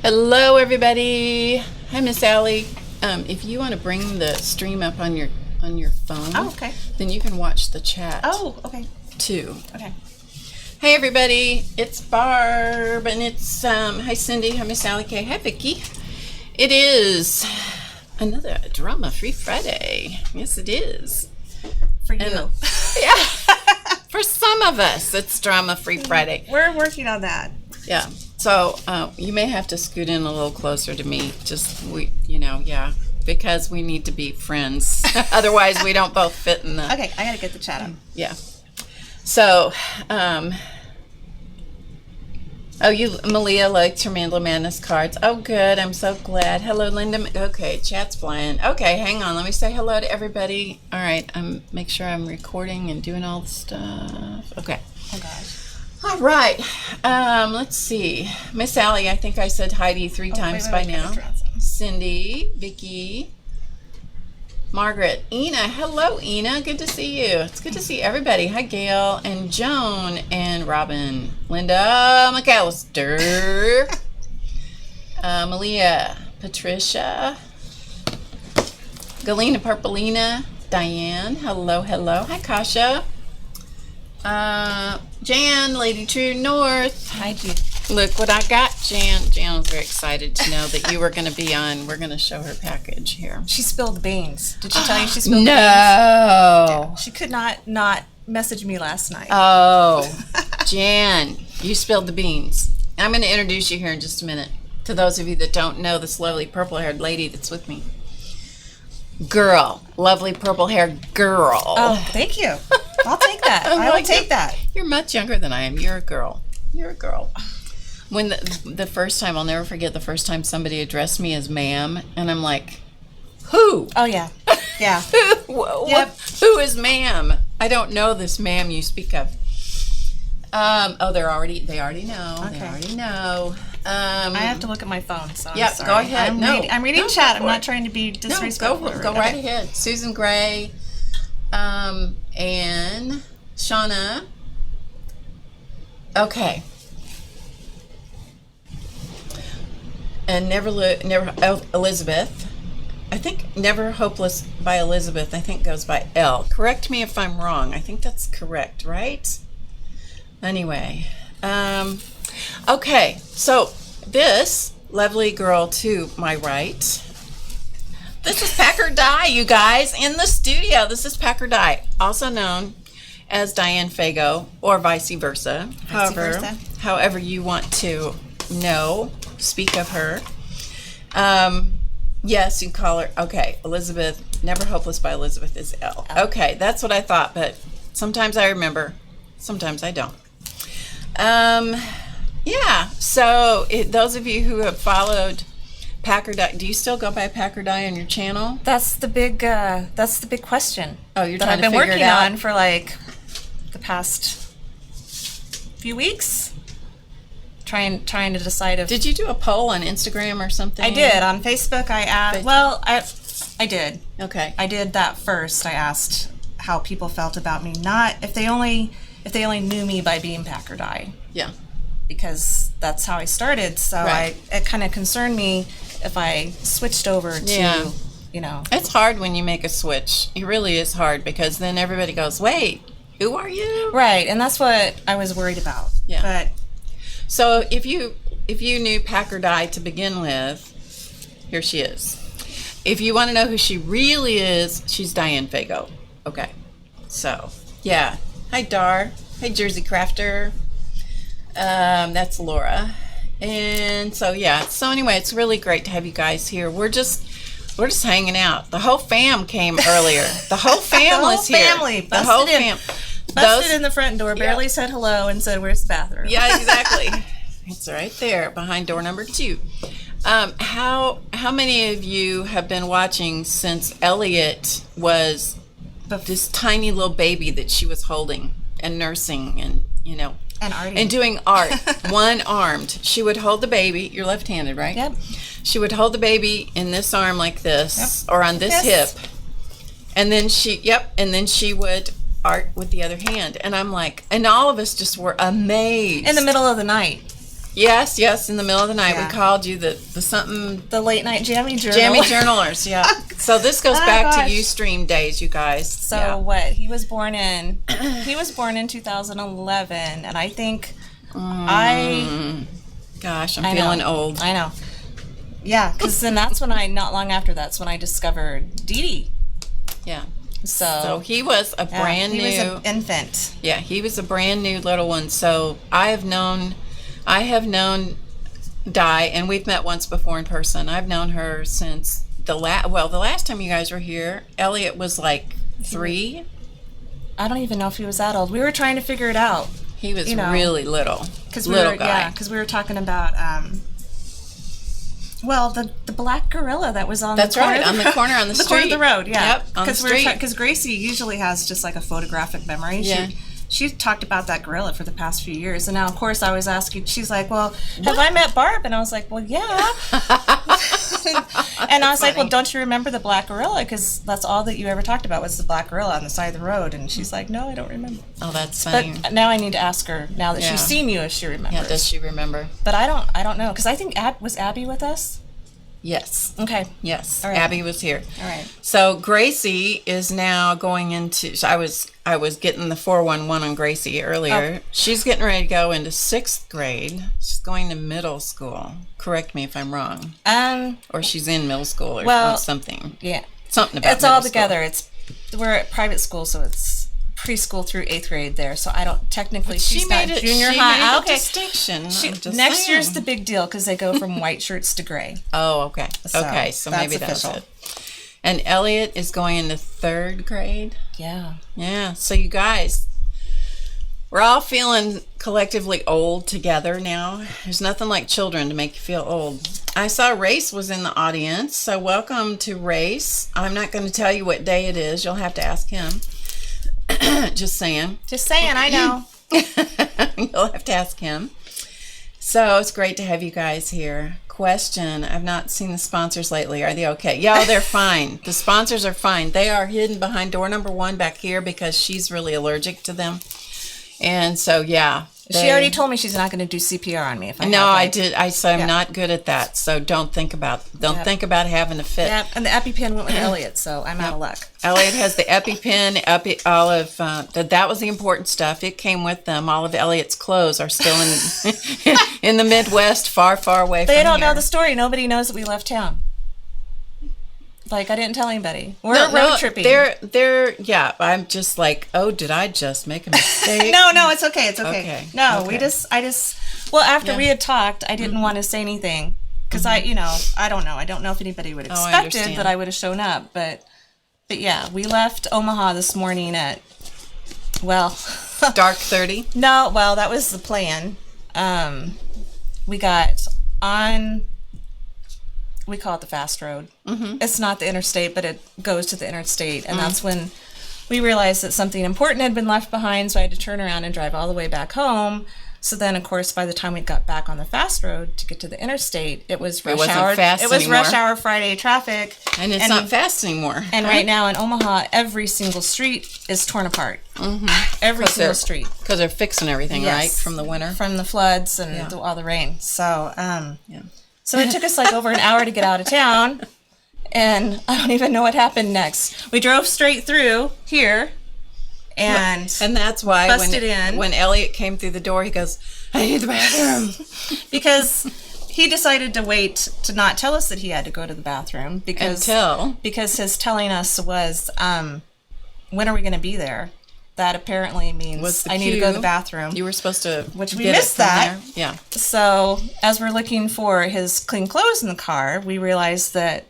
Hello, everybody. Hi, Miss Allie. If you want to bring the stream up on your phone, okay. Then you can watch the chat. Okay. Too. Okay. Hey, everybody. It's Barb, and it's hi, Cindy. Hi, Miss Allie K. Hi, Vicki. It is another drama-free Friday. Yes, it is. For you. Yeah. For some of us, it's drama-free Friday. We're working on that. Yeah. So you may have to scoot in a little closer to me. Because we need to be friends. Otherwise, we don't both fit in the. Okay, I gotta get the chat on. Yeah. So, Malia liked her Mandala Madness cards. Oh, good. I'm so glad. Hello, Linda. Okay, chat's flying. Okay, hang on. Let me say hello to everybody. All right. Make sure I'm recording and doing all the stuff. Okay. Oh gosh. All right. Let's see. Miss Allie, I think I said Heidi three times by now. Cindy, Vicki, Margaret, Ina. Hello, Ina. Good to see you. It's good to see everybody. Hi, Gail and Joan and Robin. Linda McAllister. Malia, Patricia, Galena Purpleina, Diane. Hello, hello. Hi, Kasha. Jan, Lady True North. Hi, Jude. Look what I got, Jan. Jan was very excited to know that you were going to be on. We're going to show her package here. She spilled the beans. Did she tell you she spilled the beans? No. Yeah. She could not message me last night. Oh, Jan, you spilled the beans. I'm going to introduce you here in just a minute to those of you that don't know this lovely purple-haired lady that's with me. Girl, lovely purple-haired girl. Oh, thank you. I'll take that. I will take that. You're much younger than I am. You're a girl. You're a girl. When the first time, I'll never forget the first time somebody addressed me as ma'am, and I'm like, who? Oh, yeah. Yeah. Yep. Who is ma'am? I don't know this ma'am you speak of. They already know. Okay. They already know. I have to look at my phone, so yeah, I'm sorry. go ahead. I'm reading chat. I'm not trying to be disrespectful. Go right ahead. Susan Gray, and Shauna. Okay. And never Elizabeth. I think Never Hopeless by Elizabeth, I think goes by L. Correct me if I'm wrong. I think that's correct, right? Anyway. Okay, so this lovely girl to my right, this is Packer Dye, you guys, in the studio. This is Packer Dye, also known as Diane Fago, or vice versa. However you want to speak of her. Yes, you can call her, okay, Elizabeth, Never Hopeless by Elizabeth is L. Okay, that's what I thought, but sometimes I remember, sometimes I don't. Yeah, so those of you who have followed Packer Dye, do you still go by Packer Dye on your channel? That's the big question. Oh, you're that trying I've been to figure working it out on for like the past few weeks. Trying to decide if. Did you do a poll on Instagram or something? I did on Facebook. I asked. Well, I did. Okay. I did that first. I asked how people felt about me. Not if they only knew me by being Packer Dye. Yeah. Because that's how I started. So right. It kind of concerned me if I switched over to, It's hard when you make a switch. It really is hard because then everybody goes, "Wait, who are you?" Right, and that's what I was worried about. Yeah. But so if you knew Packer Dye to begin with, here she is. If you want to know who she really is, she's Diane Fago. Okay. So, yeah. Hi, Dar. Hi, Jersey Crafter. That's Laura. And so, yeah. So anyway, it's really great to have you guys here. We're just hanging out. The whole fam came earlier. The whole fam was here. The whole family. Busted in the front door, barely said hello, and said, "Where's the bathroom?" Yeah, exactly. It's right there behind door number 2. How many of you have been watching since Elliot was this tiny little baby that she was holding and nursing and and doing art, one-armed? She would hold the baby. You're left-handed, right? Yep. She would hold the baby in this arm like this, or on this hip, and then she would art with the other hand. And I'm like, and all of us just were amazed. In the middle of the night. Yes, in the middle of the night Yeah. we called you the something The late night jammy journal. jammy journalers. Yeah. So this goes Oh, back gosh. to Ustream days, you guys. So yeah. what? He was born in 2011, and I think Gosh, I'm I feeling know. old. I know. Yeah, because then that's when not long after that's when I discovered Dee Dee. Yeah. So So he was a brand he new. was an infant. Yeah, he was a brand new little one. So I have known Di, and we've met once before in person. I've known her since the last time you guys were here. Elliot was like 3. I don't even know if he was that old. We were trying to figure it out He was You know, really little. little Guy. because we were talking about the black gorilla that was on That's the corner right, of on the corner on the the corner of street. the road. Yeah, Yep, on the street. Because Gracie usually has just like a photographic memory. Yeah. She talked about that gorilla for the past few years, and now of course I was asking. She's like, "Well, have I met Barb?" And I was like, "Well, yeah." And I was like, "Well, don't you remember the black gorilla? Because that's all that you ever talked about was the black gorilla on the side of the road." And she's like, "No, I don't remember." Oh, that's funny. But now I need to ask her now that Yeah. she's seen you if she remembers. Yeah, does she remember? But I don't know because I think was Abby with us? Yes. Okay. Yes. All right. Abby was here. All right. So Gracie is now going into. So I was getting the 411 on Gracie earlier. Oh. She's getting ready to go into 6th grade. She's going to middle school. Correct me if I'm wrong. Or she's in middle school or Well, something. yeah. Something about It's all middle school. together. We're at private school, so it's preschool through 8th grade there. So I don't technically. She she's not made it. junior She high. made a Okay. distinction. I'm just Next saying. year's the big deal because they go from white shirts to gray. Oh, okay. So Okay, so that's maybe that's official. it. And Elliot is going into 3rd grade. Yeah. Yeah. So you guys, we're all feeling collectively old together now. There's nothing like children to make you feel old. I saw Race was in the audience, so welcome to Race. I'm not going to tell you what day it is. You'll have to ask him. Just saying. Just saying, I know. You'll have to ask him. So it's great to have you guys here. Question: I've not seen the sponsors lately. Are they okay? Yeah, they're fine. The sponsors are fine. They are hidden behind door number 1 back here because she's really allergic to them. And so, yeah. She already told me she's not going to do CPR on me if I No, have, I like- did. I said I'm Yeah. not good at that. So don't think about Yep. think about having a fit. Yeah, and the EpiPen went with Elliot, so I'm out of luck. Elliot has the EpiPen, all of that was the important stuff. It came with them. All of Elliot's clothes are still in in the Midwest, far, far away from They don't here. know the story. Nobody knows that we left town. Like, I didn't tell anybody. We're road tripping. They're yeah. I'm just like, oh, did I just make a mistake? No, it's okay. It's okay. Okay, No, okay. well, after Yeah. we had talked, I didn't want to say anything because I don't know. I don't know if anybody would I expected understand. that I would have shown up, but yeah, we left Omaha this morning at, well, Dark 30. no, well, that was the plan. We got on, we call it the fast road. Mm-hmm. It's not the interstate, but it goes to the interstate. And that's when we realized that something important had been left behind. So I had to turn around and drive all the way back home. So then, of course, by the time we got back on the fast road to get to the interstate, it was rush wasn't hour. fast It was rush anymore. hour Friday traffic. And it's not fast anymore. And right now in Omaha, every single street is torn apart. Mm-hmm. Every single street. Because they're fixing everything, Yes. right, from the winter. From the floods and Yeah. all the rain. So, Yeah. so it took us like over an hour to get out of town, and I don't even know what happened next. We drove straight through here, and that's why busted in. when Elliot came through the door, he goes, I need the bathroom. because he decided to wait to not tell us that he had to go to the bathroom because his telling us was, when are we going to be there? That apparently means Was the I need to go to the cue. bathroom. You were supposed to Which we get missed it from that. there. Yeah. So, as we're looking for his clean clothes in the car, we realized that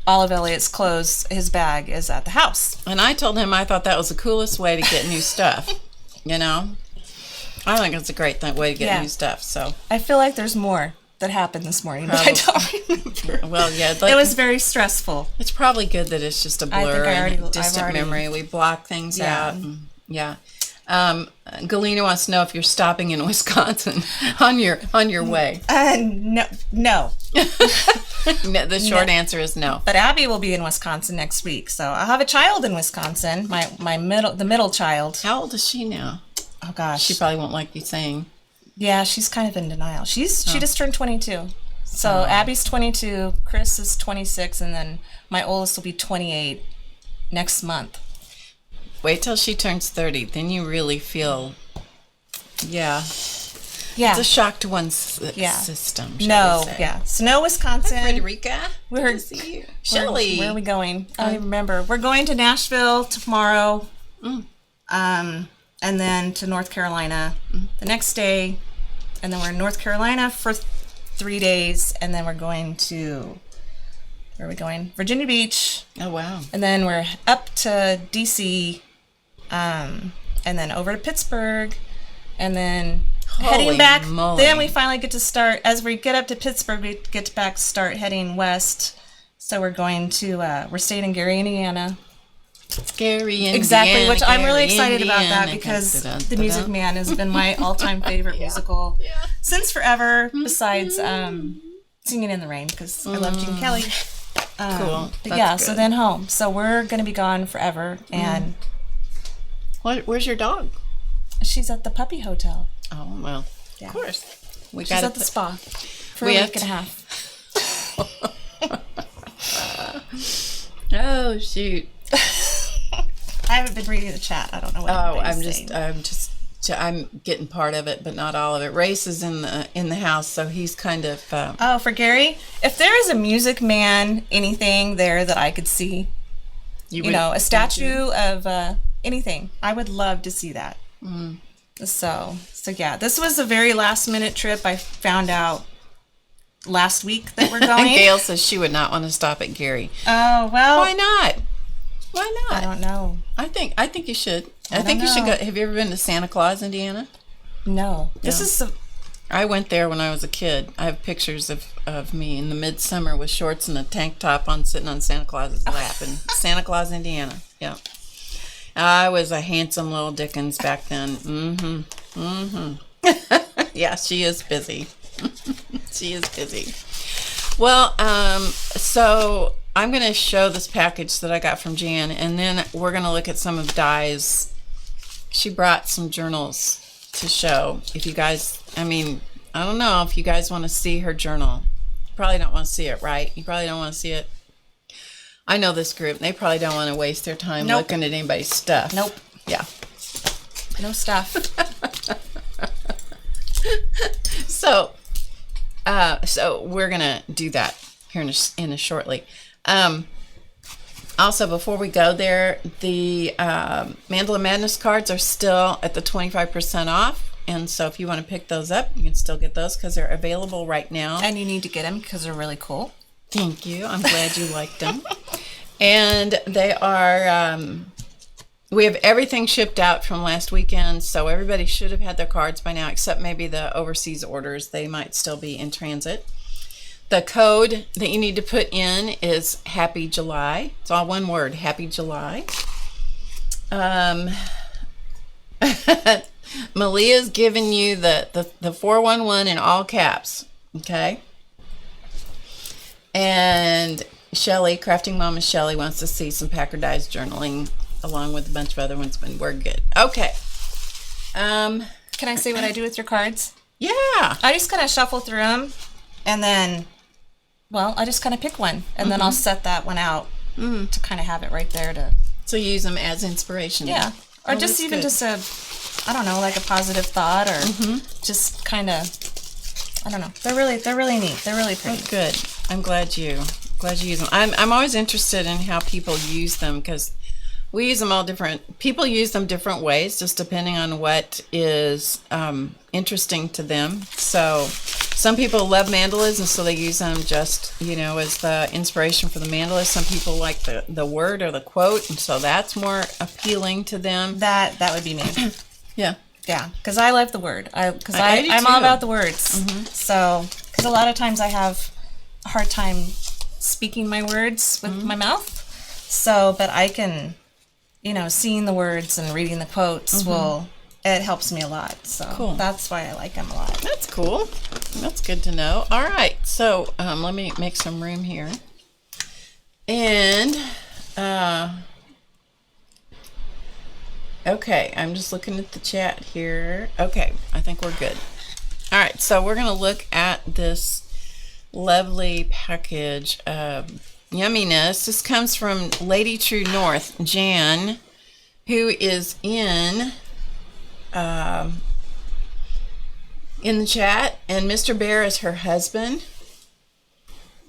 all of Elliot's clothes, his bag, is at the house. And I told him I thought that was the coolest way to get new stuff. You know? I think it's a great way to get Yeah. new stuff. So, I feel like there's more that happened this morning, but I don't remember. well, yeah. It was very stressful. It's probably good that it's just a I think blur and a I've distant already- memory. We block things Yeah. out. Yeah. Galena wants to know if you're stopping in Wisconsin on your way. No. No, the short answer is no. But Abby will be in Wisconsin next week, so I'll have a child in Wisconsin. The middle child. How old is she now? Oh gosh, She probably won't like you saying. Yeah, she's kind of in denial. She just turned 22. So Abby's 22, Chris is 26, and then my oldest will be 28 next month. Wait till she turns 30. Then you really feel, Yeah. it's a shock to one's system. No, Snow, Wisconsin. Hi, Frederica. We're Good to see you. Shelley. Where are we going? I don't even remember. We're going to Nashville tomorrow. And then to North Carolina the next day. And then we're in North Carolina for 3 days. And then we're going to, where are we going? Virginia Beach. Oh, wow. And then we're up to D.C. And then over to Pittsburgh. And then heading back. Moly. Then we finally get to start, as we get up to Pittsburgh, we get to start heading west. So we're going to, we're staying in Gary, Indiana. Gary, Indiana. Exactly, which I'm really Gary, excited about that Indiana. because The Music Man has been my all-time favorite musical since forever, besides Singing in the Rain, because I love Gene Kelly. Cool. But yeah, so then home. So we're going to be gone forever, and Where's your dog? she's at the puppy hotel. Oh, well, Yeah. of course. She's at the spa for a week and a half. Oh, shoot. I haven't been reading the chat. I don't know what I'm getting part of it, but not all of it. Race is in the house, so he's kind of. For Gary, if there is a Music Man anything there that I could see, a statue of anything, I would love to see that. So yeah, this was a very last minute trip. I found out last week that we're going. Gail says she would not want to stop at Gary. Oh, well. Why not? Why not? I don't know. I think you should. I think you should go. Have you ever been to Santa Claus, Indiana? No. This is I went there when I was a kid. I have pictures of me in the midsummer with shorts and a tank top on, sitting on Santa Claus's lap in Santa Claus, Indiana. Yeah. I was a handsome little Dickens back then. Yeah, she is busy. She is busy. Well, so I'm going to show this package that I got from Jan, and then we're going to look at some of Di's. She brought some journals to show. If you guys, I don't know if you guys want to see her journal. You probably don't want to see it, right? You probably don't want to see it. I know this group. They probably don't want to waste their time looking at anybody's stuff. Nope. Yeah. No stuff. So we're gonna do that here in a shortly. Also, before we go there, the Mandala Madness cards are still at the 25% off, and so if you want to pick those up, you can still get those because they're available right now. And you need to get them because they're really cool. Thank you. I'm glad you liked them. And they are. We have everything shipped out from last weekend, so everybody should have had their cards by now, except maybe the overseas orders. They might still be in transit. The code that you need to put in is Happy July. It's all one word, Happy July. Malia's giving you the 411 in all caps, okay? And Shelley, Crafting Mama Shelley, wants to see some Packer Dies journaling along with a bunch of other ones, but we're good. Okay. Can I say what I do with your cards? Yeah. I just kind of shuffle through them, and then, I just kind of pick one, and then I'll set that one out to kind of have it right there to. So you use them as inspiration. Yeah. Or just even good. Just like a positive thought, or just kind of, I don't know. They're really neat. They're really pretty. Oh, good. I'm glad you use them. I'm always interested in how people use them because we use them all different. People use them different ways, just depending on what is interesting to them. So some people love mandalas, and so they use them just, as the inspiration for the mandalas. Some people like the word or the quote, and so that's more appealing to them. That would be me. Yeah. Yeah, because I love the word. I'm too. all about the words. So, because a lot of times I have a hard time speaking my words with my mouth. So, but I can, seeing the words and reading the quotes it helps me a lot. So cool. That's why I like them a lot. That's cool. That's good to know. All right, so let me make some room here. And, okay, I'm just looking at the chat here. Okay, I think we're good. All right, so we're going to look at this lovely package of yumminess. This comes from Lady True North, Jan, who is in the chat, and Mr. Bear is her husband.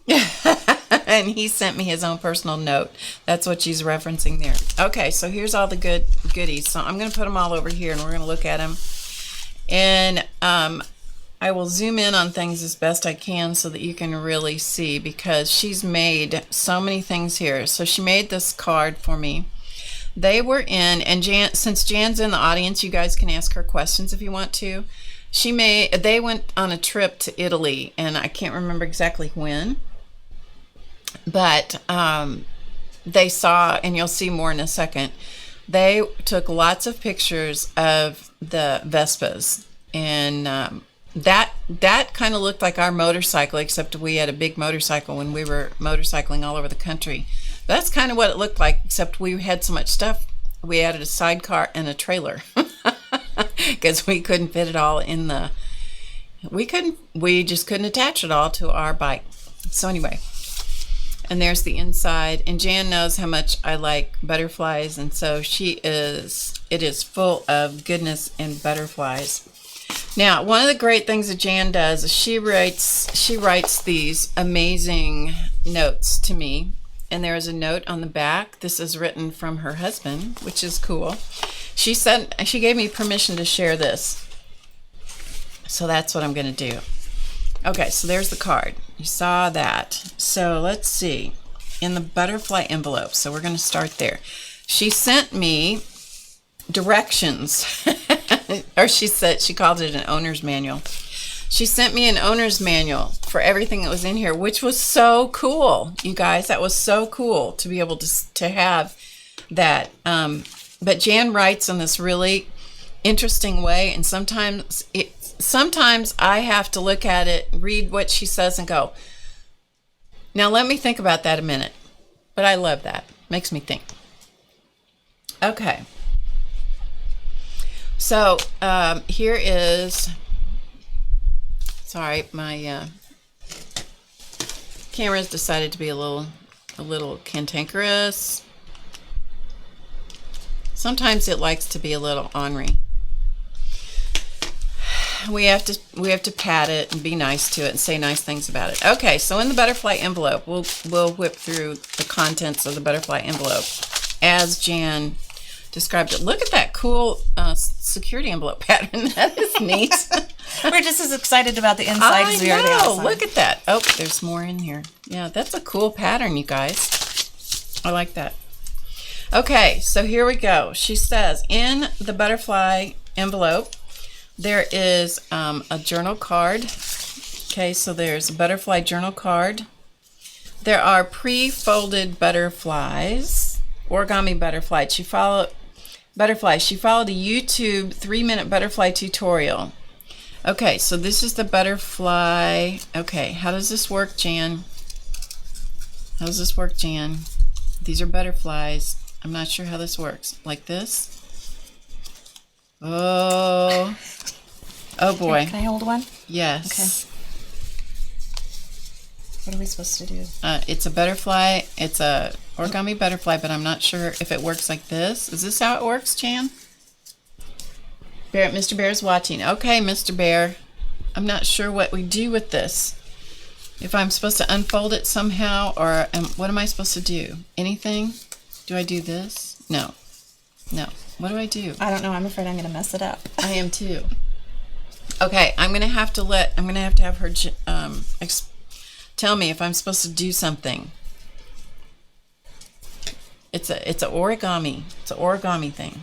And he sent me his own personal note. That's what she's referencing there. Okay, so here's all the goodies. So I'm going to put them all over here, and we're going to look at them. And I will zoom in on things as best I can so that you can really see, because she's made so many things here. So she made this card for me. They were in, and since Jan's in the audience, you guys can ask her questions if you want to. They went on a trip to Italy, and I can't remember exactly when. But they saw, and you'll see more in a second, they took lots of pictures of the Vespas, and that kind of looked like our motorcycle, except we had a big motorcycle when we were motorcycling all over the country. That's kind of what it looked like, except we had so much stuff. We added a sidecar and a trailer because we couldn't fit it all in the, we just couldn't attach it all to our bike. So anyway, and there's the inside, and Jan knows how much I like butterflies, and so it is full of goodness and butterflies. Now, one of the great things that Jan does is she writes these amazing notes to me, and there is a note on the back. This is written from her husband, which is cool. She gave me permission to share this, so that's what I'm going to do. Okay, so there's the card. You saw that. So let's see. In the butterfly envelope. So we're going to start there. She sent me directions. Or she called it an owner's manual. She sent me an owner's manual for everything that was in here, which was so cool. You guys, that was so cool to be able to have that. But Jan writes in this really interesting way, and sometimes I have to look at it, read what she says, and go, now let me think about that a minute. But I love that. Makes me think. Okay. So here is, sorry, my camera's decided to be a little cantankerous. Sometimes it likes to be a little ornery. We have to pat it and be nice to it and say nice things about it. Okay, so in the butterfly envelope, we'll whip through the contents of the butterfly envelope as Jan described it. Look at that cool security envelope pattern. That is neat. We're just as excited about the inside as we are the outside. Look at that. Oh, there's more in here. Yeah, that's a cool pattern, you guys. I like that. Okay, so here we go. She says in the butterfly envelope, there is a journal card. Okay, so there's a butterfly journal card. There are pre-folded butterflies, origami butterflies. She followed a YouTube 3-minute butterfly tutorial. Okay, so this is the butterfly. Okay, how does this work, Jan? How does this work, Jan? These are butterflies. I'm not sure how this works. Like this? Oh boy. Can I hold one? Yes. Okay. What are we supposed to do? It's a butterfly. It's a origami butterfly, but I'm not sure if it works like this. Is this how it works, Jan? Mr. Bear's watching. Okay, Mr. Bear. I'm not sure what we do with this. If I'm supposed to unfold it somehow, or what am I supposed to do? Anything? Do I do this? No. What do I do? I don't know. I'm afraid I'm going to mess it up. I am too. Okay, I'm going to have to have her tell me if I'm supposed to do something. It's a origami. It's an origami thing.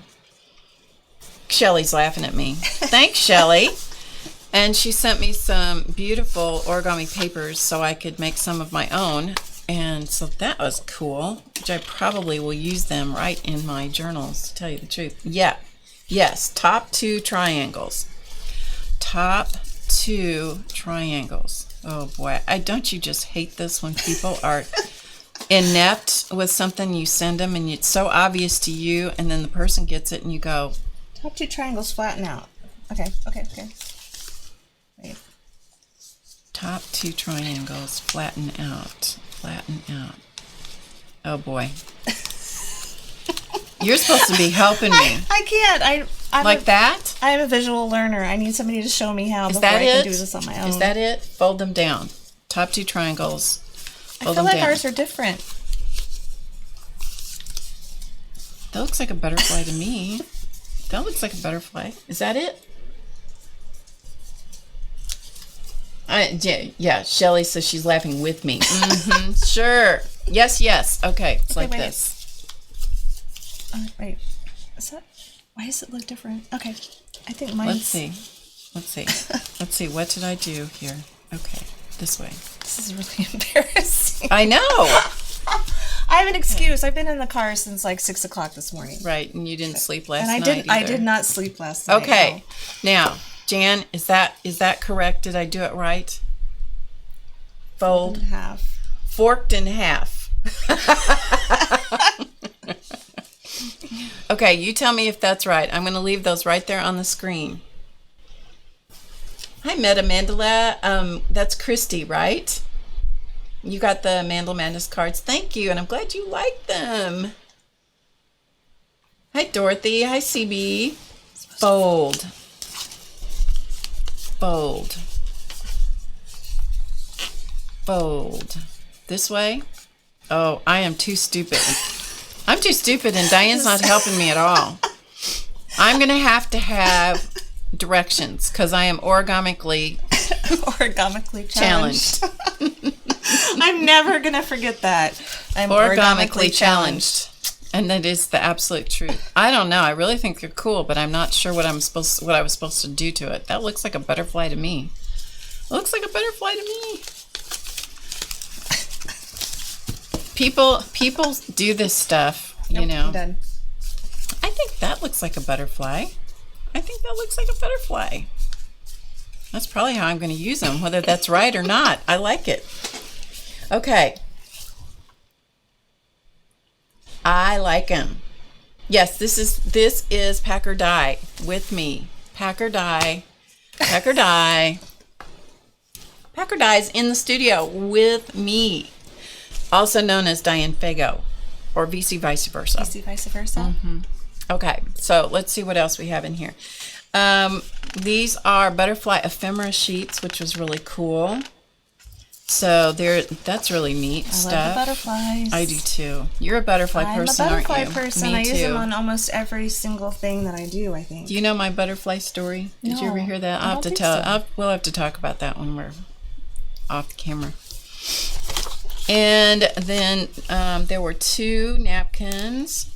Shelly's laughing at me. Thanks, Shelly. And she sent me some beautiful origami papers so I could make some of my own. And so that was cool, which I probably will use them right in my journals, to tell you the truth. Yeah. Yes, top 2 triangles. Top 2 triangles. Oh boy, don't you just hate this when people are inept with something you send them and it's so obvious to you, and then the person gets it and you go, top 2 triangles flatten out. Okay. Wait. Top 2 triangles, flatten out. Flatten out. Oh boy. You're supposed to be helping me. I can't. I'm like that? I'm a visual learner. I need somebody to show me how Is before that I it? can do this on my own. Is that it? Fold them down. Top 2 triangles. I Fold feel them like down. ours are different. That looks like a butterfly to me. That looks like a butterfly. Is that it? Yeah, Shelly says she's laughing with me. Mm-hmm. Sure. Yes. Okay, it's like wait. this. Wait. Is that? Why does it look different? Okay. I think mine's... Let's see. What did I do here? Okay, this way. This is really embarrassing. I know. I have an excuse. I've been in the car since like 6 o'clock this morning. Right, and you didn't sleep last And night I either. did not sleep last night. Okay, No. now, Jan, is that correct? Did I do it right? Fold. In half. Forked in half. Okay, you tell me if that's right. I'm going to leave those right there on the screen. Hi, Mandala. That's Christy, right? You got the Mandala Madness cards. Thank you, and I'm glad you like them. Hi, Dorothy. Hi, CB. Fold. Fold. Fold. This way? Oh, I am too stupid. I'm too stupid, and Diane's not helping me at all. I'm going to have directions because I am origamically challenged. I'm never going to forget that. I'm Origamically challenged. And that is the absolute truth. I don't know. I really think they're cool, but I'm not sure what I was supposed to do to it. That looks like a butterfly to me. Looks like a butterfly to me. People do this stuff, you know. I'm done. I think that looks like a butterfly. That's probably how I'm going to use them, whether that's right or not. I like it. Okay. I like them. Yes, this is Packer Die with me. Packer Die is in the studio with me. Also known as Diane Fago, or VC vice versa. VC vice versa. Mm-hmm. Okay, so let's see what else we have in here. These are butterfly ephemera sheets, which was really cool. So that's really neat stuff. I like the butterflies. I do too. You're a butterfly person, aren't you? I'm a butterfly person. Me I too. use them on almost every single thing that I do, I think. Do you know my butterfly story? Did you ever No, hear that? I I'll have don't to think tell. so. We'll have to talk about that when we're off the camera. And then there were 2 napkins.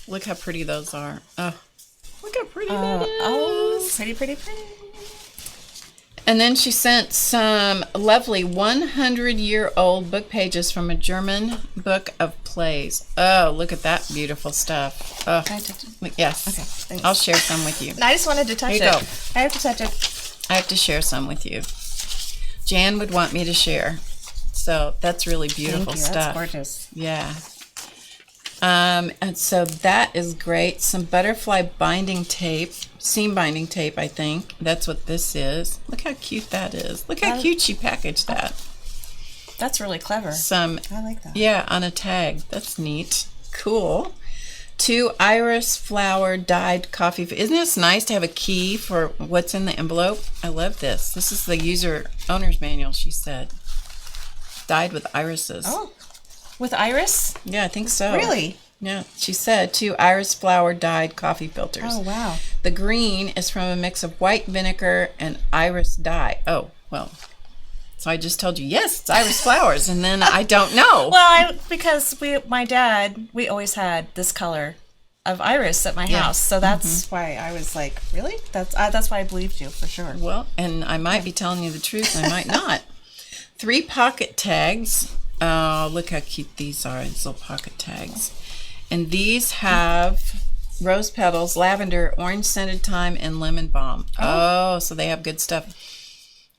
Look how pretty those are. Oh, look how pretty that is. Oh, pretty. And then she sent some lovely 100-year-old book pages from a German book of plays. Oh, look at that beautiful stuff. Oh, Can I touch it? yes. Okay, thanks. I'll share some with you. I just wanted to touch Here it. you go. I have to touch it. I have to share some with you. Jan would want me to share. So that's really beautiful Thank you. stuff. That's gorgeous. Yeah. And so that is great. Some butterfly binding tape, seam binding tape, I think. That's what this is. Look how cute that is. Look how cute she packaged that. That's really clever. I like that. Yeah, on a tag. That's neat. Cool. 2 iris flower dyed coffee. Isn't this nice to have a key for what's in the envelope? I love this. This is the user owner's manual, she said. Dyed with irises. Oh, with iris? Yeah, I think so. Really? Yeah, she said 2 iris flower dyed coffee filters. Oh, wow. The green is from a mix of white vinegar and iris dye. Oh, well. So I just told you, yes, it's iris flowers, and then I don't know. Well, because my dad, we always had this color of iris at my house, so that's why I was like, really? That's why I believed you, for sure. Well, and I might be telling you the truth, I might not. 3 pocket tags. Oh, look how cute these are, these little pocket tags. And these have rose petals, lavender, orange scented thyme, and lemon balm. Oh, so they have good stuff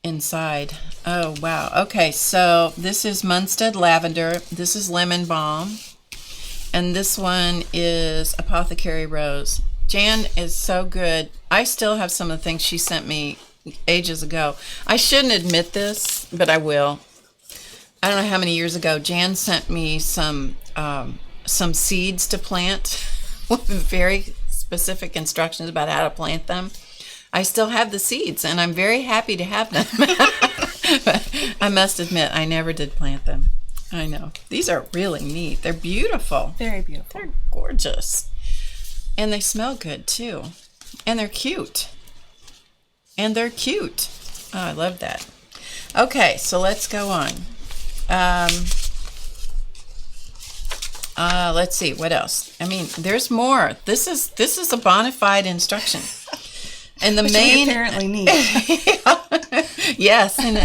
inside. Oh, wow. Okay, so this is Munstead lavender. This is lemon balm. And this one is apothecary rose. Jan is so good. I still have some of the things she sent me ages ago. I shouldn't admit this, but I will. I don't know how many years ago, Jan sent me some seeds to plant with very specific instructions about how to plant them. I still have the seeds, and I'm very happy to have them. But I must admit, I never did plant them. I know. These are really neat. They're beautiful. Very beautiful. They're gorgeous. And they smell good, too. And they're cute. And they're cute. Oh, I love that. Okay, so let's go on. Let's see, what else? I mean, there's more. This is a bona fide instruction. And the Which main we apparently need. Yes, and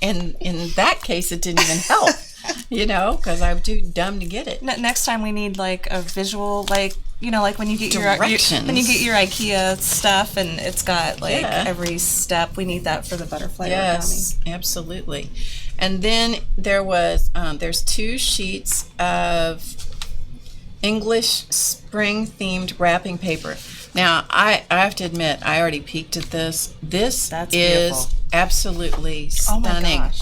in that case, it didn't even help, because I'm too dumb to get it. Next time we need like a visual, like like when you get your Directions. when you get your IKEA stuff and it's got like every step. We need that for the butterfly Yes, origami. absolutely. And then there's 2 sheets of English spring themed wrapping paper. Now, I have to admit, I already peeked at this. That's is beautiful. Absolutely stunning. Oh my gosh.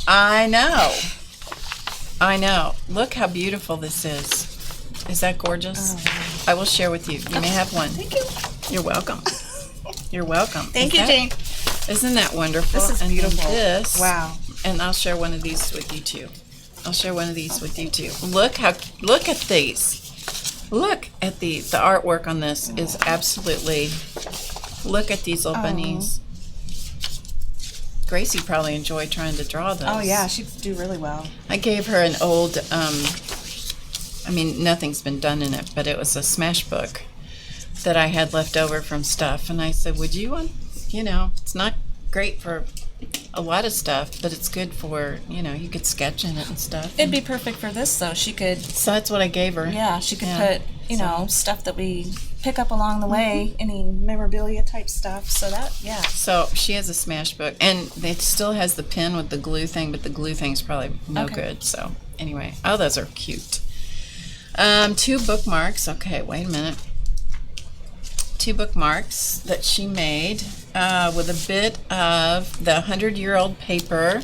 I know. Look how beautiful this is. Is that gorgeous? Oh. I will share with you. You may have one. Thank you. You're welcome. You're welcome. Thank you, Jane. Isn't that wonderful? This is And beautiful. then this. Wow. And I'll share one of these with you too. Look at these. Look at these. The artwork on this is absolutely. Look at these little bunnies. Gracie probably enjoyed trying to draw those. Oh yeah, she'd do really well. I gave her an old. Nothing's been done in it, but it was a smash book that I had left over from stuff, and I said, "Would you want? It's not great for a lot of stuff, but it's good for you could sketch in it and stuff." It'd be perfect for this though. She could. So that's what I gave her. Yeah, she could put stuff that we pick up along the way, any memorabilia type stuff. So So she has a smash book, and it still has the pen with the glue thing, but the glue thing's probably no good. So anyway, those are cute. 2 bookmarks. Okay, wait a minute. 2 bookmarks that she made with a bit of the 100-year-old paper.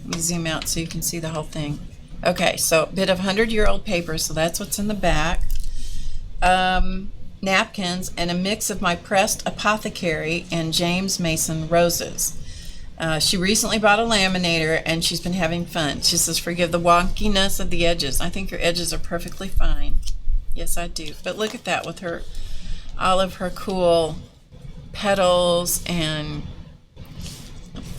Let me zoom out so you can see the whole thing. Okay, so a bit of 100-year-old paper, so that's what's in the back. Napkins and a mix of my pressed apothecary and James Mason roses. She recently bought a laminator and she's been having fun. She says, "Forgive the wonkiness of the edges. I think your edges are perfectly fine." Yes, I do. But look at that with all of her cool petals and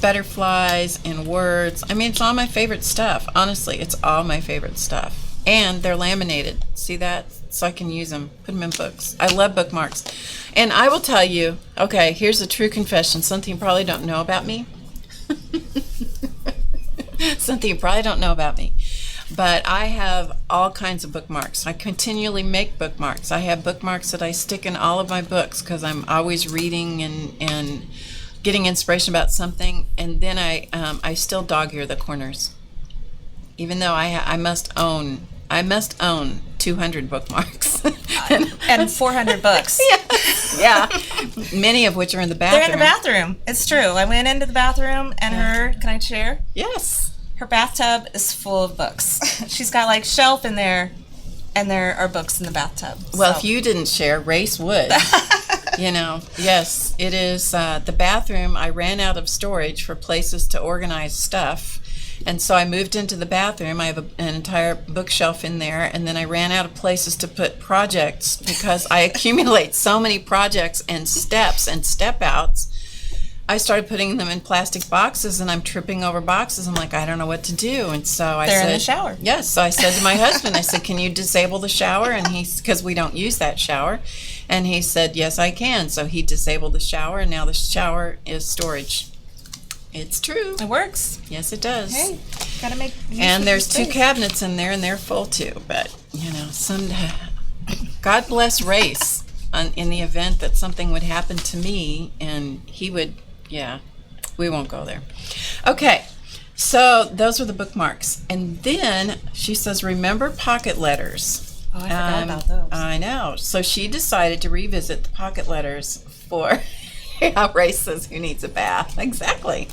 butterflies and words. It's all my favorite stuff. Honestly, it's all my favorite stuff. And they're laminated. See that? So I can use them, put them in books. I love bookmarks. And I will tell you, okay, here's a true confession, something you probably don't know about me. Something you probably don't know about me. But I have all kinds of bookmarks. I continually make bookmarks. I have bookmarks that I stick in all of my books because I'm always reading and getting inspiration about something. And then I still dog ear the corners, even though I must own 200 bookmarks and 400 books. Yeah, many of which are in the bathroom. They're in the bathroom. It's true. I went into the bathroom and can I share? Yes. Her bathtub is full of books. She's got like shelf in there, and there are books in the bathtub. Well, if you didn't share, Race would. Yes, it is the bathroom. I ran out of storage for places to organize stuff, and so I moved into the bathroom. I have an entire bookshelf in there, and then I ran out of places to put projects because I accumulate so many projects and steps and step outs. I started putting them in plastic boxes, and I'm tripping over boxes. I'm like, I don't know what to do. And so I said, in the shower. Yes. So I said to my husband, I said, "Can you disable the shower?" And because we don't use that shower. And he said, "Yes, I can." So he disabled the shower, and now the shower is storage. It's true. It works. Yes, it does. Hey, gotta make. And there's 2 cabinets in there, and they're full too. But God bless Race in the event that something would happen to me, and he would. Yeah, we won't go there. Okay, so those were the bookmarks. And then she says, "Remember pocket letters." Oh, I forgot about those. I know. So she decided to revisit the pocket letters for Yeah, Ray says, who needs a bath? Exactly.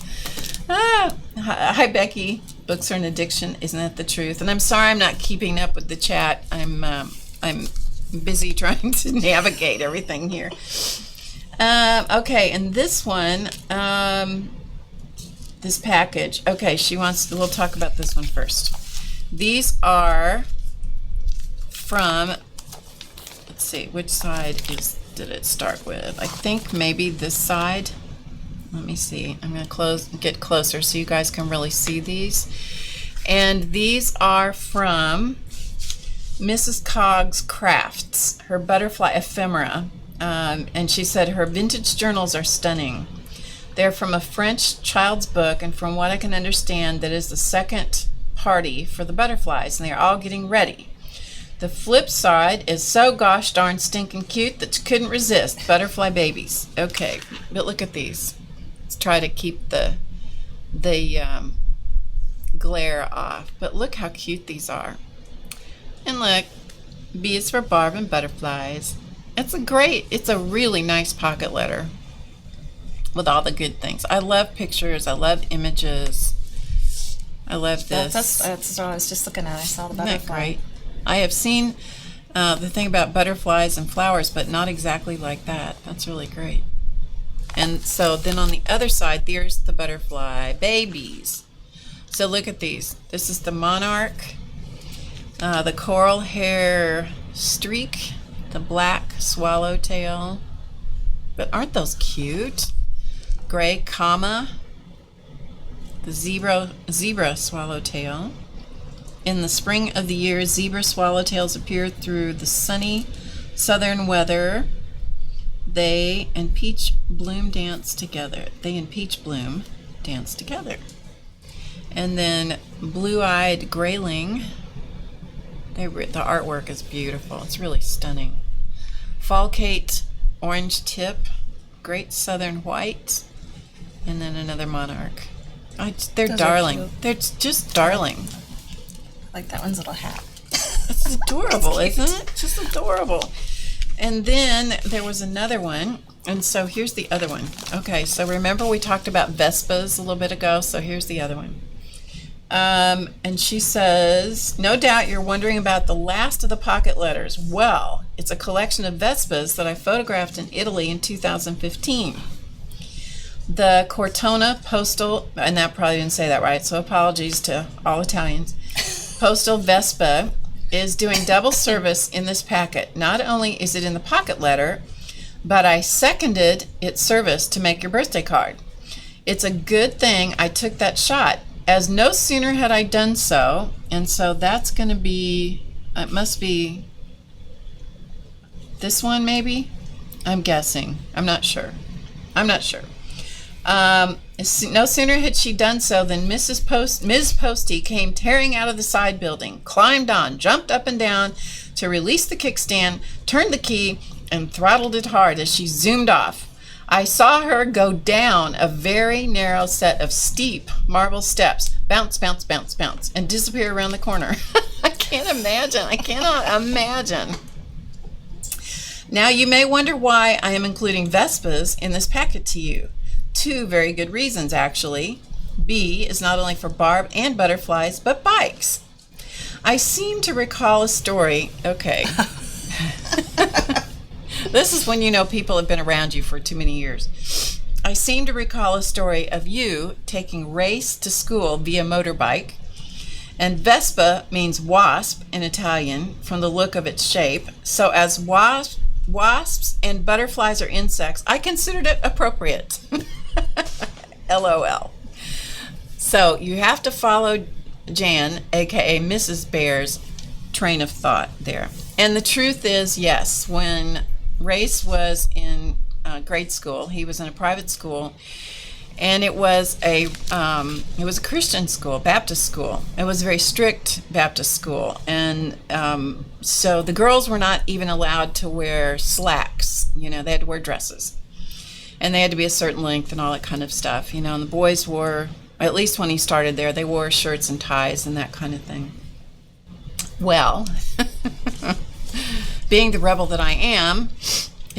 Hi, Becky. Books are an addiction. Isn't that the truth? And I'm sorry I'm not keeping up with the chat. I'm busy trying to navigate everything here. Okay, and this one, this package. Okay, we'll talk about this one first. These are from, let's see, which side did it start with? I think maybe this side. Let me see. I'm going to get closer so you guys can really see these. And these are from Mrs. Coggs Crafts, her butterfly ephemera. And she said her vintage journals are stunning. They're from a French child's book, and from what I can understand, that is the second party for the butterflies, and they're all getting ready. The flip side is so gosh darn stinking cute that you couldn't resist. Butterfly babies. Okay, but look at these. Let's try to keep the glare off. But look how cute these are. And look, B is for Barb and butterflies. It's a really nice pocket letter with all the good things. I love pictures. I love images. I love this. That's what I was just looking at. I saw the butterfly. Isn't that great? I have seen the thing about butterflies and flowers, but not exactly like that. That's really great. And so then on the other side, there's the butterfly babies. So look at these. This is the monarch, the coral hair streak, the black swallowtail. But aren't those cute? Gray comma, the zebra swallowtail. In the spring of the year, zebra swallowtails appear through the sunny southern weather. They and Peach Bloom dance together. And then blue-eyed grayling. The artwork is beautiful. It's really stunning. Falcate orange tip, great southern white, and then another monarch. They're darling. They're just darling. I like that one's little hat. It's adorable, isn't it? Just adorable. And then there was another one, and so here's the other one. Okay, so remember we talked about Vespas a little bit ago, so here's the other one. And she says, no doubt you're wondering about the last of the pocket letters. Well, it's a collection of Vespas that I photographed in Italy in 2015. The Cortona Postal, and that probably didn't say that right, so apologies to all Italians. Postal Vespa is doing double service in this packet. Not only is it in the pocket letter, but I seconded its service to make your birthday card. It's a good thing I took that shot, as no sooner had I done so, and so that's going to be, it must be this one maybe? I'm guessing. I'm not sure. No sooner had she done so than Ms. Posty came tearing out of the side building, climbed on, jumped up and down to release the kickstand, turned the key, and throttled it hard as she zoomed off. I saw her go down a very narrow set of steep marble steps, bounce, bounce, bounce, bounce, and disappear around the corner. I cannot imagine. Now you may wonder why I am including Vespas in this packet to you. Two very good reasons, actually. B is not only for Barb and butterflies, but bikes. I seem to recall a story. Okay. This is when you know people have been around you for too many years. I seem to recall a story of you taking Race to school via motorbike. And Vespa means wasp in Italian from the look of its shape. So as wasps and butterflies are insects, I considered it appropriate. LOL. So you have to follow Jan, aka Mrs. Bear's train of thought there. And the truth is, yes, when Race was in grade school, he was in a private school, and it was a Christian school, Baptist school. It was a very strict Baptist school, and so the girls were not even allowed to wear slacks. They had to wear dresses, and they had to be a certain length and all that kind of stuff. And the boys wore, at least when he started there, they wore shirts and ties and that kind of thing. Well, being the rebel that I am,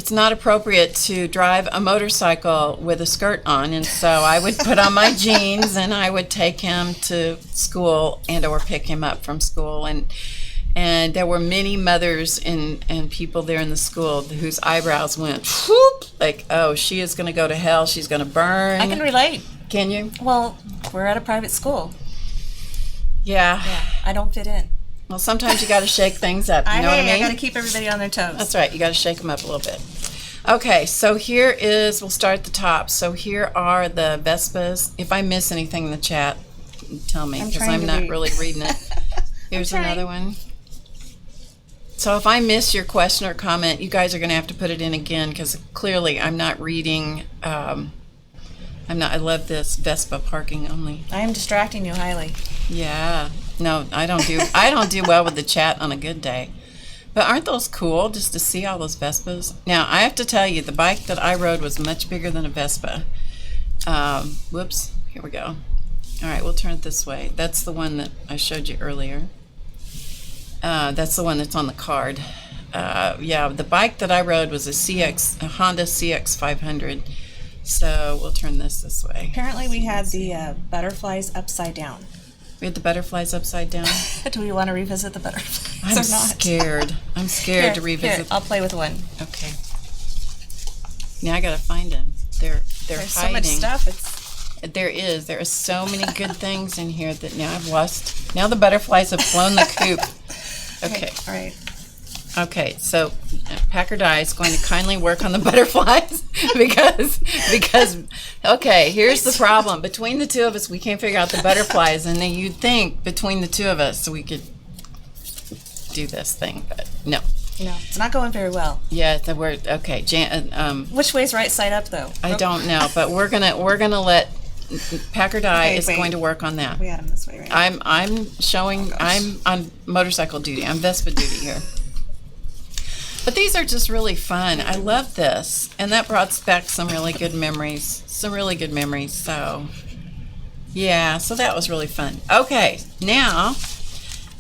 it's not appropriate to drive a motorcycle with a skirt on, and so I would put on my jeans and I would take him to school and or pick him up from school, and there were many mothers and people there in the school whose eyebrows went whoop, like, oh, she is going to go to hell, she's going to burn. I can relate. Can you? Well, we're at a private school. Yeah. I don't fit in. Well, sometimes you got to shake things up. You know what I mean? I got to keep everybody on their toes. That's right. You got to shake them up a little bit. Okay, so here is, we'll start at the top. So here are the Vespas. If I miss anything in the chat, tell me, because I'm not really reading it. Here's another one. So if I miss your question or comment, you guys are going to have to put it in again, because clearly I'm not reading. I love this Vespa parking only. I am distracting you highly. Yeah. No, I don't do well with the chat on a good day. But aren't those cool, just to see all those Vespas? Now, I have to tell you, the bike that I rode was much bigger than a Vespa. Whoops, here we go. All right, we'll turn it this way. That's the one that I showed you earlier. That's the one that's on the card. Yeah, the bike that I rode was a Honda CX 500. So we'll turn this way. Apparently we had the butterflies upside down. We had the butterflies upside down. Do we want to revisit the butterflies I'm or not? scared. I'm scared to revisit. Here, I'll play with one. Okay. Now I gotta find them. They're There's hiding. so much stuff. There are so many good things in here that now I've lost. Now the butterflies have flown the coop. Okay. All right. Okay, so Packer Die is going to kindly work on the butterflies because okay, here's the problem. Between the two of us, we can't figure out the butterflies, and then you'd think between the two of us we could do this thing, but no. No, it's not going very well. Yeah, the word. Okay, which way's right side up though? I don't know, but we're gonna let Packer Die is wait. going to work on that. We had him this way, right? I'm showing. I'm on motorcycle duty. I'm Vespa duty here. But these are just really fun. I love this, and that brought back some really good memories. So, yeah, so that was really fun. Okay, now,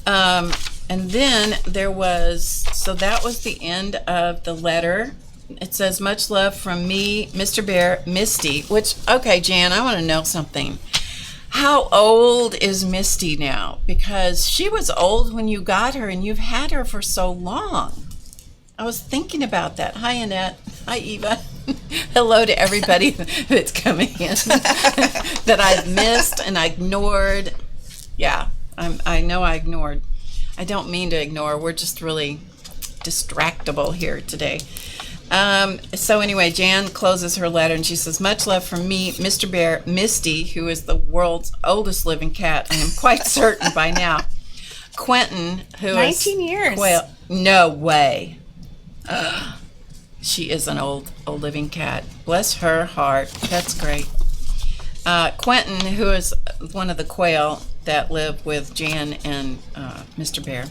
and then there was, so that was the end of the letter. It says, much love from me, Mr. Bear, Misty, which, okay, Jan, I want to know something. How old is Misty now? Because she was old when you got her, and you've had her for so long. I was thinking about that. Hi, Annette. Hi, Eva. Hello to everybody that's coming in that I've missed and I ignored. Yeah, I know I ignored. I don't mean to ignore. We're just really distractible here today. So anyway, Jan closes her letter and she says, much love from me, Mr. Bear, Misty, who is the world's oldest living cat. I am quite certain by now. Quentin, who is 19 years. Well, no way. She is an old living cat. Bless her heart. That's great. Quentin, who is one of the quail that live with Jan and Mr. Bear,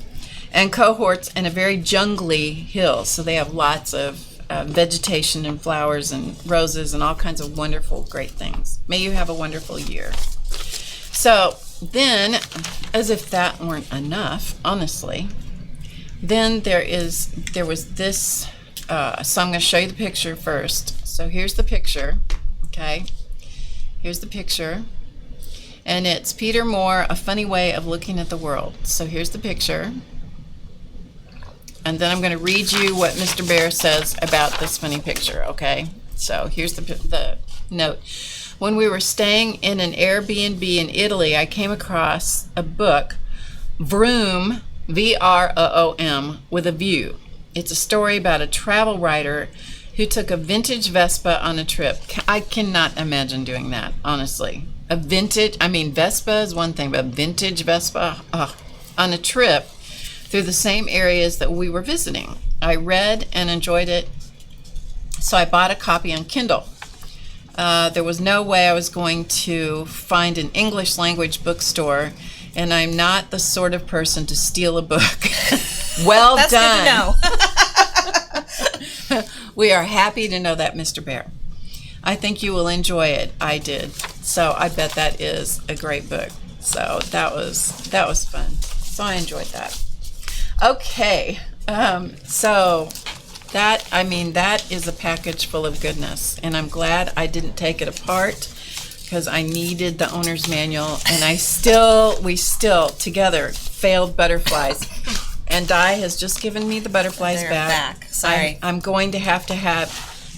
and cohorts in a very jungly hill, so they have lots of vegetation and flowers and roses and all kinds of wonderful, great things. May you have a wonderful year. So then, as if that weren't enough, honestly, then there was this, so I'm going to show you the picture first. So here's the picture, okay? Here's the picture. And it's Peter Moore, A Funny Way of Looking at the World. So here's the picture. And then I'm going to read you what Mr. Bear says about this funny picture, okay? So here's the note. When we were staying in an Airbnb in Italy, I came across a book, Vroom, V-R-O-O-M, with a view. It's a story about a travel writer who took a vintage Vespa on a trip. I cannot imagine doing that, honestly. Vespa is one thing, but vintage Vespa on a trip through the same areas that we were visiting. I read and enjoyed it, so I bought a copy on Kindle. There was no way I was going to find an English language bookstore, and I'm not the sort of person to steal a book. Well That's done. Good to know. We are happy to know that, Mr. Bear. I think you will enjoy it. I did. So I bet that is a great book. So that was fun. So I enjoyed that. Okay. So That is a package full of goodness, and I'm glad I didn't take it apart because I needed the owner's manual, and we still together failed butterflies. And Di has just given me the butterflies They're back. Sorry. I'm going to have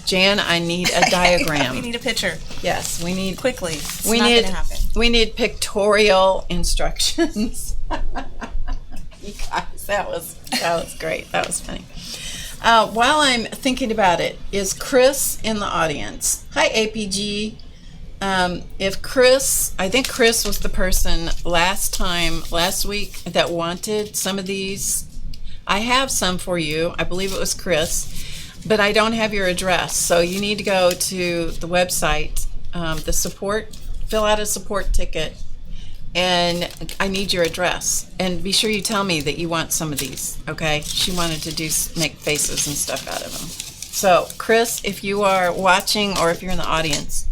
Jan, I need a diagram. We need a picture. Yes, we need Quickly. It's we not need gonna happen. we need pictorial instructions. You guys, that was great. That was funny. While I'm thinking about it, is Chris in the audience? Hi, APG. I think Chris was the person last week that wanted some of these. I have some for you. I believe it was Chris, but I don't have your address. So you need to go to the website, fill out a support ticket, and I need your address. And be sure you tell me that you want some of these, okay? She wanted to make faces and stuff out of them. So, Chris, if you are watching or if you're in the audience,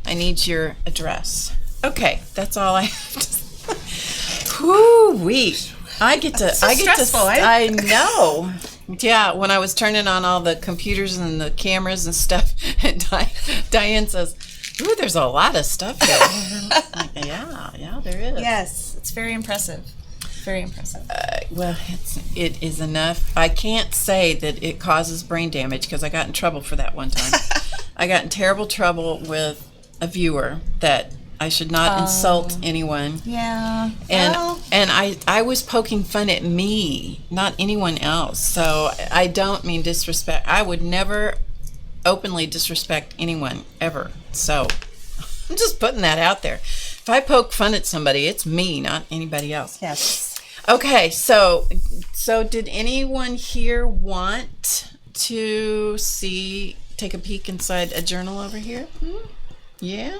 I need your address. Okay, that's all I have to say. Whoo-wee. I get to, I know. Yeah, when I was turning on all the computers and the cameras and stuff, and Diane says, ooh, there's a lot of stuff here. Yeah, there is. Yes, it's very impressive. Very impressive. Well, it is enough. I can't say that it causes brain damage because I got in trouble for that one time. I got in terrible trouble with a viewer that I should not insult anyone. Yeah. And I was poking fun at me, not anyone else. So I don't mean disrespect. I would never openly disrespect anyone ever. So I'm just putting that out there. If I poke fun at somebody, it's me, not anybody else. Yes. Okay, so did anyone here want to take a peek inside a journal over here? Yeah?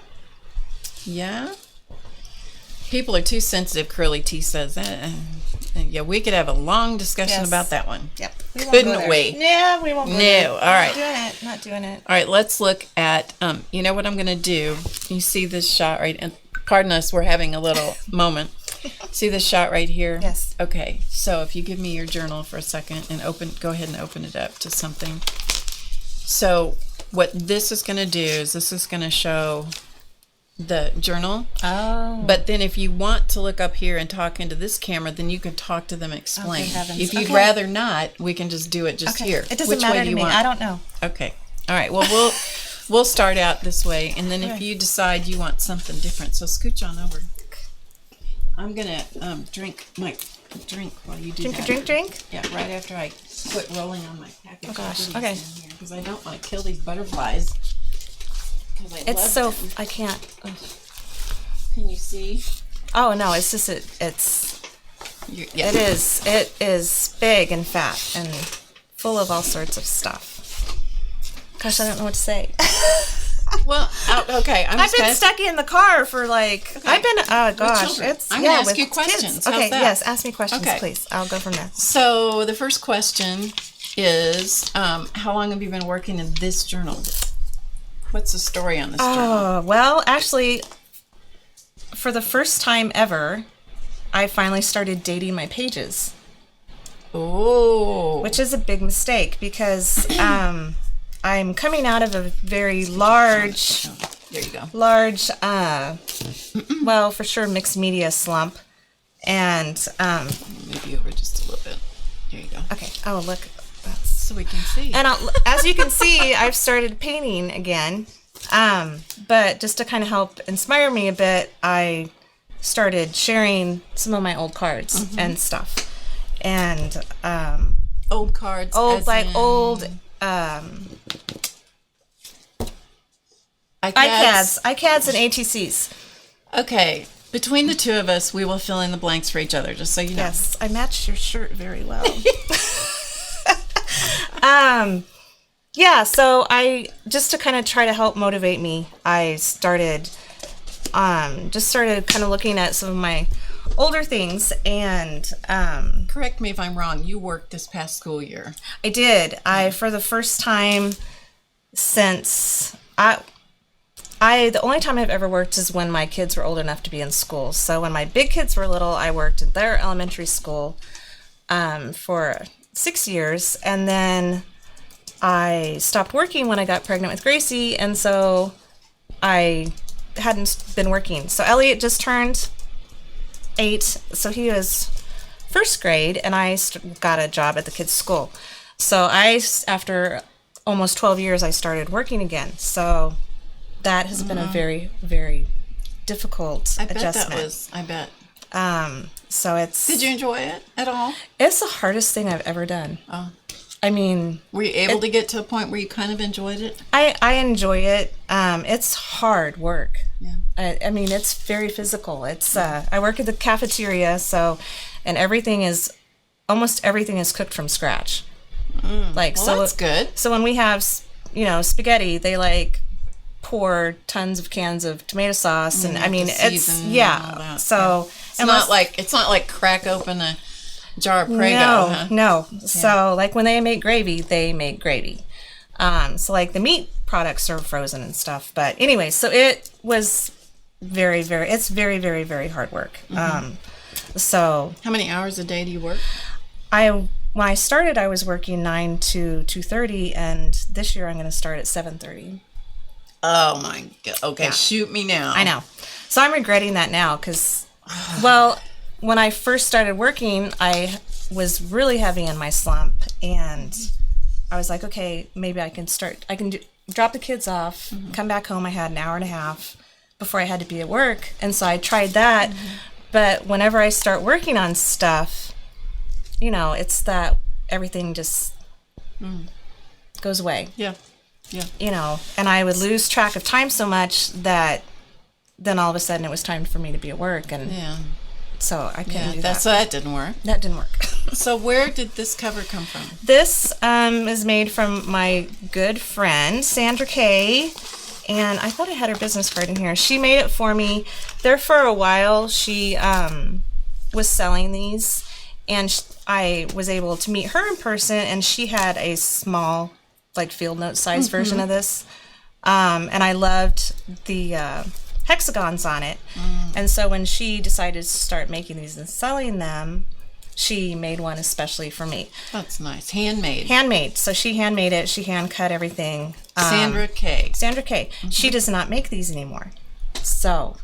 Yeah? People are too sensitive, Curly T says. Yeah, we could have a long discussion about that one. Yep. Couldn't we? Yeah, we won't go there. No, all right. Not doing it. All right, let's look at, you know what I'm going to do? You see this shot right, and pardon us, we're having a little moment. See this shot right here? Yes. Okay, so if you give me your journal for a second and go ahead and open it up to something. So what this is going to do is this is going to show the journal. Oh. But then if you want to look up here and talk into this camera, then you can talk to them and explain. If you'd rather not, we can just do it here. It doesn't matter to me. I don't know. Okay. All right. Well, we'll start out this way, and then if you decide you want something different, so scooch on over. I'm gonna drink my drink while you do that. Drink? Yeah, right after I quit rolling on my package. Oh gosh. of Okay. goodies in here, because I don't want to kill these butterflies. I can't. Can you see? Oh no, it's just it is big and fat and full of all sorts of stuff. Gosh, I don't know what to say. Well, okay. I've been stuck in the car for oh gosh, I'm gonna ask you questions. Kids. Okay, How's that? yes, ask me questions, Okay. please. I'll go from there. So the first question is, how long have you been working in this journal? What's the story on this journal? Well, actually, for the first time ever, I finally started dating my pages. Oh. Which is a big mistake because I'm coming out of a very large, there you go. well, for sure, mixed media slump. And move you over just a little bit. There you go. Okay. Oh, look. That's... So we can see. And as you can see, I've started painting again. But just to kind of help inspire me a bit, I started sharing some of my old cards and stuff. And old cards. Old iPads and ATCs. Okay. Between the two of us, we will fill in the blanks for each other, just so you know. Yes, I matched your shirt very well. Yeah, so I, just to kind of try to help motivate me, I started kind of looking at some of my older things and correct me if I'm wrong, you worked this past school year. I did. For the first time since the only time I've ever worked is when my kids were old enough to be in school. So when my big kids were little, I worked at their elementary school for 6 years, and then I stopped working when I got pregnant with Gracie, and so I hadn't been working. So Elliot just turned 8, so he was first grade, and I got a job at the kids' school. So after almost 12 years, I started working again. So that has been a very, very difficult adjustment. I bet. So it's... Did you enjoy it at all? It's the hardest thing I've ever done. Oh. I mean... Were you able to get to a point where you kind of enjoyed it? I enjoy it. It's hard work. Yeah. I mean, it's very physical. It's I work at the cafeteria, and almost everything is cooked from scratch. That's good. So when we have, spaghetti, they pour tons of cans of tomato sauce, and I mean, it's So it's not like crack open a jar of Prego. No. Yeah. So when they make gravy, they make gravy. So the meat products are frozen and stuff. But anyway, so it was very, very, it's very, very, very hard work. So how many hours a day do you work? When I started, I was working 9 to 2:30, and this year I'm going to start at 7:30. Oh my God. Okay, shoot me now. I know. So I'm regretting that now because, well, when I first started working, I was really heavy in my slump, and I was like, okay, maybe I can drop the kids off, come back home. I had an hour and a half before I had to be at work, and so I tried that. But whenever I start working on stuff, it's that everything just goes away. Yeah. And I would lose track of time so much that then all of a sudden it was time for me to be at work, and so I couldn't do that. So that didn't work. That didn't work. So where did this cover come from? This is made from my good friend, Sandra Kay, and I thought I had her business card in here. She made it for me. There for a while, she was selling these, and I was able to meet her in person, and she had a small, field note size version of this, and I loved the hexagons on it. And so when she decided to start making these and selling them, she made one especially for me. That's nice. Handmade. So she handmade it. She hand cut everything. Sandra Kay. She does not make these anymore. So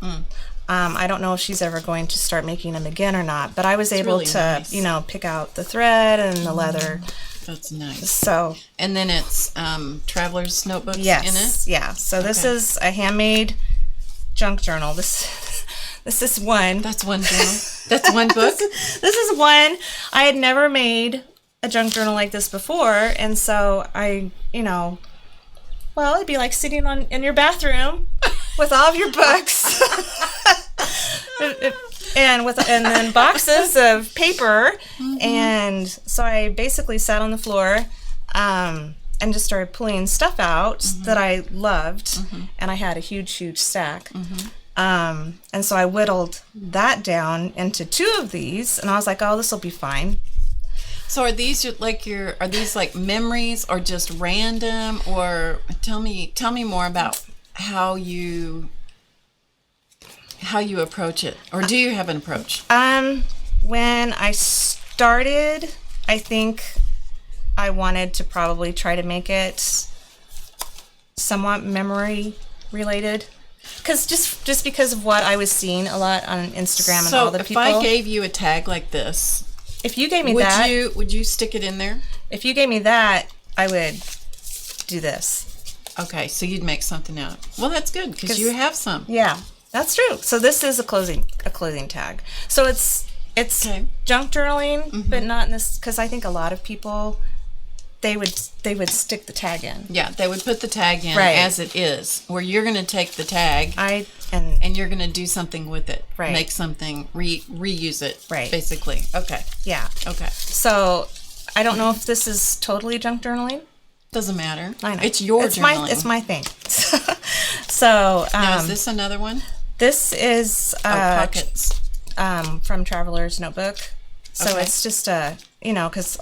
I don't know if she's ever going to start making them again or not, but I was able to, nice. Pick out the thread and the leather. That's nice. So, and then it's traveler's notebooks in it? Yeah. So this is a handmade junk journal. This is one. That's one journal. That's one book? This is one. I had never made a junk journal like this before, and so I, it'd be like sitting in your bathroom with all of your books. And then boxes of paper, and so I basically sat on the floor and just started pulling stuff out that I loved, and I had a huge stack. And so I whittled that down into 2 of these, and I was like, oh, this will be fine. So are these like memories or just random, or tell me more about how you approach it, or do you have an approach? When I started, I think I wanted to probably try to make it somewhat memory related, because just because of what I was seeing a lot on Instagram and all the people. So if I gave you a tag like this, if you gave me would you stick it in there? If you gave me that, I would do this. Okay, so you'd make something out. Well, that's good because you have some. Yeah. That's true. So this is a clothing tag. So it's junk journaling, but not in this, because I think a lot of people they would stick the tag in. Yeah, they would put the tag in as it is. Where you're going to take the tag and you're going to do something with it. Right. Make something, reuse it. Right. Basically. Okay. Yeah. Okay. So I don't know if this is totally junk journaling. Doesn't matter. I know. It's your journaling. It's my thing. So now, is this another one? This is pockets from Traveler's Notebook. So it's just because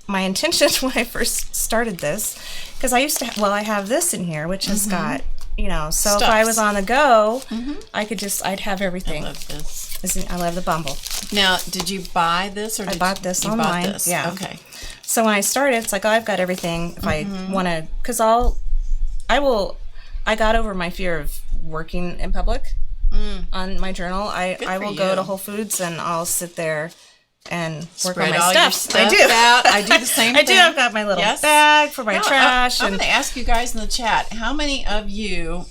my intention when I first started this, because I used to I have this in here, which has got so stuffs. If I was on the go, I could I'd have everything. I love this. I love the Bumble. Now, did you buy this, or I bought this online. Bought this? Yeah. Okay. So when I started, it's like, oh, I've got everything. If I want to, because I got over my fear of working in public on my journal. I will go to Whole Foods and I'll sit there and work on my all stuff. Your stuff I do. Out. I do the same thing. I do. I've got my little bag for my trash. I'm going to ask you guys in the chat, how many of you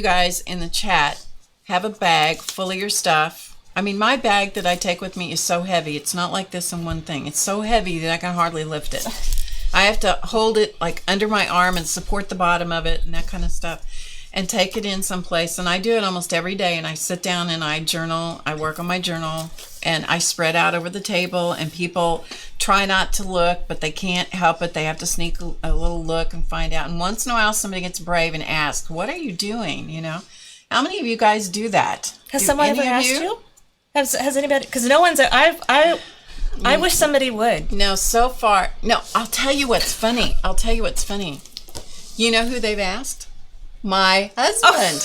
guys in the chat have a bag full of your stuff? I mean, my bag that I take with me is so heavy. It's not like this in one thing. It's so heavy that I can hardly lift it. I have to hold it like under my arm and support the bottom of it and that kind of stuff, and take it in someplace. And I do it almost every day. And I sit down and I journal. I work on my journal, and I spread out over the table. And people try not to look, but they can't help it. They have to sneak a little look and find out. And once in a while, somebody gets brave and asks, "What are you doing?" You know, how many of you guys do that? Has someone ever asked you? Has anybody? Because no one's. I wish somebody would. No, so far. No, I'll tell you what's funny. You know who they've asked? My husband.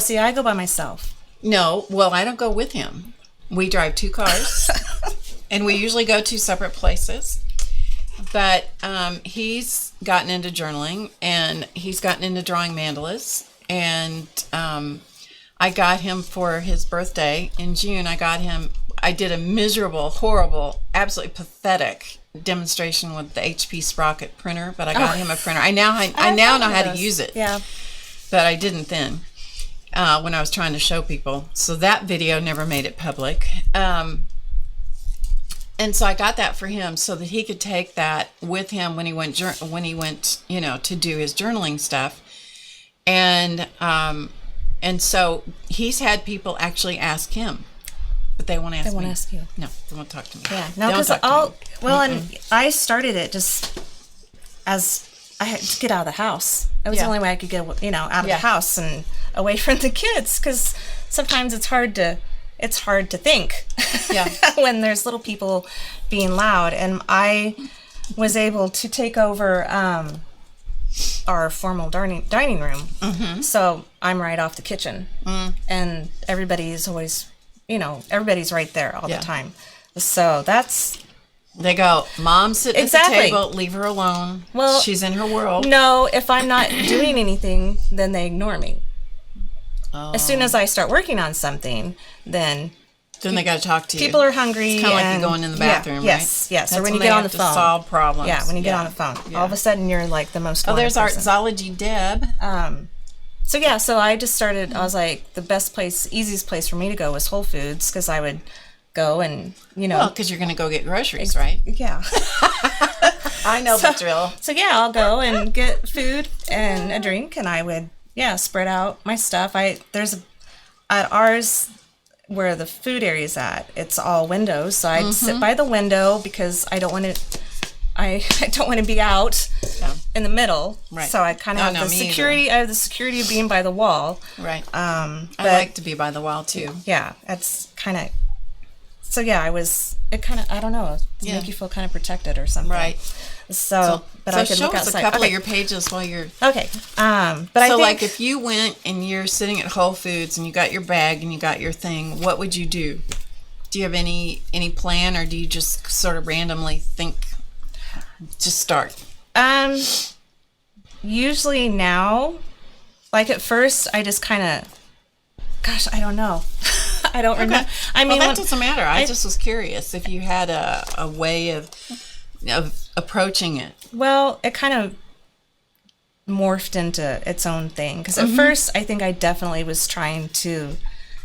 See, I go by myself. No, well, I don't go with him. We drive 2 cars, and we usually go to separate places. But he's gotten into journaling, and he's gotten into drawing mandalas. And I got him for his birthday in June. I did a miserable, horrible, absolutely pathetic demonstration with the HP Sprocket printer, but I got him a printer. I now know how to use it. Yeah. But I didn't then when I was trying to show people. So that video never made it public. And so I got that for him so that he could take that with him when he went, to do his journaling stuff. And so he's had people actually ask him. But they won't ask me. They won't ask you. No, they won't talk to me. Yeah, no, because and I started it just as I had to get out of the house. It was the only way I could get, out of the house and away from the kids. Because sometimes it's hard to think. Yeah. When there's little people being loud, and I was able to take over our formal dining room. Mm-hmm. So I'm right off the kitchen, and everybody's always. Everybody's right there all the time. So they go, Mom's sitting at the table, leave her alone. Well, she's in her world. No, if I'm not doing anything, then they ignore me. Oh. As soon as I start working on something, then they got to talk to you. People are hungry. It's kind of like you going in the bathroom, right? Yes. That's or when you get on the phone. Solve problems. Yeah, when you get on the phone. Yeah. All of a sudden, you're like the most wanted there's person. Artsology Deb. So I just started, I was like, the best place, easiest place for me to go was Whole Foods, because I would go and, Well, because you're going to go get groceries, right? Yeah. I know the drill. So, I'll go and get food and a drink, and I would, spread out my stuff. At ours, where the food area's at, it's all windows, so I'd sit by the window because I don't want to be out in the middle. Right. So I kind of have the security. I have the security of being by the wall. Right. I like to be by the wall too. Yeah, it's kind of. So I was. It kind of. I don't know. To make you feel kind of protected or something. Right. So I could show look us outside. a couple of your pages while you're. Okay. But I think, like, if you went and you're sitting at Whole Foods and you got your bag and you got your thing, what would you do? Do you have any plan, or do you just sort of randomly think? Just start. Usually now, like at first, I just kind of, I don't know. I don't remember. I mean, that doesn't matter. I just was curious if you had a way of approaching it. Well, it kind of morphed into its own thing. Because at first, I think I definitely was trying to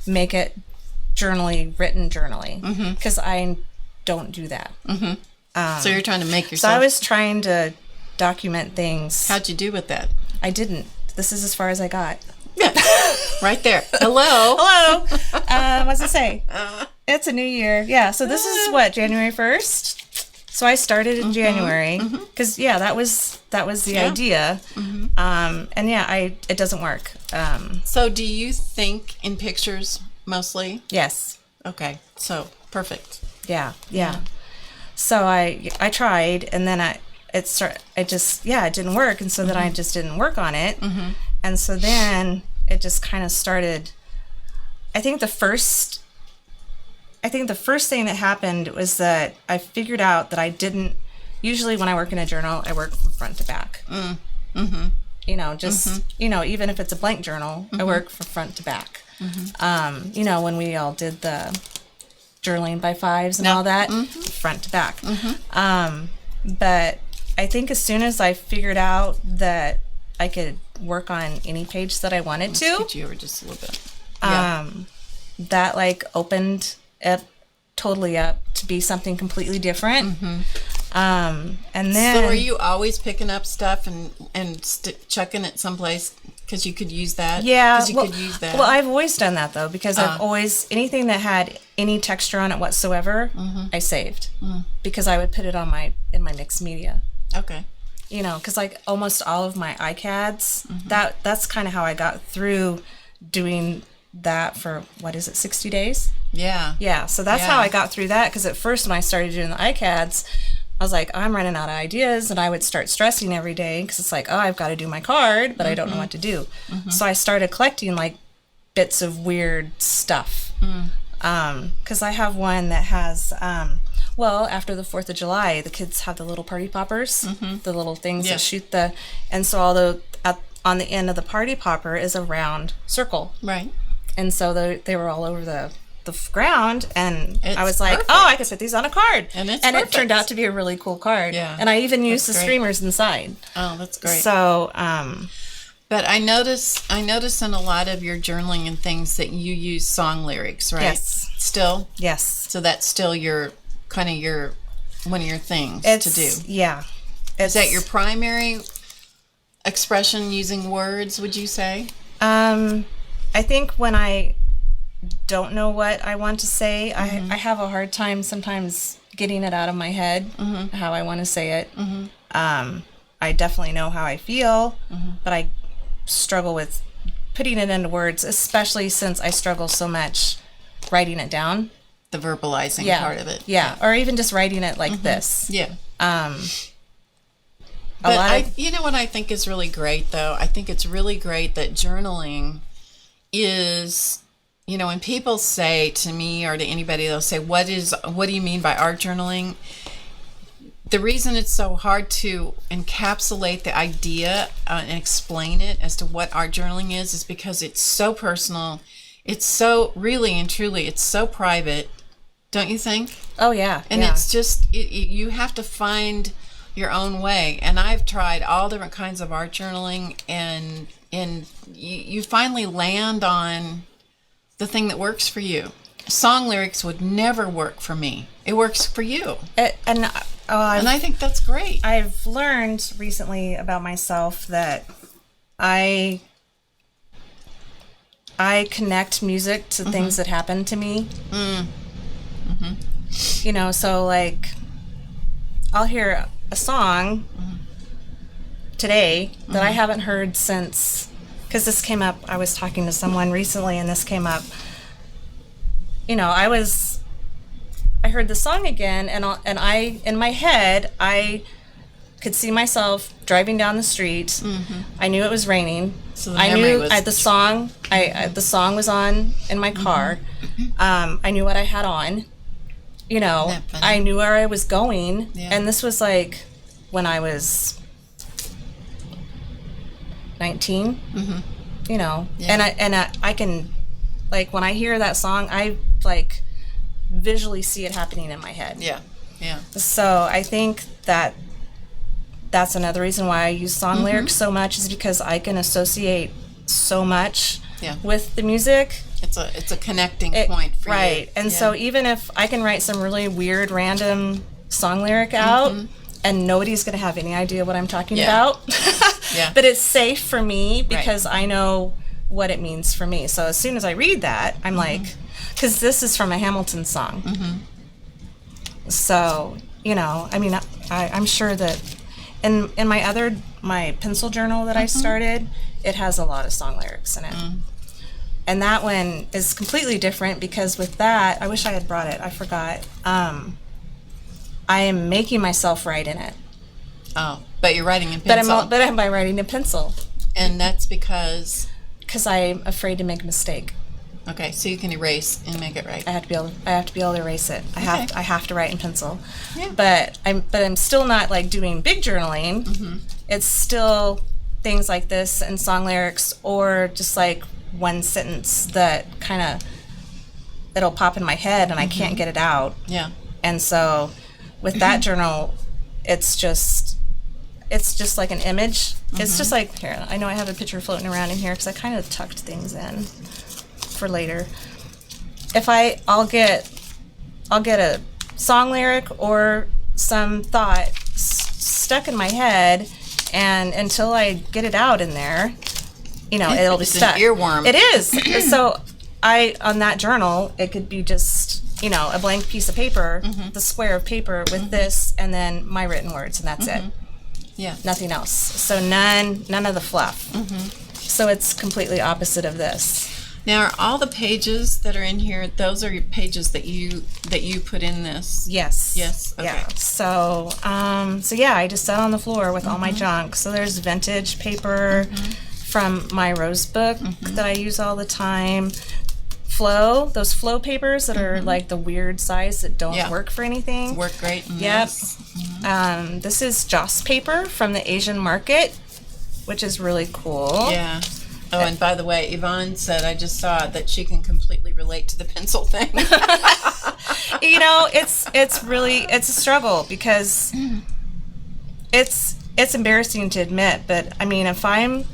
make it written journaling. Because I don't do that. So you're trying to make yourself... So I was trying to document things. How'd you do with that? I didn't. This is as far as I got. Yeah, right there. Hello. Hello. What's it say? It's a new year. Yeah, so this is January 1st? So I started in January. Because, that was the idea. And it doesn't work. So do you think in pictures mostly? Yes. Okay, so perfect. Yeah. So I tried, and then it didn't work, and so then I just didn't work on it, and so then it just kind of started. I think the first thing that happened was that I figured out that I didn't, usually when I work in a journal, I work from front to back. You know, just, you know, even if it's a blank journal, I work from front to back. You know, when we all did the journaling by fives and all that, front to back. But I think as soon as I figured out that I could work on any page that I wanted to, scoot you over just a little bit. that like opened it totally up to be something completely different. And then, so, are you always picking up stuff and chucking it someplace because you could use that? yeah, because you could use that. well, I've always done that though, because I've always, anything that had any texture on it whatsoever, I saved because I would put it on in my mixed media. Okay. You know, because like almost all of my iCads, that's kind of how I got through doing that for, what is it, 60 days? Yeah. Yeah, so that's how I got through that, because at first when I started doing the iCads, I was like, I'm running out of ideas, and I would start stressing every day, because it's like, oh, I've got to do my card, but I don't know what to do. So I started collecting like bits of weird stuff, because I have one that has, well, after the 4th of July, the kids have the little party poppers, the little things that shoot the, and so although on the end of the party popper is a round circle. Right. And so they were all over the ground, and I was like, perfect. oh, I could put these on a card. And it turned out to be a really cool card. Yeah. And I even used the great. streamers inside. Oh, that's great. So, but I notice in a lot of your journaling and things that you use song lyrics, right? Yes. Still? yes. So that's still one of your things to do. Yeah. Is that your primary expression using words, would you say? I think when I don't know what I want to say, I have a hard time sometimes getting it out of my head, how I want to say it. I definitely know how I feel, but I struggle with putting it into words, especially since I struggle so much writing it down. The verbalizing part of it. Yeah, or even just writing it like this. Yeah. But you know what I think is really great, though? I think it's really great that journaling is, you know, when people say to me or to anybody, they'll say, what do you mean by art journaling? The reason it's so hard to encapsulate the idea and explain it as to what art journaling is because it's so personal. It's so, really and truly, it's so private, don't you think? Oh, yeah. And it's just, you have to find your own way. And I've tried all different kinds of art journaling, and you finally land on the thing that works for you. Song lyrics would never work for me. It works for you. And I think that's great. I've learned recently about myself that I connect music to things that happen to me. You know, so like I'll hear a song today that I haven't heard since, because this came up, I was talking to someone recently and this came up. You know, I heard the song again, and I in my head I could see myself driving down the street. I knew it was raining. So I knew the song was on in my car. I knew what I had on. You know, I knew where I was going, and this was like when I was 19. You know, and I can, like, when I hear that song, I like visually see it happening in my head. Yeah. So I think that's another reason why I use song lyrics so much, is because I can associate so much with the music. It's a connecting point for you. Right. And so even if I can write some really weird random song lyric out and nobody's going to have any idea what I'm talking about, but it's safe for me because I know what it means for me. So as soon as I read that, I'm like, because this is from a Hamilton song. So, you know, I mean, I'm sure that in my pencil journal that I started, it has a lot of song lyrics in it. And that one is completely different, because with that, I wish I had brought it. I forgot. I am making myself write in it. Oh, but you're writing in pencil. But I'm by writing in pencil. And that's because? Because I'm afraid to make a mistake. Okay, so you can erase and make it right. I have to be able to erase it. I have to write in pencil. Yeah. But I'm still not like doing big journaling. Mm-hmm. It's still things like this and song lyrics, or just like one sentence that kind of it'll pop in my head and I can't get it out. Yeah. And so with that journal, it's just like an image. It's just like, here, I know I have a picture floating around in here because I kind of tucked things in for later. If I'll get a song lyric or some thought stuck in my head, and until I get it out in there, it'll be It's stuck. an earworm. It is. So on that journal, it could be just, a blank piece of paper, the square of paper with this, and then my written words, and that's it. Yeah. Nothing else. So none of the fluff. So it's completely opposite of this. Now, are all the pages that are in here, those are your pages that you put in this? Yes. Yes. Okay. Yeah. So yeah, I just sat on the floor with all my junk. So there's vintage paper from my rose book that I use all the time. Those flow papers that are like the weird size that don't work for anything. Work great. Yep. This is Joss paper from the Asian market, which is really cool. Yeah. Oh, and by the way, Yvonne said, I just saw that she can completely relate to the pencil thing. It's a struggle because it's embarrassing to admit, but I mean, if I'm...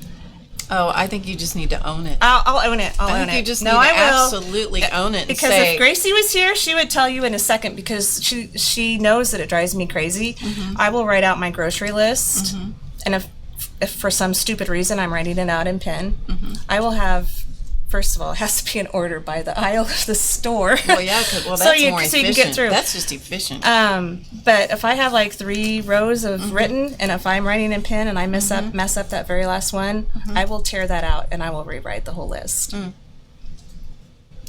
Oh, I think you just need to own it. I'll own it. I think you just need to absolutely own it. Because if Gracie was here, she would tell you in a second, because she knows that it drives me crazy. I will write out my grocery list, and if for some stupid reason I'm writing it out in pen, I will have, first of all, it has to be in order by the aisle of the store. Well, yeah, that's more efficient. So you can get through. That's just efficient. But if I have like 3 rows of written, and if I'm writing in pen and I mess up that very last one, I will tear that out and I will rewrite the whole list.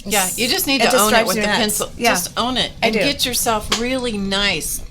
Yeah, you just need to own it with the pencil. Yeah. Just own it and get yourself really nice.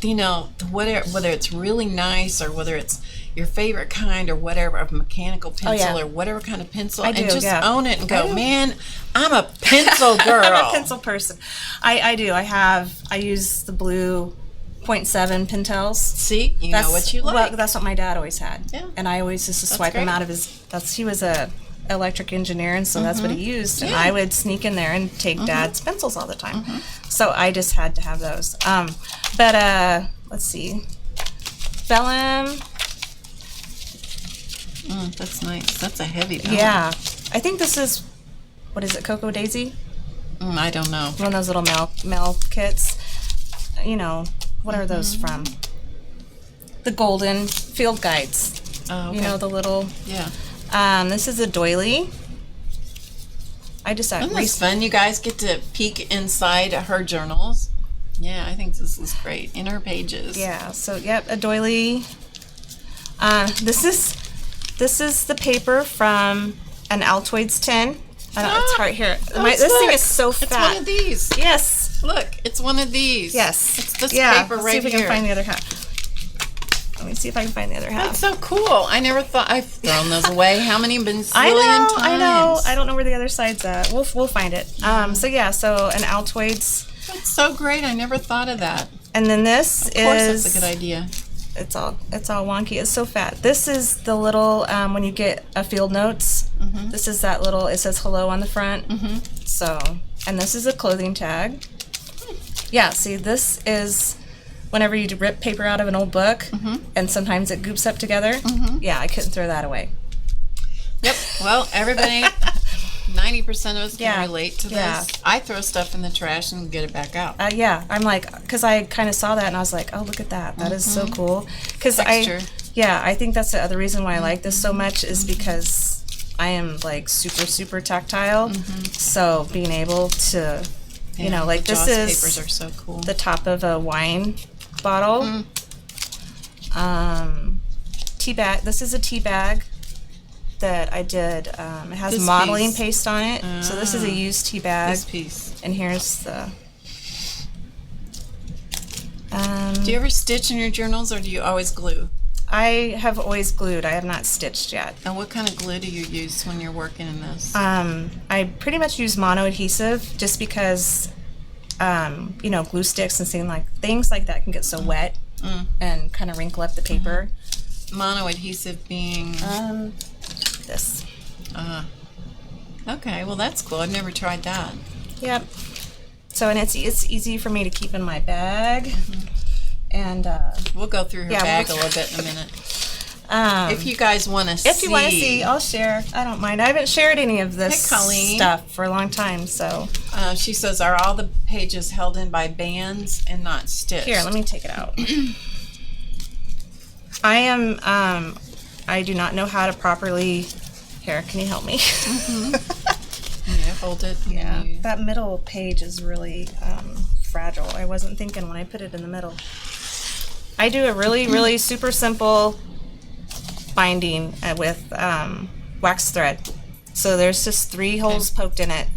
Whether it's really nice or whether it's your favorite kind or whatever, of mechanical pencil or whatever kind of pencil, and just own it and go, man, I'm a pencil girl. I'm a pencil person. I do. I use the blue 0.7 Pentels. See, you know what you like. Well, that's what my dad always had. Yeah. And I always used to swipe him out of his, he was a electric engineer, and so that's what he used. And I would sneak in there and take dad's pencils all the time. So I just had to have those. But let's see. Vellum. That's nice. That's a heavy vellum. Yeah. I think this is, what is it, Cocoa Daisy? I don't know. One of those little mail kits. What are those from? The Golden Field Guides. Oh, okay. The little... Yeah. This is a doily. Isn't this fun? You guys get to peek inside her journals. Yeah, I think this is great. In her pages. Yeah, so, a doily. This is the paper from an Altoids tin. It's hard here. This thing is so fat. It's one of these. Yes. Look, it's one of these. Yes. It's this paper right here. Let's see if we can find the other half. Let me see if I can find the other half. That's so cool. I never thought I've thrown those away. How many times? I know. I don't know where the other side's at. We'll find it. So an Altoids. That's so great. I never thought of that. And then this Of course, that's a good idea. It's all wonky. It's so fat. This is the little when you get a field notes. This is that little. It says hello on the front. So, and this is a clothing tag. Yeah. See, this is whenever you rip paper out of an old book, and sometimes it goops up together. Yeah, I couldn't throw that away. Yep. Well, everybody, 90% of us can relate to this. Yeah. I throw stuff in the trash and get it back out. I'm like, because I kind of saw that and I was like, oh, look at that. That is so cool. Because I think that's the other reason why I like this so much is because I am like super, super tactile. So being able to, like this is papers are so cool. The top of a wine bottle. Tea bag. This is a tea bag that I did. It has This modeling piece. paste on it. So this is a used tea bag. This piece. And here's the... Do you ever stitch in your journals, or do you always glue? I have always glued. I have not stitched yet. And what kind of glue do you use when you're working in this? I pretty much use mono adhesive just because, glue sticks and things like that can get so wet and kind of wrinkle up the paper. Mono adhesive being? This. Okay, well that's cool. I've never tried that. Yep. So, and it's easy for me to keep in my bag. And we'll go through her bag a little bit in a minute. If you guys want to see. If you want to see, I'll share. I don't mind. I haven't shared any of this stuff for a long time, so. She says, are all the pages held in by bands and not stitched? Here, let me take it out. I do not know how to properly. Here, can you help me? Yeah, hold it. Yeah, that middle page is really fragile. I wasn't thinking when I put it in the middle. I do a really, really super simple binding with wax thread. So there's just 3 holes poked in it.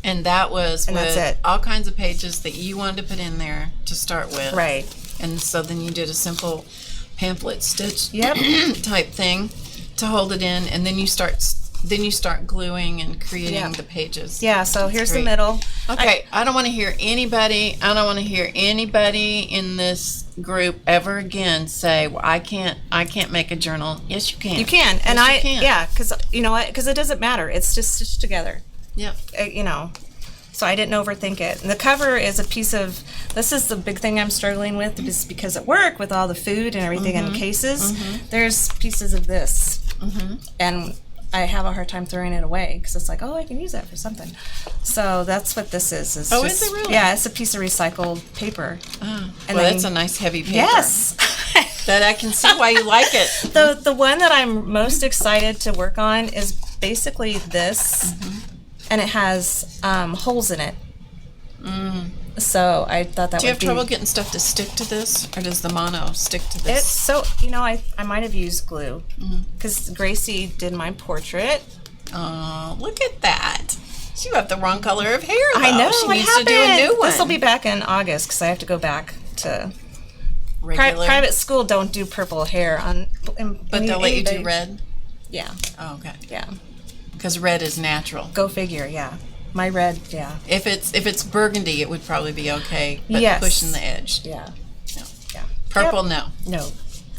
And that was and with that's it. All kinds of pages that you wanted to put in there to start with. Right. And so then you did a simple pamphlet stitch type thing to hold it in, and then you start gluing and creating the pages. Yeah, so here's the middle. Okay, I don't want to hear anybody in this group ever again say, well, I can't make a journal. Yes, you can. You can. And yes, you can. Yeah, because you know what? Because it doesn't matter. It's just stitched together. Yeah. So I didn't overthink it. And the cover is a piece of, this is the big thing I'm struggling with, is because at work with all the food and everything in cases, there's pieces of this. And I have a hard time throwing it away because it's like, oh, I can use that for something. So that's what this is. Is it really? Yeah, it's a piece of recycled paper. And that's a nice heavy paper. Yes. That I can see why you like it. The one that I'm most excited to work on is basically this, and it has holes in it. So I thought that would be... Do you have trouble getting stuff to stick to this, or does the mono stick to this? It's so, I might have used glue, because Gracie did my portrait. Oh, look at that. You have the wrong color of hair, though. I know, She needs to do a new one. This will be back in August, because I have to go back to... Regular? Private school don't do purple hair. But they'll let you do red? Yeah. Oh, okay. Yeah. Because red is natural. Go figure, yeah. My red, yeah. If it's burgundy, it would probably be okay, but pushing the edge. Yeah. No. Yeah. Purple, no. No.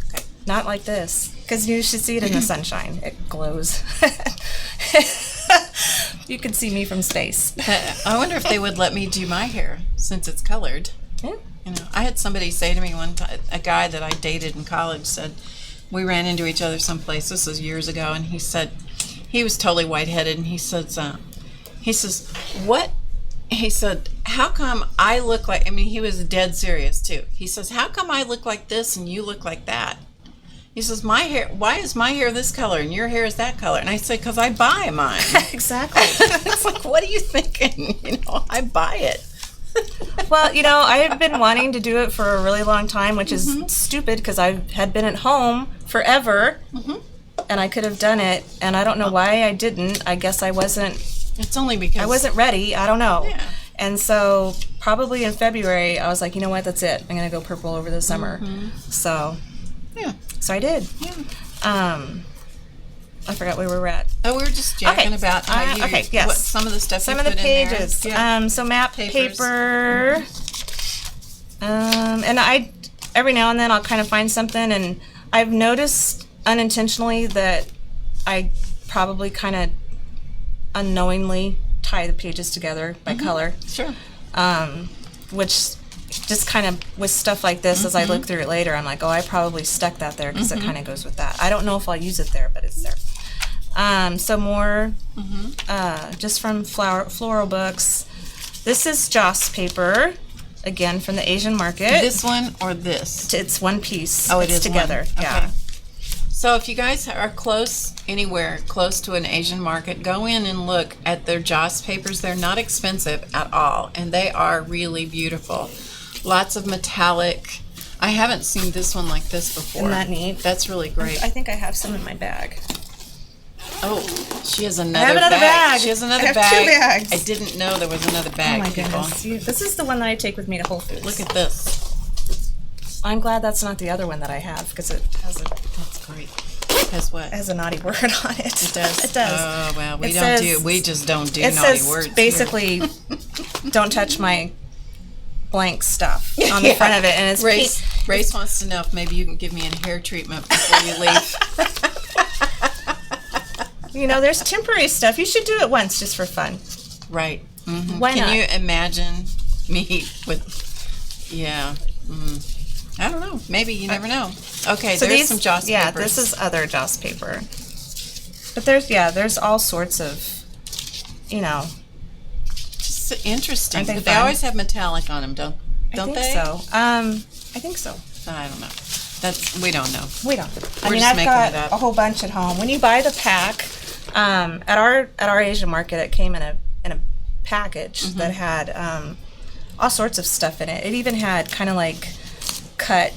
Okay. Not like this, because you should see it in the sunshine. It glows. You can see me from space. I wonder if they would let me do my hair since it's colored. Yeah. I had somebody say to me one time, a guy that I dated in college said, we ran into each other someplace, this was years ago, and he said, he was totally white-headed, and he says, what? He said, how come I look like, he was dead serious too. He says, how come I look like this and you look like that? He says, my hair, why is my hair this color and your hair is that color? And I said, because I buy mine. Exactly. It's like, what are you thinking? I buy it. Well, I have been wanting to do it for a really long time, which is stupid because I had been at home forever and I could have done it, and I don't know why I didn't. I guess I wasn't. It's only because I wasn't ready. I don't know. Yeah. And so probably in February, I was like, you know what? That's it. I'm going to go purple over the summer. So I did. Yeah. I forgot where we were at. Oh, we were just jacking about how you, what some of the stuff some you of the put pages. in there. Yeah. So map Papers. paper. And I every now and then I'll kind of find something, and I've noticed unintentionally that I probably kind of unknowingly tie the pages together by color. Sure. Which just kind of with stuff like this, as I look through it later, I'm like, oh, I probably stuck that there because it kind of goes with that. I don't know if I'll use it there, but it's there. So more just from floral books. This is Joss paper, again from the Asian market. This one or this? It's one piece. Oh, it it's is together. one. Yeah. Okay. So if you guys are anywhere close to an Asian market, go in and look at their Joss papers. They're not expensive at all, and they are really beautiful. Lots of metallic. I haven't seen this one like this before. Isn't that neat? That's really great. I think I have some in my bag. Oh, she has another I have another bag. She has another I have bag. 2 bags. I didn't know there was another bag, Oh my people. goodness. This is the one that I take with me to Whole Foods. Look at this. I'm glad that's not the other one that I have because it has a That's great. Because what? It has a naughty word on it. It does? It does. Oh, well, we just don't do it naughty says words. basically, don't touch my blank stuff on the front of it. And it's Race wants to know if maybe you can give me a hair treatment before you leave. You know, there's temporary stuff. You should do it once just for fun. Right. Mm-hmm. Why not? Can you imagine me with, I don't know. Maybe, you never know. Okay, So there's some Joss papers. Yeah, this is other Joss paper. But there's all sorts of, you know. Just interesting. Aren't they But they fun? always have metallic on them, don't I think they? so. I think so. I don't know. We don't know. We don't. We're just I've making got it up. a whole bunch at home. When you buy the pack, at our Asian market, it came in a package Mm-hmm. that had all sorts of stuff in it. It even had kind of like cut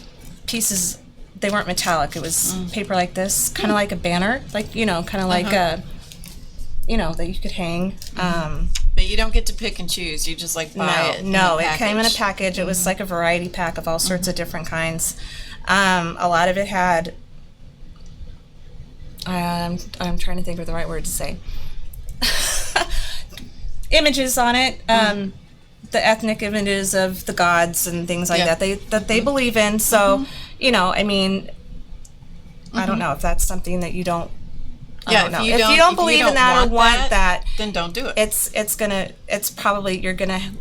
pieces. They weren't metallic. It was paper like this, kind of like a banner, like kind of like a, that you could hang. But you don't get to pick and choose. You just buy it. No, in a it came in a package. package. It was like a variety pack of all sorts of different kinds. A lot of it had. I'm trying to think of the right word to say. Images on it, the ethnic images of the gods and things like that they believe in. So, I mean, I don't know if that's something that you don't. I don't know. If you don't believe in that or want that, then don't do it.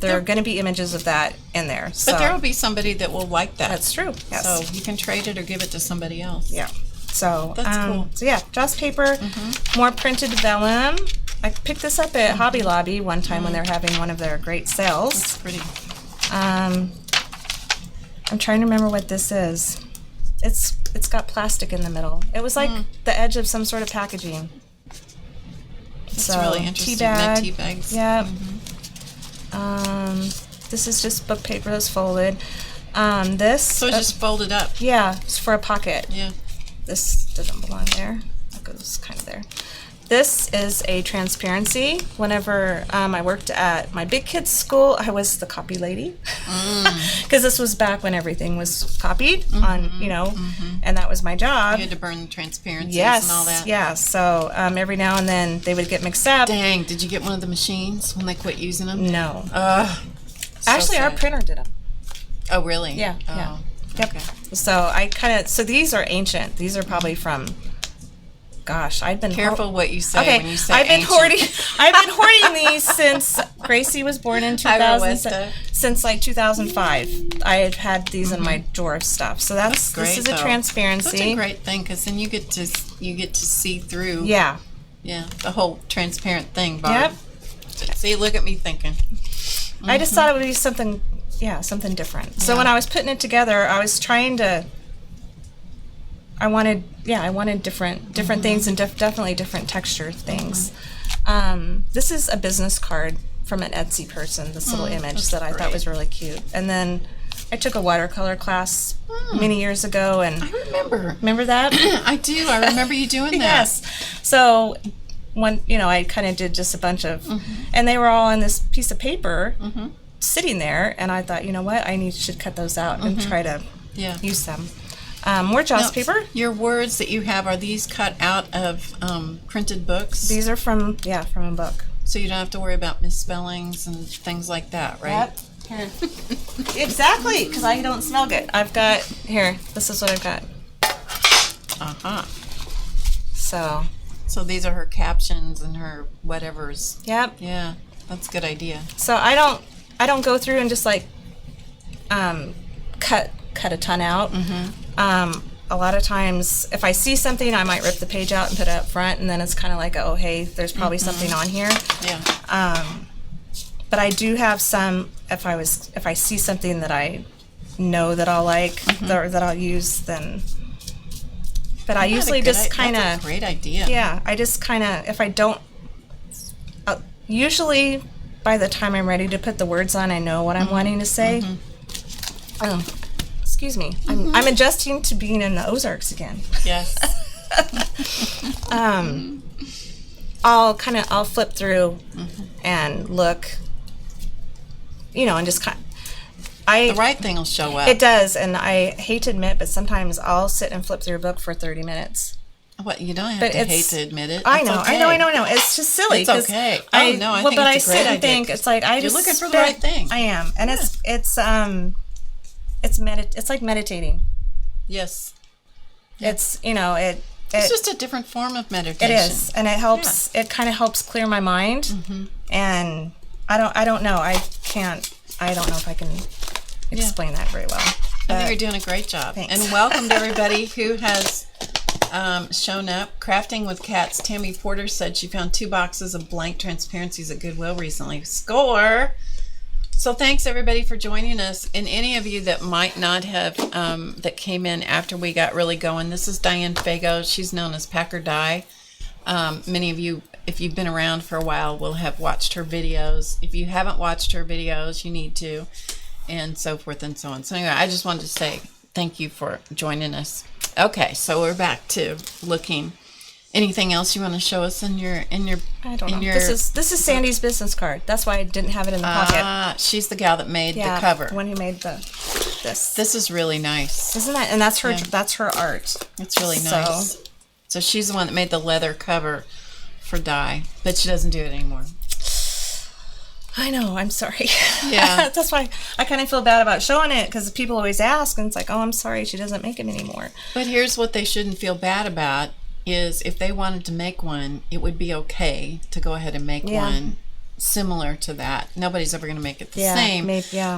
There are gonna be images of that in there. So. But there will be somebody that will like that. That's true. Yes. So you can trade it or give it to somebody else. Yeah. So That's cool. So yeah, Joss paper, more printed vellum. I picked this up at Hobby Lobby one time when they were having one of their great sales. It's pretty. I'm trying to remember what this is. It's got plastic in the middle. It was like the edge of some sort of packaging. It's really interesting. Tea bag. Bags. Yep. This is just book paper that's folded. This. So it's just folded up. Yeah, it's for a pocket. Yeah. This doesn't belong there. That goes kind of there. This is a transparency. Whenever I worked at my big kids' school, I was the copy lady. Because this was back when everything was copied on, and that was my job. You had to burn the transparencies Yes, and all that. yeah. So every now and then they would get mixed up. Dang, did you get one of the machines when they quit using them? No. So Actually, our sad. printer did them. Oh, really? Yeah, Oh, yeah. Yep. Okay. So these are ancient. These are probably from. Gosh, I've been Careful what you say when you say I've been ancient. I've been hoarding these since Gracie was born in 2000. Since like 2005, I had had these in my drawer of stuff. So That's great, this is a though. transparency. That's a great thing because then you get to see through. Yeah. Yeah, the whole transparent thing, Barb. Yep. See, look at me thinking. I just thought it would be something different. So when I was putting it together, I was trying to. I wanted different things and definitely different texture things. This is a business card from an Etsy person, this little image that I thought was really cute. And then I took a watercolor class many years ago, and I remember. Remember that? I do. I remember you doing that. Yes. So when I kind of did just a bunch of, and they were all on this piece of paper sitting there, and I thought, you know what, should cut those out and try to use them. More Joss paper. Your words that you have, are these cut out of printed books? These are from a book. So you don't have to worry about misspellings and things like that, right? Yep. Here. Exactly, because I don't smell good. I've got, here, this is what I've got. Uh-huh. So these are her captions and her whatevers. Yep. Yeah, that's a good idea. So I don't go through and just cut a ton out. A lot of times, if I see something, I might rip the page out and put it up front, and then it's kind of like, oh, hey, there's probably something on here. Yeah. But I do have some. If I see something that I know that I'll like, or that I'll use, then. But I usually just kind of. That's a great idea. Yeah, I just kind of, if I don't. Usually, by the time I'm ready to put the words on, I know what I'm wanting to say. Excuse me. I'm adjusting to being in the Ozarks again. Yes. I'll flip through and look, and just the right thing will show up. It does, and I hate to admit, but sometimes I'll sit and flip through a book for 30 minutes. What, you don't have to hate to admit it. I It's know, okay. I know. It's just silly. It's okay. I think but it's I a great sit and idea. think it's like You're looking for the right thing. I am, and it's like meditating. Yes. It's It's just a different form of meditation. It is, and it helps. It kind of helps clear my mind, and I don't know. I don't know if I can explain that very well. I think you're doing a great job. Thanks. And welcome to everybody who has shown up. Crafting with Cats. Tammy Porter said she found 2 boxes of blank transparencies at Goodwill recently. Score! So thanks everybody for joining us. And any of you that might not have, that came in after we got really going, this is Diane Fago. She's known as Packer Die. Many of you, if you've been around for a while, will have watched her videos. If you haven't watched her videos, you need to, and so forth and so on. So anyway, I just wanted to say thank you for joining us. Okay, so we're back to looking. Anything else you want to show us in your I don't know. This is Sandy's business card. That's why I didn't have it in the pocket. She's the gal that made the cover. The one who made this. This is really nice. Isn't that? And that's her art. It's really nice. So she's the one that made the leather cover for Die, but she doesn't do it anymore. I know. I'm sorry. Yeah. That's why I kind of feel bad about showing it, because people always ask, and it's like, oh, I'm sorry, she doesn't make them anymore. But here's what they shouldn't feel bad about. Is if they wanted to make one, it would be okay to go ahead and make one similar to that. Nobody's ever going to make it the same.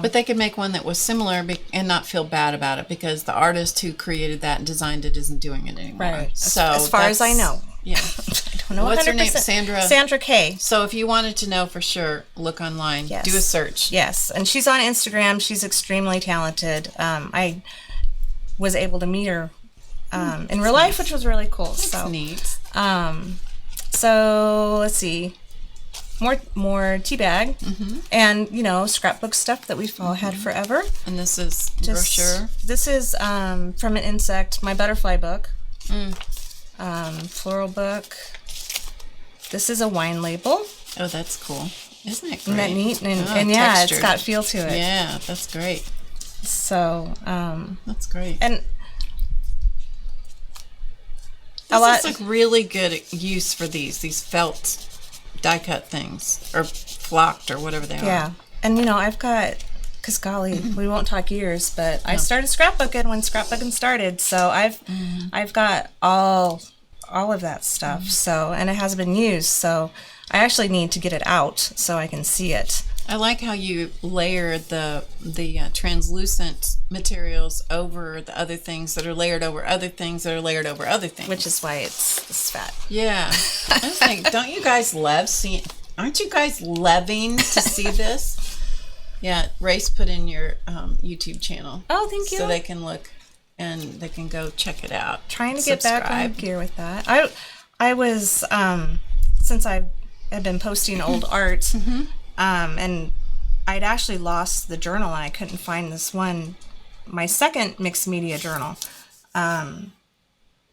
But they could make one that was similar and not feel bad about it, because the artist who created that and designed it isn't doing it anymore. Right. So as far as I know. Yeah. I don't know. What's 100%. her name? Sandra? Sandra K. So if you wanted to know for sure, look online. Yes. Do a search. Yes. And she's on Instagram. She's extremely talented. I was able to meet her in real life, which was really cool. That's neat. So let's see, more tea bag, and scrapbook stuff that we've all had forever. And this is brochure. This is from an insect. My butterfly book, floral book. This is a wine label. Oh, that's cool. Isn't that great? Isn't that neat? And yeah, textured. it's got feel to it. Yeah, that's great. So that's great. And this is a really good use for these felt die cut things, or flocked, or whatever they are. Yeah, and I've got, because golly, we won't talk years, but I started scrapbooking when scrapbooking started, so I've got all of that stuff. So, and it hasn't been used, so I actually need to get it out so I can see it. I like how you layer the translucent materials over the other things that are layered over other things that are layered over other things. Which is why it's fat. Yeah. I was like, don't you guys love seeing? Aren't you guys loving to see this? Yeah, Race put in your YouTube channel. Oh, thank you. So they can look and they can go check it out. Trying to get back on gear with that. I was since I had been posting old art. And I'd actually lost the journal, and I couldn't find this one, my second mixed media journal. And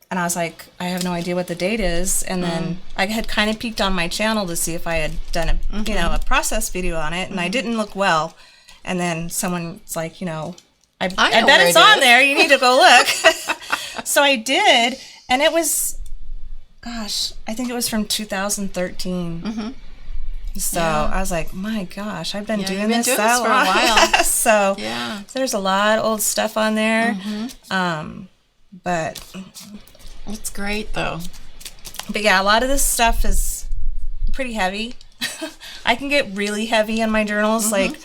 I was like, I have no idea what the date is. And then I had kind of peeked on my channel to see if I had done a process video on it, and I didn't look well. And then someone's like, I bet it's on there. You need to go look. So I did, and it was, gosh, I think it was from 2013. So I was like, my gosh, I've been doing this for a while. So there's a lot of old stuff on there. But it's great though. But yeah, a lot of this stuff is pretty heavy. I can get really heavy in my journals, like,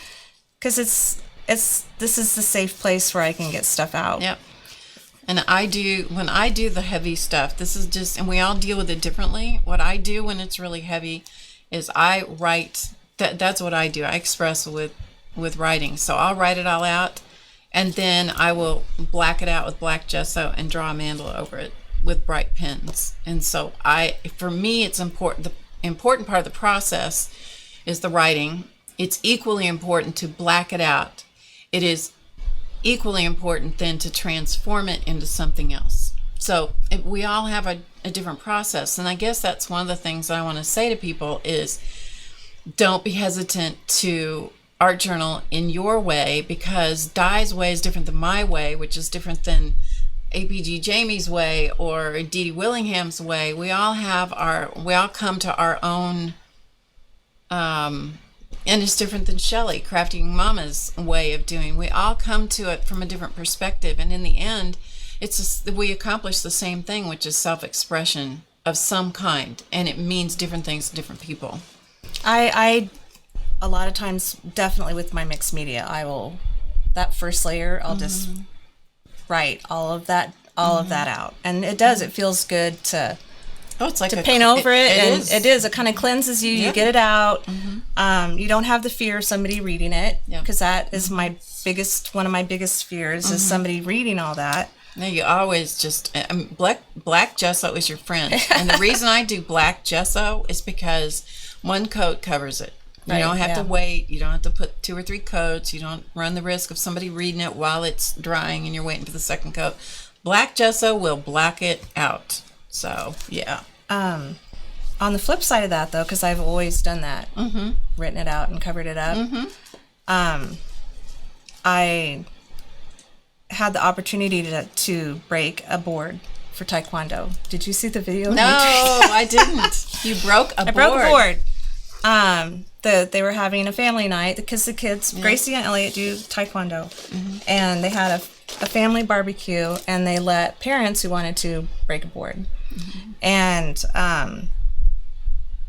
because this is the safe place where I can get stuff out. Yep. And when I do the heavy stuff, this is just, and we all deal with it differently. What I do when it's really heavy is I write. That's what I do. I express with writing. So I'll write it all out, and then I will black it out with black gesso and draw a mandala over it with bright pens. And so for me, it's important. The important part of the process is the writing. It's equally important to black it out. It is equally important then to transform it into something else. So we all have a different process, and I guess that's one of the things I want to say to people is don't be hesitant to art journal in your way, because Di's way is different than my way, which is different than APG Jamie's way or Dee Dee Willingham's way. We all come to our own, and it's different than Shelley, Crafting Mama's way of doing. We all come to it from a different perspective, and in the end, we accomplish the same thing, which is self-expression of some kind, and it means different things to different people. I a lot of times, definitely with my mixed media, that first layer, I'll just write all of that out, and it feels good to paint over it, and it kind of cleanses you. You get it out. You don't have the fear of somebody reading it, because that is one of my biggest fears is somebody reading all that. No, you always just black gesso is your friend, and the reason I do black gesso is because one coat covers it. You don't have to wait. You don't have to put 2 or 3 coats. You don't run the risk of somebody reading it while it's drying and you're waiting for the second coat. Black gesso will black it out. So, yeah. On the flip side of that, though, because I've always done that, written it out and covered it up, I had the opportunity to break a board for Taekwondo. Did you see the video? No, I didn't. You broke a board. I broke a board. They were having a family night because the kids, Gracie and Elliot, do Taekwondo, and they had a family barbecue, and they let parents who wanted to break a board. And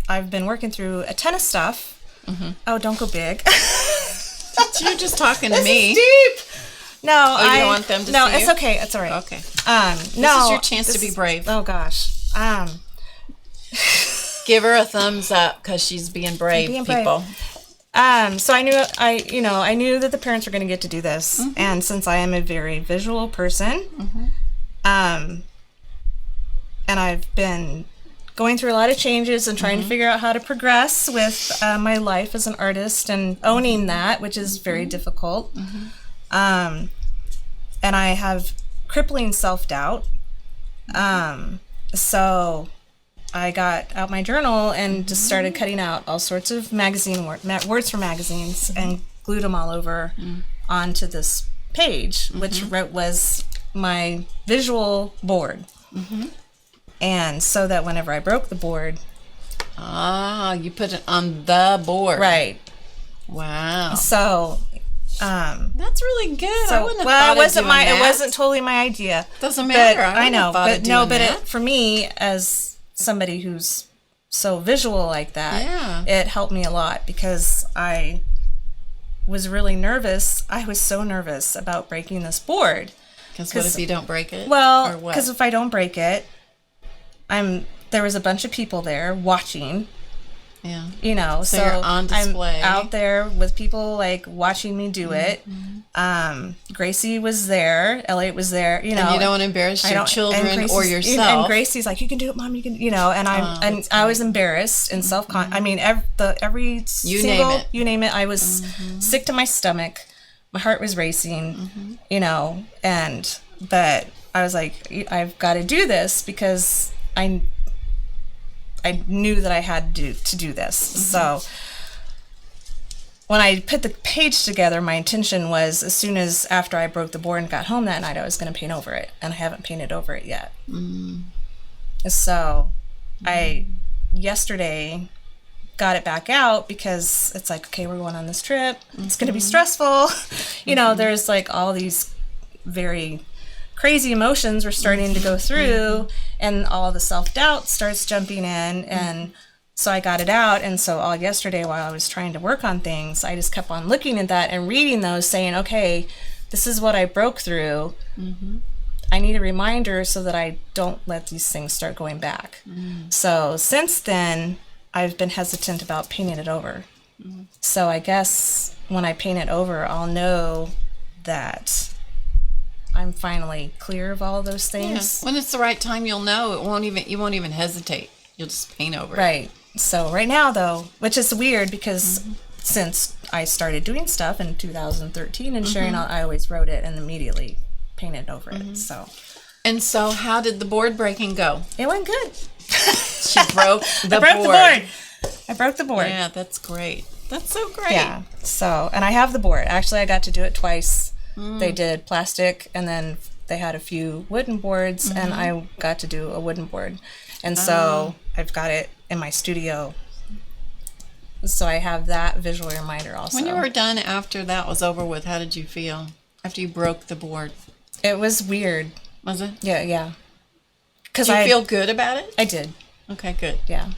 I've been working through a ton of stuff. Oh, don't go big. You're just talking to me. This is deep. No, you don't want them to see No, it's you? okay. It's all right. Okay. This is your chance to be brave. Oh gosh. Give her a thumbs up because she's being brave, people. So I knew that the parents were going to get to do this, and since I am a very visual person, and I've been going through a lot of changes and trying to figure out how to progress with my life as an artist and owning that, which is very difficult. And I have crippling self-doubt. So I got out my journal and just started cutting out all sorts of magazine words from magazines and glued them all over onto this page, which was my visual board. And so that whenever I broke the board... you put it on the board. Right. Wow. So... that's really good. So, I wouldn't have thought it wasn't totally my idea. Doesn't matter. I know, but for me, as somebody who's so visual like that, it helped me a lot because I was really nervous. I was so nervous about breaking this board. Because what if you don't break it? Well, because if I don't break it, there was a bunch of people there watching. Yeah. So you're on display. I'm out there with people like watching me do it. Gracie was there. Elliot was there. And you don't want to embarrass your children or yourself. And Gracie's like, "You can do it, Mom. You can." And I was embarrassed and you name it. I was sick to my stomach. My heart was racing. But I was like, I've got to do this because I knew that I had to do this. So when I put the page together, my intention was as soon as after I broke the board and got home that night, I was going to paint over it, and I haven't painted over it yet. So I yesterday got it back out because it's like, okay, we're going on this trip. It's going to be stressful. There's like all these very crazy emotions we're starting to go through, and all the self-doubt starts jumping in, and so I got it out. And so all yesterday while I was trying to work on things, I just kept on looking at that and reading those, saying, okay, this is what I broke through. I need a reminder so that I don't let these things start going back. So since then, I've been hesitant about painting it over. So I guess when I paint it over, I'll know that I'm finally clear of all of those things. Yeah. When it's the right time, you'll know. You won't even hesitate. You'll just paint over it. Right. So right now, though, which is weird because since I started doing stuff in 2013 and sharing, I always wrote it and immediately painted over it. So. And so, how did the board breaking go? It went good. She broke the board. I broke the board. Yeah, that's great. That's so great. Yeah. So, and I have the board. Actually, I got to do it twice. They did plastic, and then they had a few wooden boards, and I got to do a wooden board. And so I've got it in my studio. So I have that visual reminder also. When you were done after that was over with, how did you feel after you broke the board? It was weird. Was it? Yeah, yeah. Did you feel good about it? I did. Okay, good. Yeah.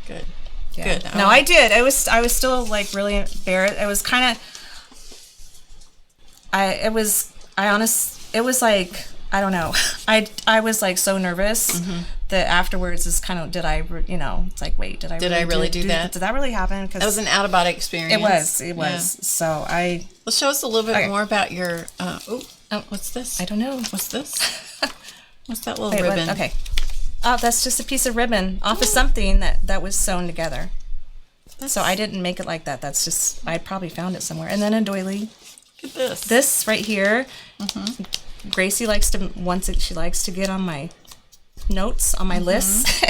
Good. Yeah. Good. No, I did. I was still like really embarrassed. It was kind of. It was like, I don't know. I was like so nervous that afterwards is kind of, it's like, wait, did I really do that? Did that really happen? Cause that was an out-of-body experience. It was. Yeah. So Well, show us a little bit more about your, what's this? I don't know. What's this? What's that little ribbon? What? Okay. Oh, that's just a piece of ribbon off of something that was sewn together. So I didn't make it like that. That's just, I probably found it somewhere. And then a doily. Look at this. This right here. Gracie likes to get on my notes, on my lists.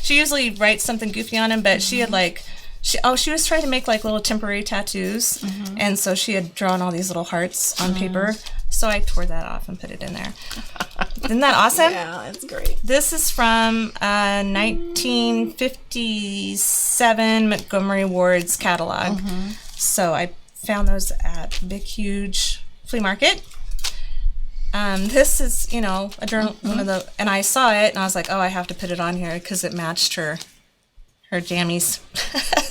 She usually writes something goofy on them, but she had she was trying to make like little temporary tattoos, and so she had drawn all these little hearts on paper. So I tore that off and put it in there. Isn't that awesome? Yeah, it's great. This is from 1957 Montgomery Ward's catalog. So I found those at Big Huge Flea Market. This is, a journal, and I saw it and I was like, oh, I have to put it on here because it matched her jammies.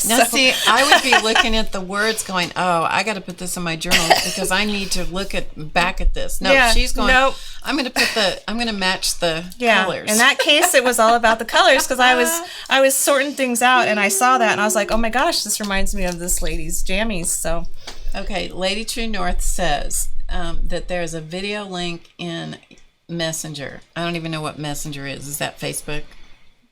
Now, see, I would be looking at the words going, oh, I got to put this in my journal because I need to look back at this. No, she's going, nope. I'm going to match the colors. In that case, it was all about the colors because I was sorting things out and I saw that and I was like, oh my gosh, this reminds me of this lady's jammies. So, okay, Lady True North says that there's a video link in Messenger. I don't even know what Messenger is. Is that Facebook?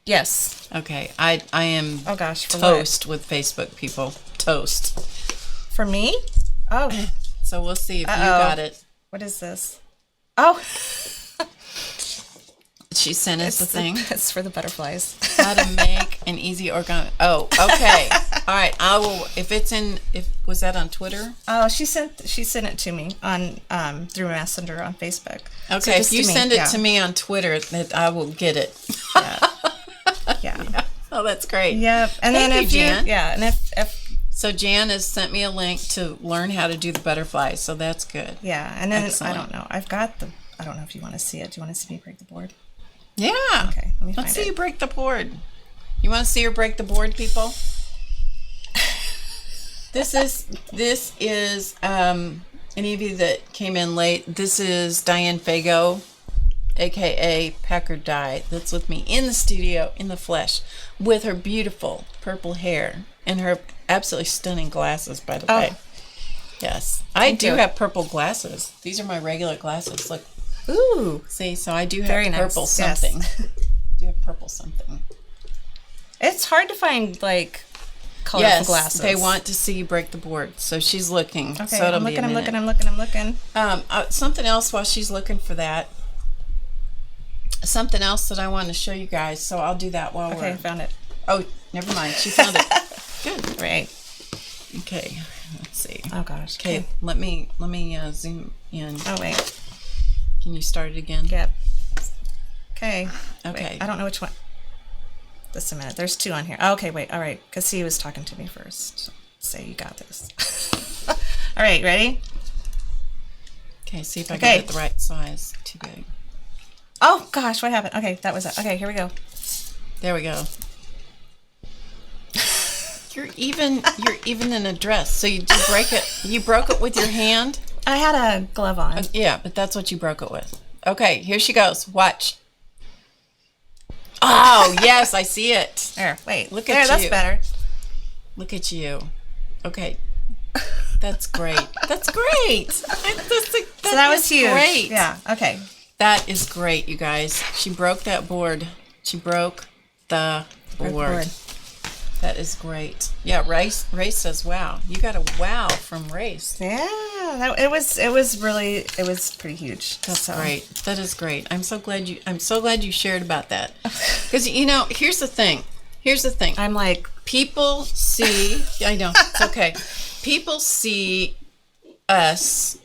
Yes. Okay. I am toast with Facebook people. Toast. For me? Oh. So we'll see if you got it. What is this? Oh. She sent us the thing. It's for the butterflies. How to make an easy origami. Oh, okay. All right. I will. Was that on Twitter? Oh, she sent it to me on through Messenger on Facebook. Okay. So if you send it to me on Twitter, I will get it. Yeah. Oh, that's great. Yep. And then if Jan. and if so, Jan has sent me a link to learn how to do the butterflies. So that's good. Yeah. And then I don't know. I don't know if you want to see it. Do you want to see me break the board? Yeah. Okay. Let's see you break the board. You want to see her break the board, people? This is any of you that came in late. This is Diane Fago, aka Packard Dye, that's with me in the studio, in the flesh, with her beautiful purple hair and her absolutely stunning glasses, by the way. Yes. I do have purple glasses. These are my regular glasses. Look. Ooh. See, so I do have very purple nice. something. Yes. Do have purple something. It's hard to find like colorful glasses. They want to see you break the board. So she's looking. Okay, so I'm looking. Something else while she's looking for that. Something else that I want to show you guys. So I'll do that while we're. Okay, found it. Oh, never mind. She found it. Good. Right. Okay. Let's see. Oh gosh. Okay. Let me zoom in. Oh wait. Can you start it again? Yep. Okay. Okay. Wait, I don't know which one. Just a minute. There's two on here. Okay, wait. All right. Because he was talking to me first. Say you got this. All right. Ready? Okay. See if I get it the right size. Too big. Oh gosh, what happened? Okay, that was it. Okay, here we go. There we go. You're even in a dress. So you just break it. You broke it with your hand? I had a glove on. Yeah, but that's what you broke it with. Okay, here she goes. Watch. Oh, yes, I see it. There, wait. Look there, at you. That's better. Look at you. Okay. That's great. That's great. So that was huge. Great. Yeah, okay. That is great, you guys. She broke that board. She broke the board. That is great. Yeah, Race says wow. You got a wow from Race. Yeah, it was pretty huge. That's great. That is great. I'm so glad you shared about that. Because here's the thing. I'm like people see, I know, it's okay. People see us,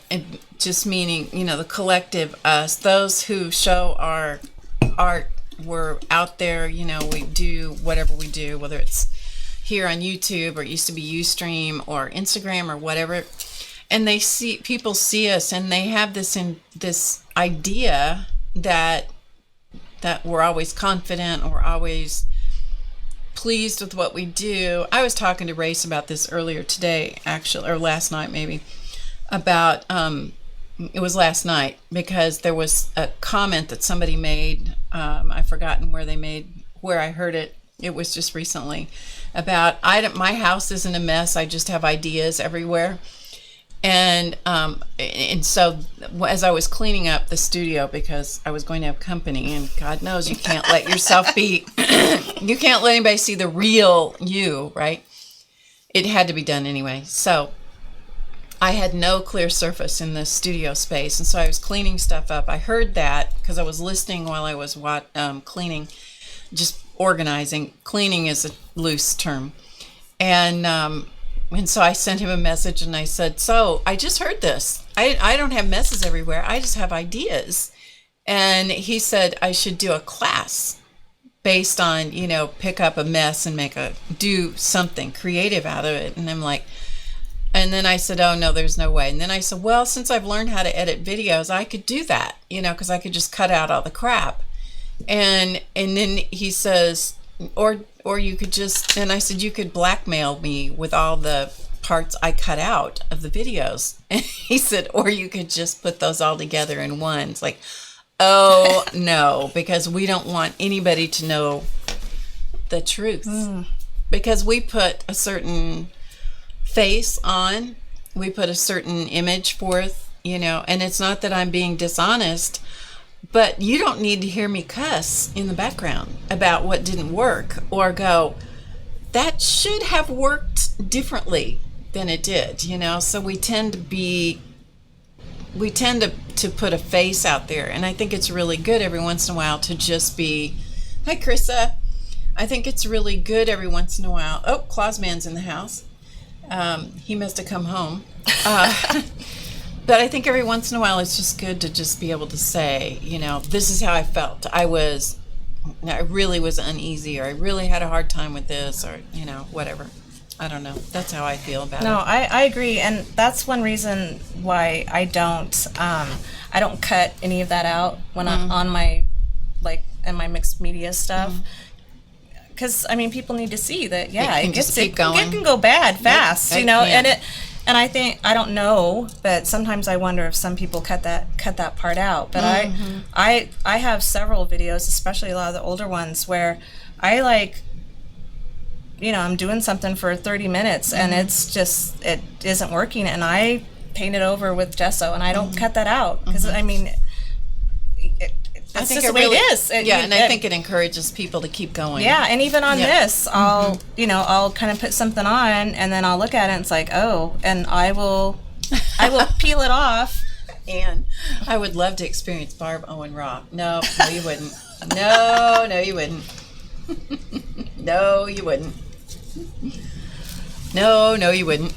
and just meaning, the collective us, those who show our art, we're out there, we do whatever we do, whether it's here on YouTube or it used to be Ustream or Instagram or whatever. And people see us and they have this idea that we're always confident or always pleased with what we do. I was talking to Race about this earlier today, actually, or last night maybe, about it was last night, because there was a comment that somebody made. I've forgotten where I heard it. It was just recently about my house isn't a mess. I just have ideas everywhere. And so as I was cleaning up the studio, because I was going to have company, and God knows you can't let yourself you can't let anybody see the real you, right? It had to be done anyway. So I had no clear surface in the studio space, and so I was cleaning stuff up. I heard that because I was listening while I was cleaning, just organizing. Cleaning is a loose term. And so I sent him a message and I said, so I just heard this. I don't have messes everywhere. I just have ideas. And he said I should do a class based on, pick up a mess and do something creative out of it. And I'm like, and then I said, oh no, there's no way. And then I said, well, since I've learned how to edit videos, I could do that, because I could just cut out all the crap. And then he says, or you could just, and I said, you could blackmail me with all the parts I cut out of the videos. And he said, or you could just put those all together in one. It's like, oh no, because we don't want anybody to know the truth. Because we put a certain face on, we put a certain image forth, and it's not that I'm being dishonest, but you don't need to hear me cuss in the background about what didn't work or go, that should have worked differently than it did, so we tend to put a face out there. And I think it's really good every once in a while to just be, hi Krissa, I think it's really good every once in a while. Oh, Clausman's in the house. He must have come home. But I think every once in a while it's just good to just be able to say, this is how I felt. I really was uneasy, or I really had a hard time with this, or, whatever. I don't know. That's how I feel about it. No, I agree. And that's one reason why I don't cut any of that out when I'm on my, in my mixed media stuff. Because, people need to see that, it can go bad fast, and I think, I don't know, but sometimes I wonder if some people cut that part out. But I have several videos, especially a lot of the older ones, where I I'm doing something for 30 minutes and it isn't working, and I paint it over with gesso, and I don't cut that out because I think just the way it is. I think it encourages people to keep going. Yeah, and even on this, I'll kind of put something on, and then I'll look at it, and it's like, oh, and I will peel it off. And I would love to experience Barb Owen raw. No, you wouldn't. No, you wouldn't. No, you wouldn't. No, you wouldn't.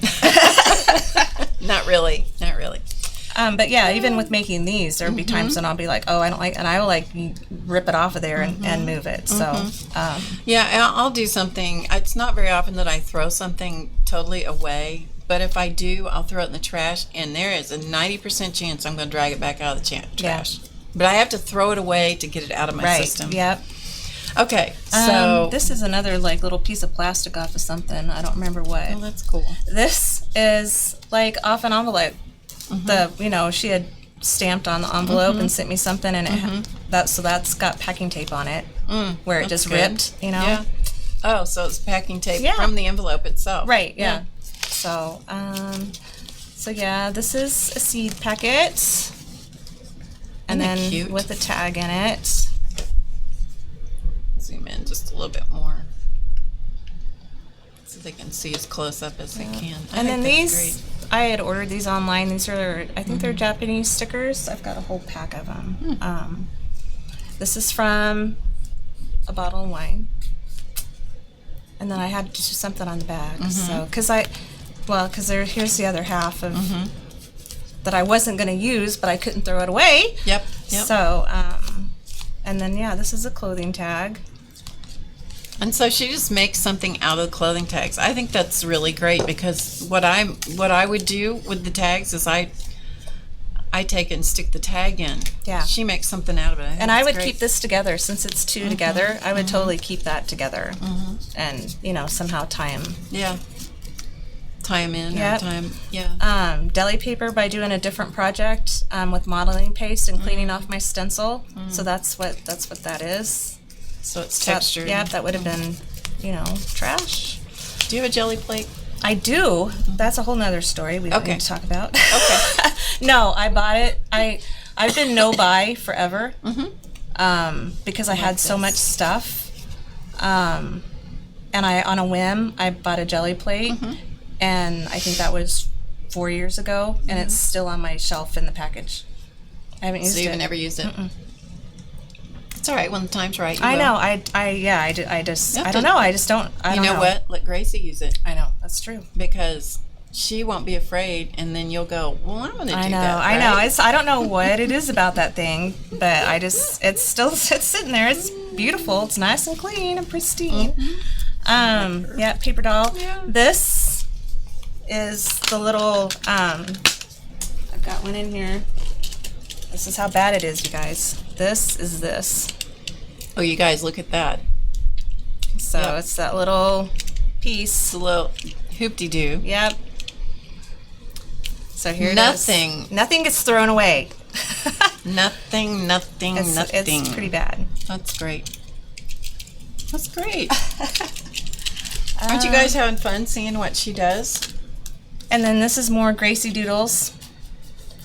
Not really. But yeah, even with making these, there'll be times when I'll be like, oh, I don't like, and I will rip it off of there and move it. So, yeah, I'll do something. It's not very often that I throw something totally away, but if I do, I'll throw it in the trash, and there is a 90% chance I'm going to drag it back out of the trash. Yeah. But I have to throw it away to get it out of my system. Yep. Okay, so this is another little piece of plastic off of something. I don't remember what. Oh, that's cool. This is off an envelope. She had stamped on the envelope and sent me something, and that's got packing tape on it where it just ripped. Yeah. Oh, so it's packing tape from the envelope itself. Right. Yeah. So this is a seed packet, and then cute? with a tag in it. Zoom in just a little bit more so they can see as close up as they can. And then these, I had ordered these online. These are, I think they're Japanese stickers. I've got a whole pack of them. This is from a bottle of wine. And then I had to do something on the back. So, because here's the other half of that I wasn't going to use, but I couldn't throw it away. Yep. So, and then, this is a clothing tag. And so she just makes something out of the clothing tags. I think that's really great, because what I would do with the tags is I take it and stick the tag in. Yeah. She makes something out of it. And I would keep this together, since it's two together. I would totally keep that together, and somehow tie them. Yeah. Tie them in. Yep. Or tie 'em, yeah. Deli paper by doing a different project with modeling paste and cleaning off my stencil. So that's what that is. So it's textured. That would have been, trash. Do you have a jelly plate? I do. That's a whole nother story we don't need to talk about. Okay. No, I bought it. I've been no-buy forever because I had so much stuff. And on a whim, I bought a jelly plate. And I think that was 4 years ago. And it's still on my shelf in the package. I haven't used it. So you've never used it? It's all right when the time's right. I know. I don't know. I just don't. I don't know. You know what? Let Gracie use it. I know. That's true. Because she won't be afraid, and then you'll go, well, I'm going to do that. I know. I don't know what it is about that thing, but it's sitting there. It's beautiful. It's nice and clean and pristine. Paper doll. Yeah. This is the little. I've got one in here. This is how bad it is, you guys. This is this. Oh, you guys, look at that. So it's that little piece. It's a little hoop-de-doo. Yep. So here Nothing. Nothing gets thrown away. Nothing. It's pretty bad. That's great. That's great. Aren't you guys having fun seeing what she does? And then this is more Gracie Doodles.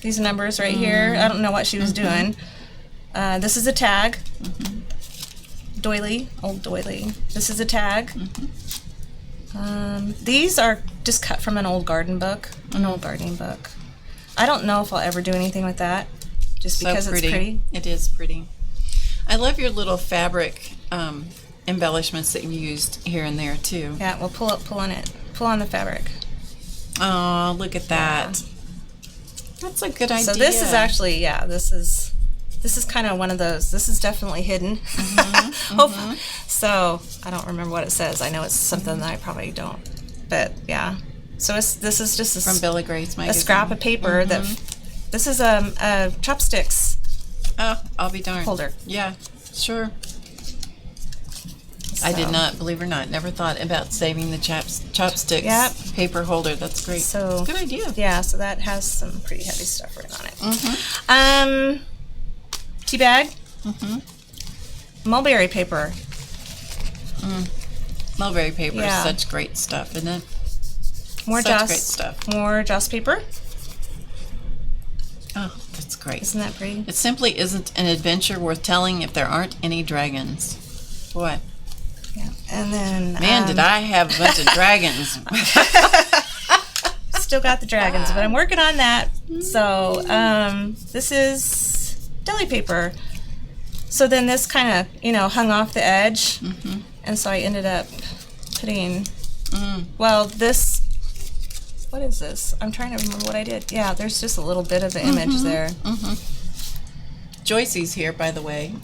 These numbers right here. I don't know what she was doing. This is a tag. Doily, old doily. This is a tag. These are just cut from an old garden book, an old gardening book. I don't know if I'll ever do anything with that, just because it's pretty. It is pretty. I love your little fabric embellishments that you used here and there too. Yeah, well, pull on the fabric. Oh, look at that. That's a good idea. So this is actually, this is kind of one of those. This is definitely hidden. So I don't remember what it says. I know it's something that I probably don't. But yeah. So this is just from Billy Grace magazine. A scrap of paper that. This is a chopsticks. Oh, I'll be darned. Holder. Yeah, sure. So. I did not, believe it or not, never thought about saving the chopsticks paper holder. That's great. So good idea. Yeah, so that has some pretty heavy stuff written on it. Tea bag. Mulberry paper. Mulberry paper is such great stuff, isn't it? More great stuff. More Joss paper. Oh, that's great. Isn't that pretty? It simply isn't an adventure worth telling if there aren't any dragons. Boy. Yeah. And then man, did I have a bunch of dragons. Still got the dragons, but I'm working on that. So this is deli paper. So then this kind of, hung off the edge. And so I ended up putting, this, what is this? I'm trying to remember what I did. Yeah, there's just a little bit of the image there. Joycey's here, by the way.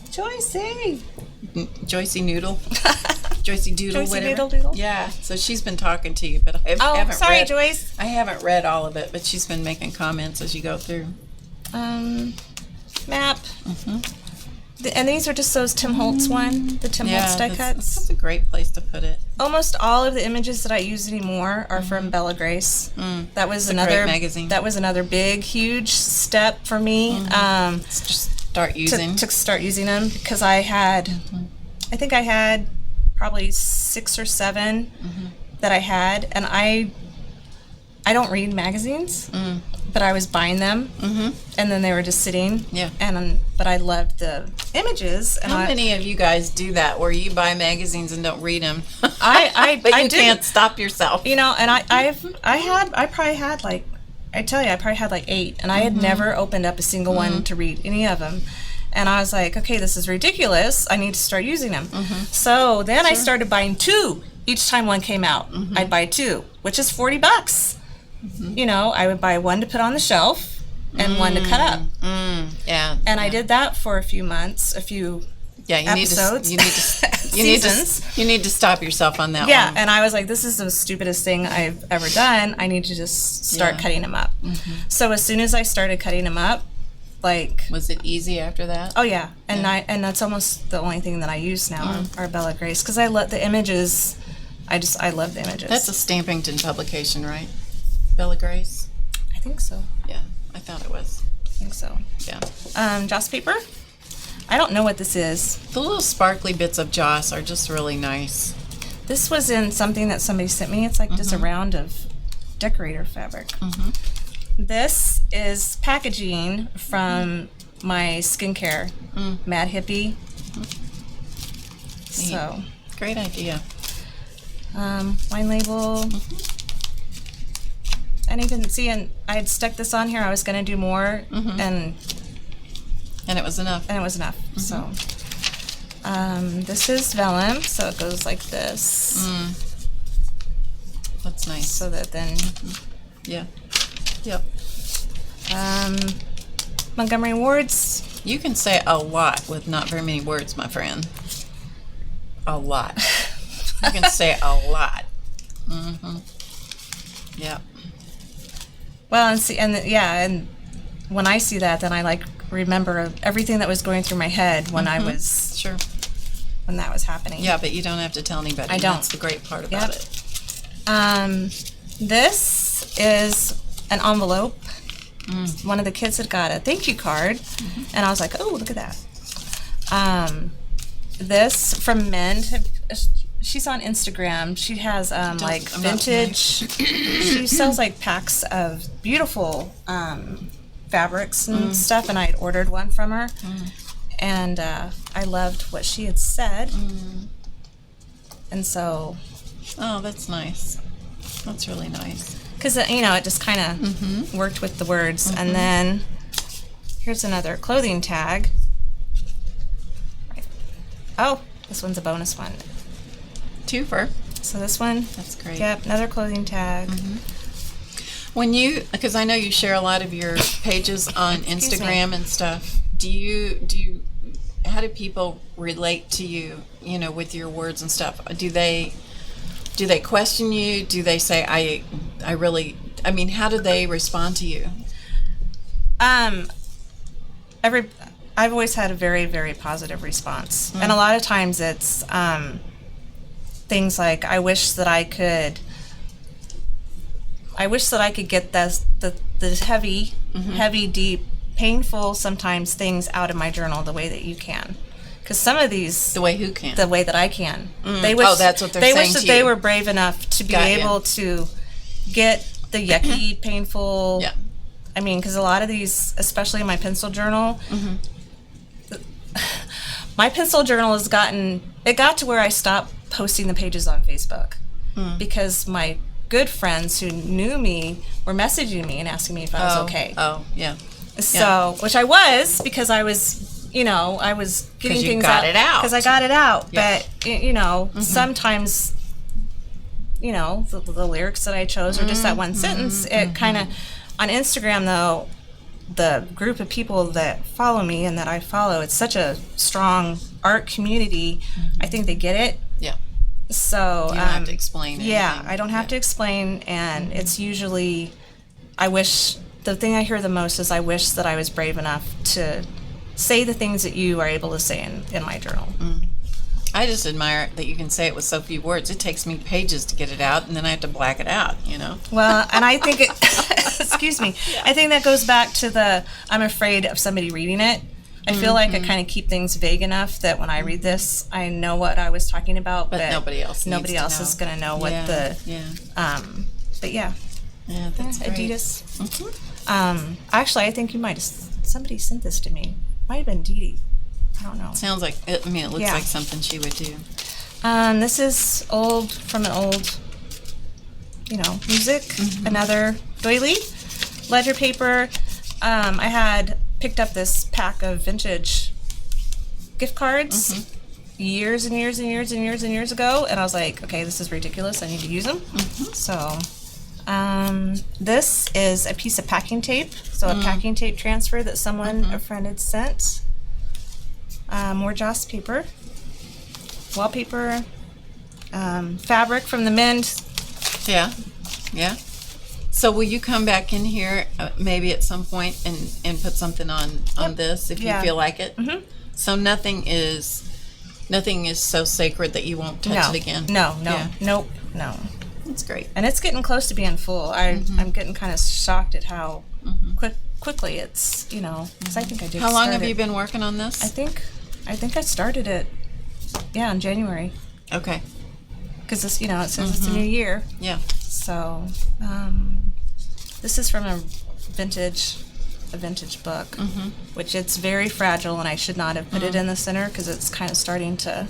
Joycey. Joycey Noodle. Joycey Doodle, Joycey whatever. Doodle. Yeah, so she's been talking to you, but I haven't sorry, read. Joyce. I haven't read all of it, but she's been making comments as you go through. Map. And these are just those Tim Holtz the Tim Holtz die cuts. That's a great place to put it. Almost all of the images that I use anymore are from Bella Grace. That was another magazine. That was another big, huge step for me. Just start using to start using them, because I think I had probably 6 or 7 that I had, and I don't read magazines, but I was buying them, and then they were just sitting. Yeah. But I loved the images. And how many of you guys do that, where you buy magazines and don't read them? I can't stop yourself. And I probably had like, I tell you, I probably had like 8, and I had never opened up a single one to read any of them. And I was like, okay, this is ridiculous. I need to start using them. So then I started buying 2 each time one came out, I'd buy 2, which is $40. You know, I would buy one to put on the shelf and one to cut up. Yeah. And I did that for a few months, a few episodes. You need to stop yourself on that one. Yeah, and I was like, this is the stupidest thing I've ever done. I need to just start cutting them up. So as soon as I started cutting them up, like... Was it easy after that? Oh, yeah. And and that's almost the only thing that I use now are Bella Grace, because I love the images. I love the images. That's a Stampington publication, right? Bella Grace? I think so. Yeah, I thought it was. I think so. Yeah. Joss paper. I don't know what this is. The little sparkly bits of Joss are just really nice. This was in something that somebody sent me. It's like just a round of decorator fabric. This is packaging from my skincare, Mad Hippie. So, great idea. Wine label. And even I had stuck this on here. I was going to do more, and it was enough. So, this is vellum, so it goes like this. That's nice. So that then, yeah, yep. Montgomery Ward's. You can say a lot with not very many words, my friend. A lot. You can say a lot. Yep. Well, and when I see that, then I like remember everything that was going through my head when I was when that was happening. Yeah, but you don't have to tell anybody. I don't. That's the great part about it. This is an envelope. One of the kids had got a thank you card, and I was like, oh, look at that. This from Mend. She's on Instagram. She has like vintage. She sells like packs of beautiful fabrics and stuff, and I had ordered one from her, and I loved what she had said, and so. Oh, that's nice. That's really nice. Because it just kind of worked with the words, and then here's another clothing tag. Oh, this one's a bonus one. Twofer. So this one. That's great. Yep, another clothing tag. When because I know you share a lot of your pages on Instagram and stuff. How do people relate to you? With your words and stuff. Do they question you? Do they say how do they respond to you? I've always had a very, very positive response, and a lot of times it's things like, I wish that I could get the heavy, deep, painful sometimes things out of my journal the way that you can. Because some of these... The way who can? The way that I can. They wish, that's what they're saying. They wish that they were brave enough to be able to get the yucky, painful... Yeah. I mean, because a lot of these, especially in my pencil journal, my pencil journal it got to where I stopped posting the pages on Facebook because my good friends who knew me were messaging me and asking me if I was okay. Oh, yeah. So, which I was, because I was... I was getting things out. Because I got it out. Yeah. But, sometimes, the lyrics that I chose or just that one sentence, it kind of, on Instagram, though, the group of people that follow me and that I follow, it's such a strong art community. I think they get it. Yeah. So, you don't have to explain anything. Yeah, I don't have to explain, and it's usually, the thing I hear the most is, I wish that I was brave enough to say the things that you are able to say in my journal. I just admire that you can say it with so few words. It takes me pages to get it out, and then I have to black it out, Well, and I think excuse me, I think that goes back to I'm afraid of somebody reading it. I feel like I kind of keep things vague enough that when I read this, I know what I was talking about, but nobody else is going to know what but yeah. Yeah, that's great. Adidas. Actually, I think somebody sent this to me. Might have been Dee Dee. I don't know. Sounds like it. It looks like something she would do. This is from an old, music. Another doily, ledger paper. I had picked up this pack of vintage gift cards. years and years and years and years and years ago, and I was like, okay, this is ridiculous. I need to use them. So, this is a piece of packing tape. So a packing tape transfer that a friend had sent. More Joss paper, wallpaper, fabric from the Mind. Yeah. So will you come back in here maybe at some point and put something on this if you feel like it? So nothing is so sacred that you won't touch it again. No. That's great. And it's getting close to being full. I'm getting kind of shocked at how quickly it's, 'cause I think I did. How long have you been working on this? I think I started it, in January. Okay. Because this, it says it's a new year. Yeah. So, this is from a vintage book, which it's very fragile, and I should not have put it in the center because it's kind of starting to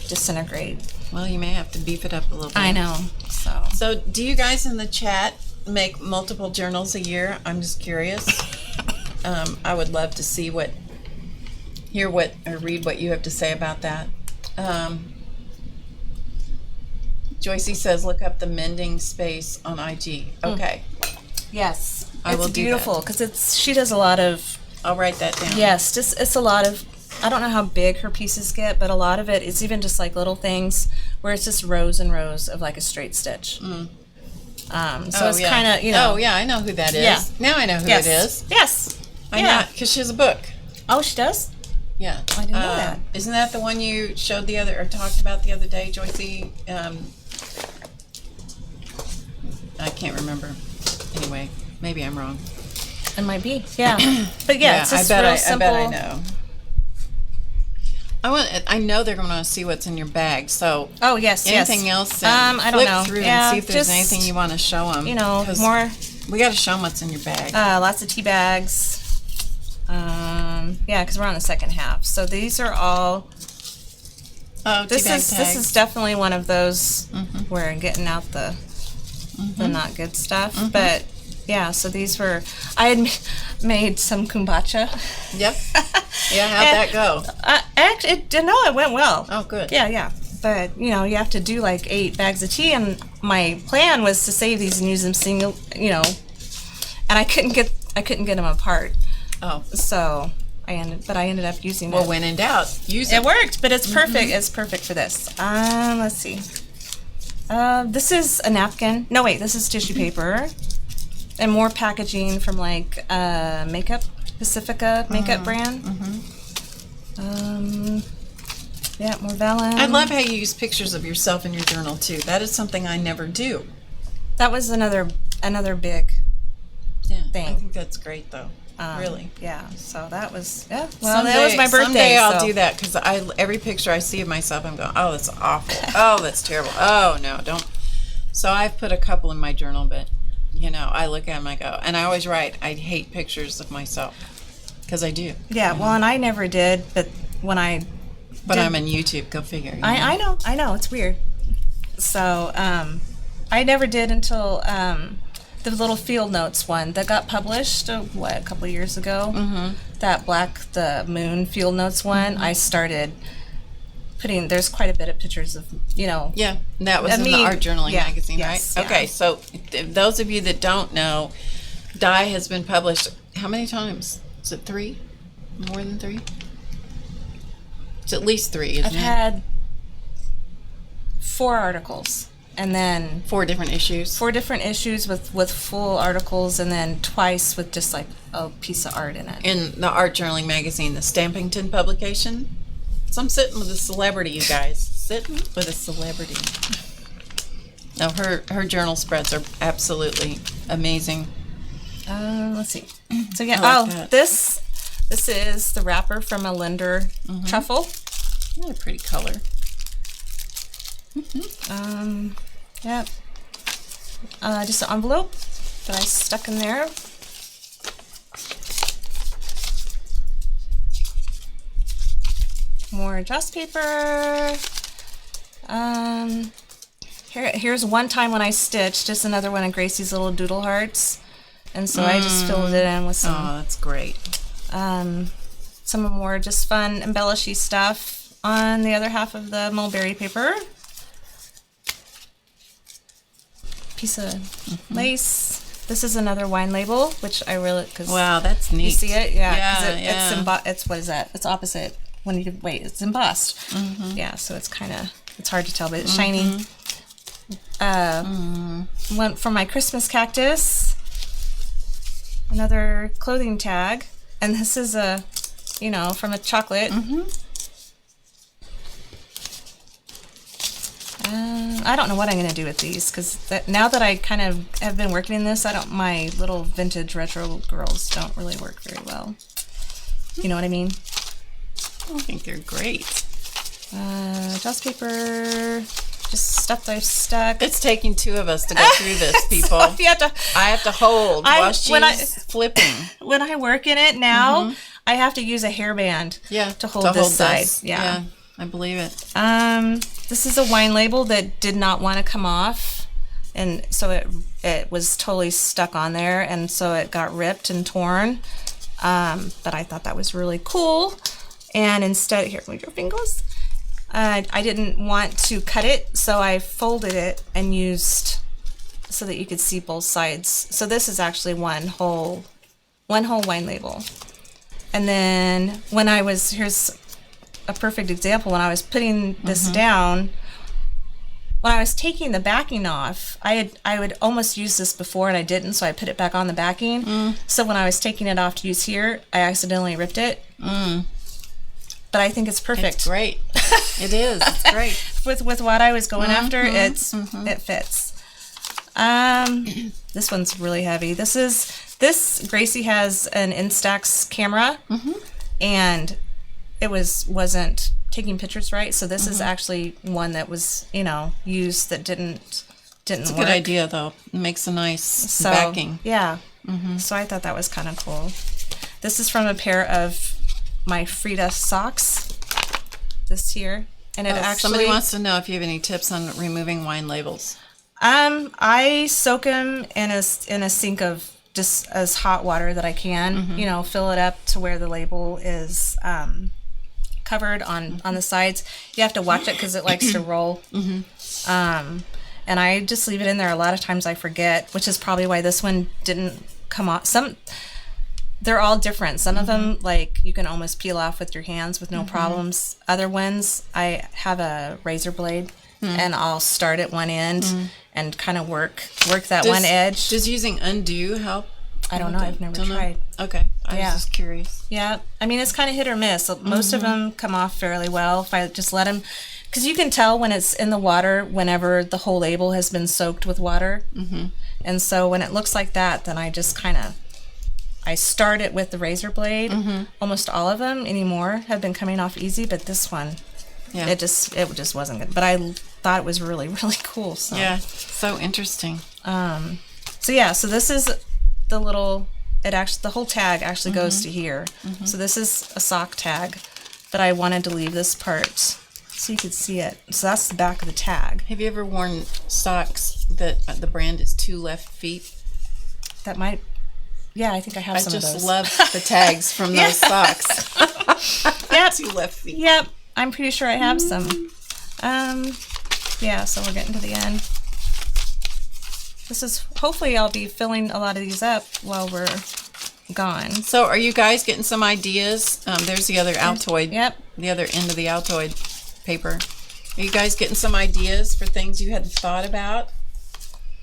disintegrate. Well, you may have to beef it up a little bit. I know. So do you guys in the chat make multiple journals a year? I'm just curious. I would love to see read what you have to say about that. Joycey says, look up the mending space on IG. Okay. Yes. I will it's do beautiful because she does a lot of. I'll write that down. Yes, it's a lot of. I don't know how big her pieces get, but a lot of it's even just like little things where it's just rows and rows of like a straight stitch. So it's kind of, Oh yeah, I know who that is. Yeah. Now I know who it is. Yes. I know, because she has a book. Oh, she does? Yeah. I didn't know that. Isn't that the one you showed talked about the other day, Joycey? I can't remember. Anyway, maybe I'm wrong. It might be. Yeah. But yeah, it's just real simple. I bet I know. I know they're going to see what's in your bag. So. Oh yes. Anything else? I don't know. Flip through and see if there's anything you want to show them. More. We got to show them what's in your bag. Lots of tea bags. Because we're on the second half. So these are all. Oh, this is definitely one of those where getting out the not good stuff. But yeah, so these were. I had made some kombucha. Yep. Yeah, how'd that go? It went well. Oh, good. Yeah. But you have to do like 8 bags of tea, and my plan was to save these and use them single. And I couldn't get them apart. Oh. So I ended up using it. Well, when in doubt, use it. It worked, but it's perfect. It's perfect for this. Let's see. This is a napkin. No, wait, this is tissue paper. And more packaging from like Pacifica makeup brand. Yeah, more vellum. I love how you use pictures of yourself in your journal too. That is something I never do. That was another big thing. I think that's great though. Really. Yeah. So that was Well, someday, that was my birthday. Someday I'll do that because every picture I see of myself, I'm going, oh, that's awful. Oh, that's terrible. Oh no, don't. So I've put a couple in my journal, but I look at them, I go, and I always write, I hate pictures of myself because I do. Yeah. Well, and I never did, but when I. But I'm on YouTube. Go figure. I know. It's weird. So I never did until. The little field notes one that got published, a couple of years ago. That the moon field notes one. I started putting. There's quite a bit of pictures of Yeah, that was in the art journaling magazine, yes, right? Okay, so those of you that don't know, Die has been published. How many times? Is it 3? More than 3? It's at least 3, isn't it? I've had 4 articles. And then 4 different issues. 4 different issues with full articles, and then twice with just like a piece of art in it. In the art journaling magazine, the Stampington publication. So I'm sitting with a celebrity, you guys. Sitting with a celebrity. No, her journal spreads are absolutely amazing. Let's see. So yeah. This is the wrapper from a Linder truffle. Really pretty color. Yeah. Just an envelope that I stuck in there. More Joss paper. Here's one time when I stitched, just another one of Gracie's little doodle hearts. And so I just filled it in with some. Oh, that's great. Some more just fun embellishy stuff. on the other half of the mulberry paper. Piece of lace. This is another wine label, which I really, because wow, that's neat. you see it, Yeah, it's what is that? It's opposite. When you wait, it's embossed. Mm-hmm. Yeah, so it's kind of, it's hard to tell, but it's shiny. One for my Christmas cactus. Another clothing tag, and this is a, from a chocolate. I don't know what I'm going to do with these, because now that I kind of have been working in this, my little vintage retro girls don't really work very well. You know what I mean? I think they're great. Dust paper, just stuff that I've stuck. It's taking two of us to go through this, people. So I have to hold while she's flipping. When I work in it now, I have to use a hairband to hold this side. Yeah, I believe it. This is a wine label that did not want to come off, and so it was totally stuck on there, and so it got ripped and torn. But I thought that was really cool, and instead, here, move your fingers. I didn't want to cut it, so I folded it and used so that you could see both sides. So this is actually one whole wine label. And then here's a perfect example. When I was putting this down, when I was taking the backing off, I would almost use this before and I didn't, so I put it back on the backing. So when I was taking it off to use here, I accidentally ripped it. But I think it's perfect. It's great. It is. It's great. With what I was going after, it fits. This one's really heavy. This Gracie has an Instax camera, and it wasn't taking pictures right. So this is actually one that was used that didn't It's a work. good idea, though. It makes a nice backing. Yeah. So I thought that was kind of cool. This is from a pair of my Frida socks. This here, and it actually. Somebody wants to know if you have any tips on removing wine labels. I soak them in a sink of just as hot water that I can. Fill it up to where the label is covered on the sides. You have to watch it because it likes to roll. And I just leave it in there. A lot of times I forget, which is probably why this one didn't come off. They're all different. Some of them, like, you can almost peel off with your hands with no problems. Other ones, I have a razor blade, and I'll start at one end and kind of work that one edge. Does using undo help? I don't know. I've never tried. Okay. I was just curious. Yeah. I mean, it's kind of hit or miss. Most of them come off fairly well if I just let them, because you can tell when it's in the water whenever the whole label has been soaked with water. And so when it looks like that, then I just kind of, I start it with the razor blade. Almost all of them anymore have been coming off easy, but this one, it just wasn't good. But I thought it was really, really cool. So. Yeah, so interesting. So this is the little. The whole tag actually goes to here. So this is a sock tag, but I wanted to leave this part so you could see it. So that's the back of the tag. Have you ever worn socks that the brand is 2 left feet? That might. Yeah, I think I have some of those. I just love the tags from those socks. Yep. 2 left feet. Yep. I'm pretty sure I have some. Yeah, so we're getting to the end. Hopefully I'll be filling a lot of these up while we're gone. So are you guys getting some ideas? There's the other Altoid. Yep. The other end of the Altoid paper. Are you guys getting some ideas for things you hadn't thought about?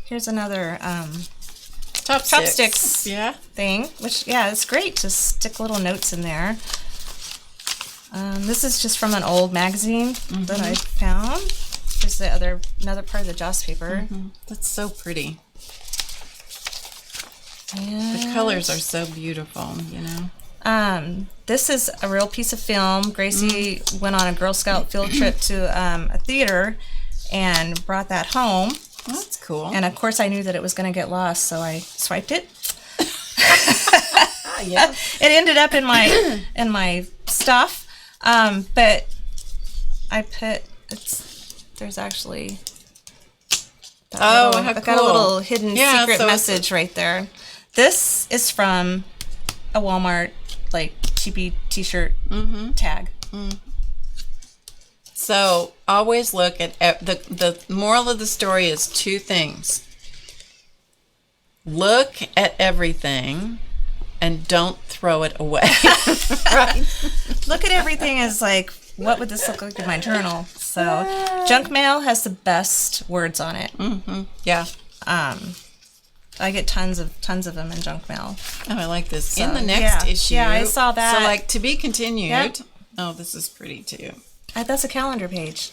Here's another chopsticks thing, which it's great to stick little notes in there. This is just from an old magazine that I found. There's another part of the joss paper. That's so pretty. And the colors are so beautiful, This is a real piece of film. Gracie went on a Girl Scout field trip to a theater and brought that home. Well, that's cool. And of course I knew that it was going to get lost, so I swiped it. Yeah. It ended up in my stuff. But I put there's actually how cool. got a little hidden secret message right there. This is from a Walmart cheapy t-shirt tag. So always look at the moral of the story is two things. Look at everything and don't throw it away. Right? Look at everything as like, what would this look like in my journal? So junk mail has the best words on it. Mm-hmm. Yeah. I get tons of them in junk mail. Oh, I like this. So, in the next issue. Yeah, I saw that. So like to be continued. Yep. Oh, this is pretty too. That's a calendar page.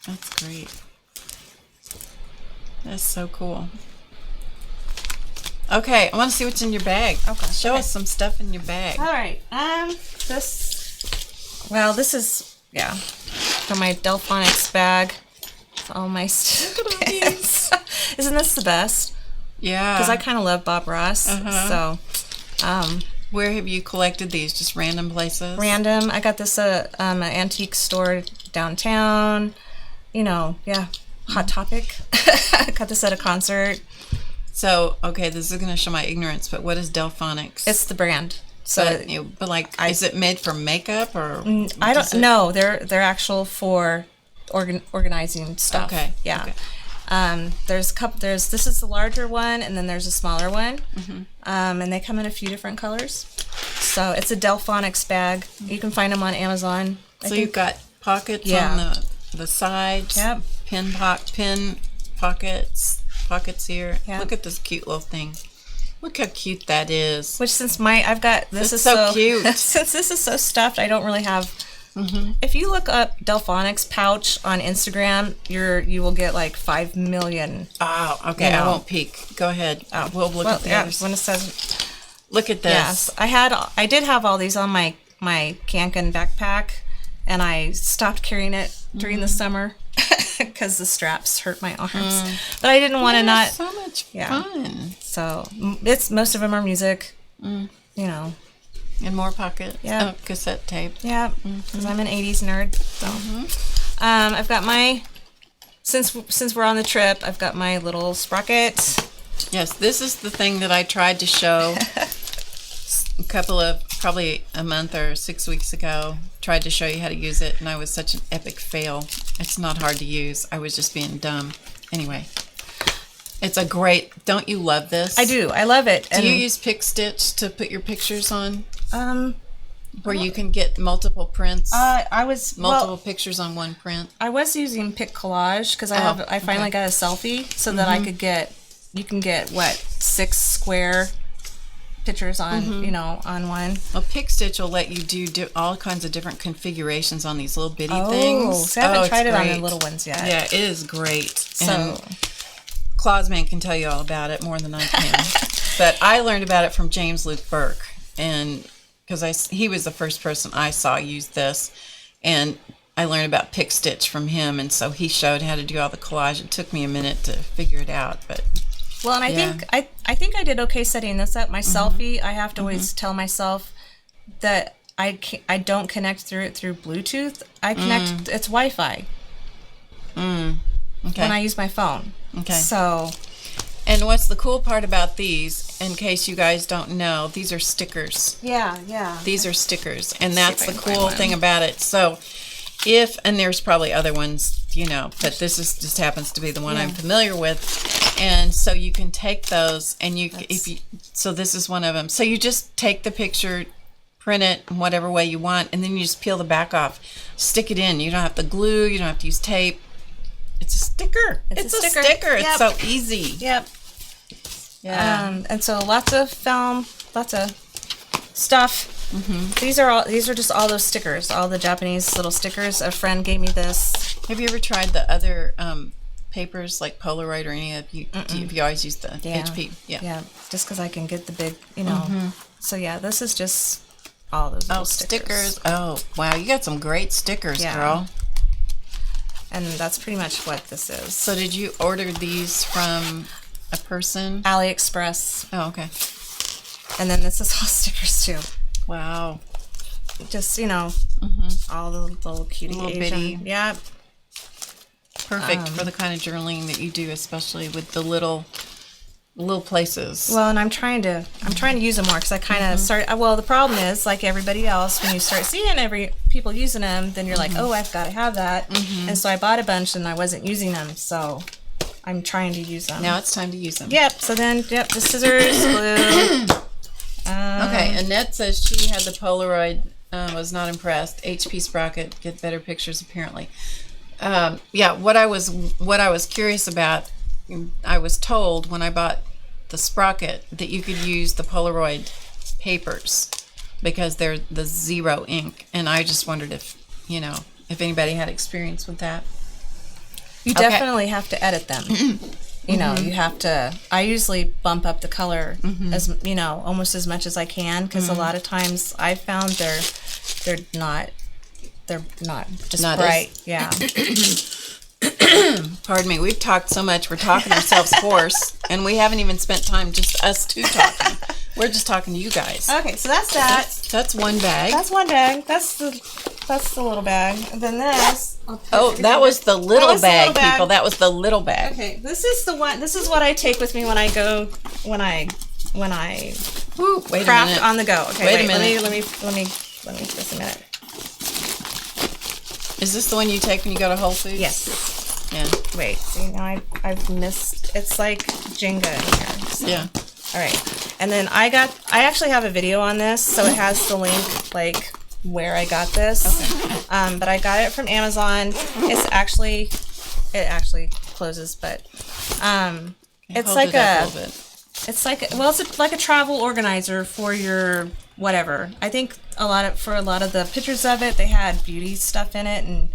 That's great. That's so cool. Okay, I want to see what's in your bag. Okay. Show us some stuff in your bag. All right. This is from my Delphonics bag. It's all my stuff. Look at all these. Isn't this the best? Yeah. Because I kind of love Bob Ross. So, where have you collected these? Just random places? random. I got this at an antique store downtown. Hot Topic. I got this at a concert. So, okay, this is going to show my ignorance, but what is Delphonics? It's the brand. So, is it made for makeup or? I don't know. They're actual for organizing stuff. Okay. Yeah. Okay. There's a couple. This is the larger one, and then there's a smaller one. Mm-hmm. And they come in a few different colors. So it's a Delphonics bag. You can find them on Amazon. So you've got pockets Yeah. on the sides. Yep. Pin pockets here. Yep. Look at this cute little thing. Look how cute that is. Which I've got this It's is so cute. Since this is so stuffed, I don't really have. Mm-hmm. If you look up Delphonics pouch on Instagram, you will get like 5 million. Oh, okay. I won't peek. Go ahead. We'll look at the others. When it says. Look at this. Yes, I did have all these on my Kanken backpack, and I stopped carrying it during the summer because the straps hurt my arms. But I didn't want to not. So much fun. So most of them are music. And more pockets. Yeah. Oh, cassette tape. Yeah, because I'm an '80s nerd. So I've got my since we're on the trip, I've got my little sprocket. Yes, this is the thing that I tried to show probably a month or 6 weeks ago. Tried to show you how to use it, and I was such an epic fail. It's not hard to use. I was just being dumb. Anyway, it's a great. Don't you love this? I do. I love it. Do you use Pick Stitch to put your pictures on? Where you can get multiple prints. I was multiple pictures on one print. I was using Pick Collage because I finally got a selfie so that I could get. You can get 6 square pictures on on one. Well, Pick Stitch will let you do all kinds of different configurations on these little bitty things. So I haven't tried it on the little ones yet. Yeah, it is great. So. And Clausman can tell you all about it more than I can. But I learned about it from James Luke Burke, and because he was the first person I saw use this, and I learned about Pick Stitch from him, and so he showed how to do all the collage. It took me a minute to figure it out, but well, and I think I did okay setting this up. My selfie, I have to always tell myself that I don't connect through Bluetooth. I connect. It's Wi-Fi. Okay. When I use my phone. Okay. So. And what's the cool part about these, in case you guys don't know, these are stickers. Yeah. These are stickers, and that's the cool thing about it. So and there's probably other ones, but this just happens to be the one I'm familiar with. And so you can take those, and so this is one of them. So you just take the picture, print it in whatever way you want, and then you just peel the back off, stick it in. You don't have to glue, you don't have to use tape. It's a sticker. It's a sticker. Yep. It's so easy. Yep. Yeah. And so lots of film, lots of stuff. These are just all those stickers, all the Japanese little stickers. A friend gave me this. Have you ever tried the other papers like Polaroid or any of you? Have you always used the HP? Yeah. Just because I can get the big, So yeah, this is just all those little stickers. Oh wow, you got some great stickers, girl. And that's pretty much what this is. So did you order these from a person? AliExpress. Oh, okay. And then this is all stickers too. Wow. Just, all the little cutie little Asian. bitty. Yeah. Perfect for the kind of journaling that you do, especially with the little little places. Well, and I'm trying to use them more because I kind of start. Well, the problem is, like everybody else, when you start seeing people using them, then you're like, oh, I've got to have that. And so I bought a bunch and I wasn't using them, so I'm trying to use them. Now it's time to use them. Yep. So then, the scissors, glue. Okay. Annette says she had the Polaroid, was not impressed. HP Sprocket, get better pictures apparently. Yeah. What I was curious about, I was told when I bought the Sprocket that you could use the Polaroid papers because they're the zero ink, and I just wondered if anybody had experience with that. You definitely have to edit them. You know, you have to. I usually bump up the color as almost as much as I can because a lot of times I found they're not just Not bright. Yeah. Pardon me. We've talked so much. We're talking ourselves hoarse, and we haven't even spent time just us two talking. We're just talking to you guys. Okay, so that's that. That's one bag. That's one bag. That's the little bag. And then this. Oh, that was the little bag, bag. people. That was the little bag. Okay, this is the one. This is what I take with me when I go when I Woo, wait craft a minute. on the go. Okay, Wait a minute. Let me just a minute. Is this the one you take when you go to Whole Foods? Yes. Yeah. Wait. See, now I've missed. It's like Jenga in here. So. Yeah. All right. And then I actually have a video on this, so it has the link like where I got this. Okay. But I got it from Amazon. It actually closes, but it's like it's like a travel organizer for your whatever. I think for a lot of the pictures of it, they had beauty stuff in it and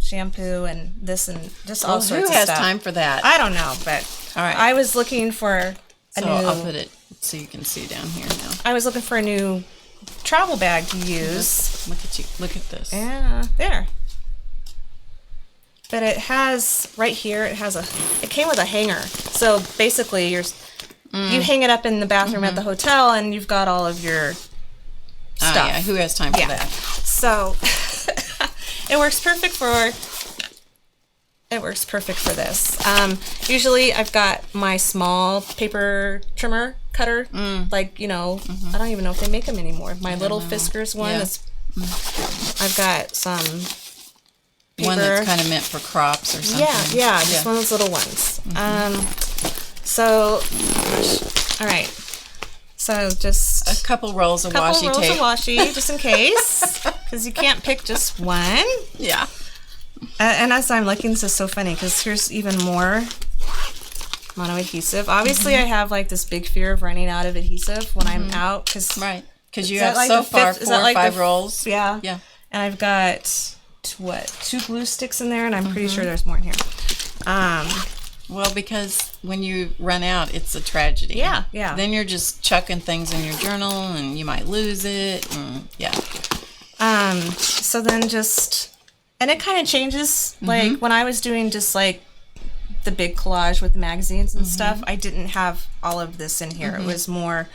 shampoo and this and just all sorts of stuff. Who has time for that? I don't know, but all right. I was looking for I'll put it so you can see down here now. I was looking for a new travel bag to use. Look at you. Look at this. Yeah, there. But it has right here. It came with a hanger. So basically, you hang it up in the bathroom at the hotel, and you've got all of your stuff. Yeah. Who has time for that? So it works perfect for. It works perfect for this. Usually I've got my small paper trimmer cutter, like, I don't even know if they make them anymore. My little Fiskars one. Yeah. I've got some paper. One that's kind of meant for crops or something. Yeah, just one of those little ones. So, all right. So just a couple rolls of washi tape. Of washi, just in case, because you can't pick just one. Yeah. And as I'm looking, this is so funny because here's even more mono adhesive. Obviously, I have like this big fear of running out of adhesive when I'm out. Because you have so far 4 or 5 rolls. Yeah. Yeah. And I've got, 2 glue sticks in there, and I'm pretty sure there's more in here. Well, because when you run out, it's a tragedy. Yeah. Then you're just chucking things in your journal, and you might lose it. So then and it kind of changes. Like when I was doing just like the big collage with magazines and stuff, I didn't have all of this in here. It was more,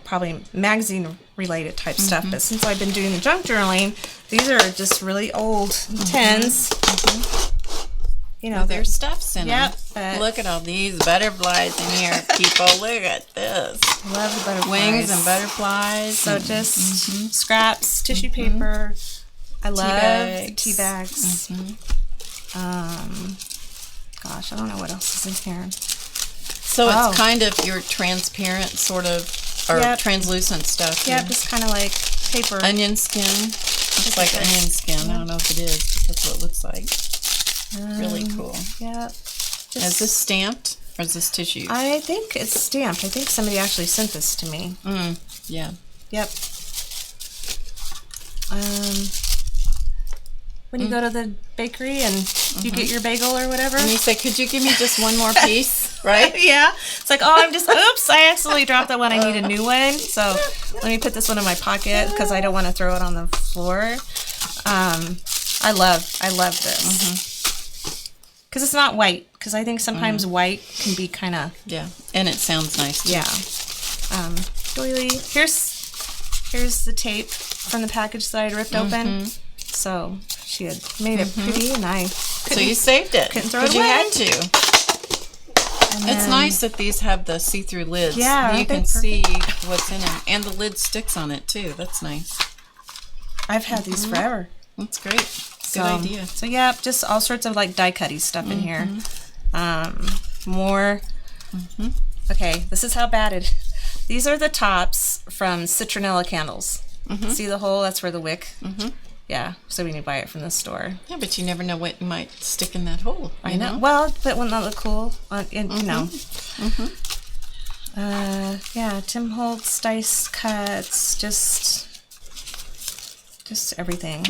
probably magazine related type stuff. But since I've been doing the junk journaling, these are just really old tins. There's stuffs in them. But look at all these butterflies in here, people. Look at this. Love the butterflies. Wings and butterflies. So just scraps, tissue paper. I love tea bags. Gosh, I don't know what else is in here. So it's kind of your transparent sort of, or translucent stuff. Yeah, just kind of like paper. Onion skin. Looks like onion skin. I don't know if it is, but that's what it looks like. Really cool. Yeah. Is this stamped or is this tissue? I think it's stamped. I think somebody actually sent this to me. Yeah. Yep. When you go to the bakery and you get your bagel or whatever. And you say, could you give me just one more piece, right? Yeah. It's like, oops, I accidentally dropped that one. I need a new one. So let me put this one in my pocket because I don't want to throw it on the floor. I love this. Because it's not white. Because I think sometimes white can be kind of... Yeah. And it sounds nice, too. Yeah. Doily. Here's the tape from the package that I ripped open. So she had made it pretty, and So you saved it. Couldn't throw it away. You had to. It's nice that these have the see-through lids. Yeah, you aren't they can see what's in them, and the lid sticks on it too. That's nice. I've had these forever. That's great. Good idea. So yeah, just all sorts of like die cutty stuff in here. More. Okay, this is how bad it. These are the tops from citronella candles. See the hole? That's where the wick. Yeah, so we need to buy it from the store. Yeah, but you never know what might stick in that hole. I know. Well, but wouldn't that look cool? You know. Yeah, Tim Holtz dice cuts, just everything.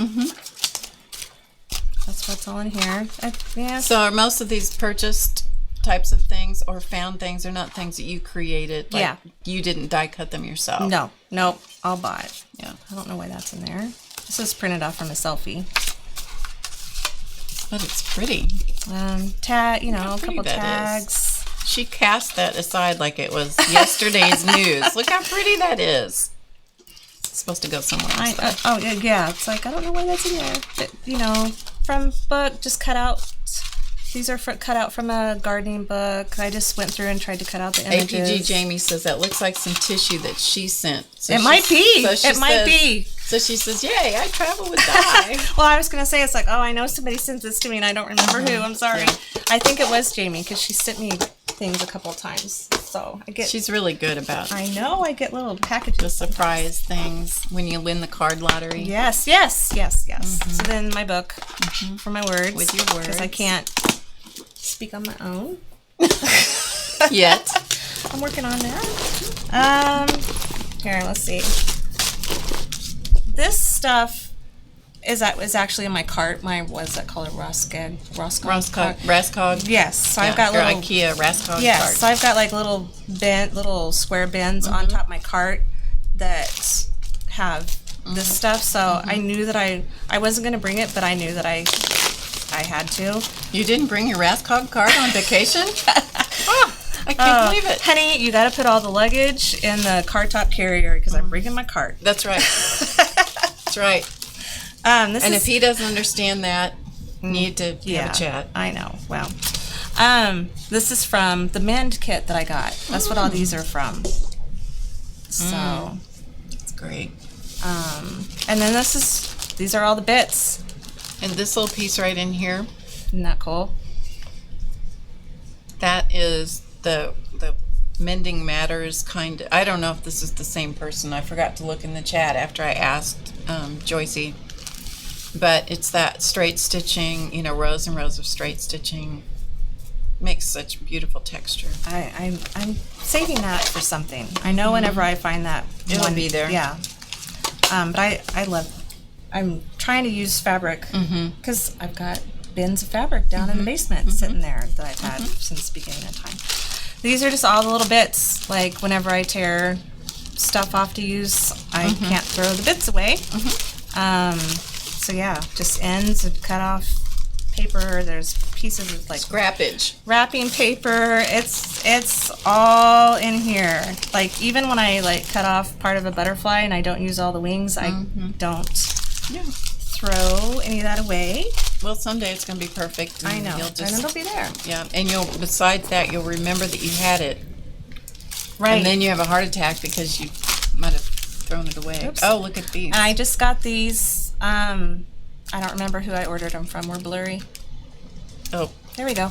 That's what's all in here. Yeah. So are most of these purchased types of things or found things? Are not things that you created? Like Yeah. You didn't die cut them yourself? No, nope, all bought. Yeah. I don't know why that's in there. This is printed off from a selfie. But it's pretty. Tag, you know, How a pretty couple that tags. She cast that aside like it was yesterday's news. Look how pretty that is. It's supposed to go somewhere else. Oh, yeah. It's like, I don't know why that's in there. But, you know, from book, just cut out. These are cut out from a gardening book. I just went through and tried to cut out the images. APG Jamie says that looks like some tissue that she sent. So it might be. It might be. So she says, yay, I travel with Di. Well, I was going to say, it's like, oh, I know somebody sent this to me and I don't remember who. I'm sorry. Yeah. I think it was Jamie because she sent me things a couple of times. So I get. She's really good about I know. I get little packages. the surprise things when you win the card lottery. Yes. So then my book for my words. With your words. Because I can't speak on my own. Yet. I'm working on that. Here, let's see. This stuff is actually in my cart. My, what is that called? Raskog. Yes. So I've got your little IKEA Raskog Yes. card. So I've got like little square bins on top of my cart that have this stuff. So I knew that I wasn't going to bring it, but I knew that I had to. You didn't bring your Raskog card on vacation? Oh, I can't believe it. Honey, you got to put all the luggage in the car top carrier because I'm bringing my cart. That's right. That's right. If he doesn't understand that, you need to have a chat. I know. Well, this is from the Mend kit that I got. That's what all these are from. So, that's great. and then these are all the bits. And this little piece right in here, Isn't that cool? that is the Mending Matters kind of. I don't know if this is the same person. I forgot to look in the chat after I asked Joycey. But it's that straight stitching, rows and rows of straight stitching. Makes such beautiful texture. I'm saving that for something. I know whenever I find that It'll be there. Yeah. But I love. I'm trying to use fabric because I've got bins of fabric down in the basement sitting there that I've had since the beginning of time. These are just all the little bits. Like whenever I tear stuff off to use, I can't throw the bits away. So yeah, just ends and cut off paper. There's pieces of like Scrappage. wrapping paper. It's all in here. Like even when I cut off part of a butterfly and I don't use all the wings, I don't throw any of that away. Well, someday it's going to be perfect. I know, You'll just, and it'll be there. Yeah, and besides that, you'll remember that you had it. Right. And then you have a heart attack because you might have thrown it away. Oops. Oh, look at these. And I just got these. I don't remember who I ordered them from. We're blurry. Oh, There we go.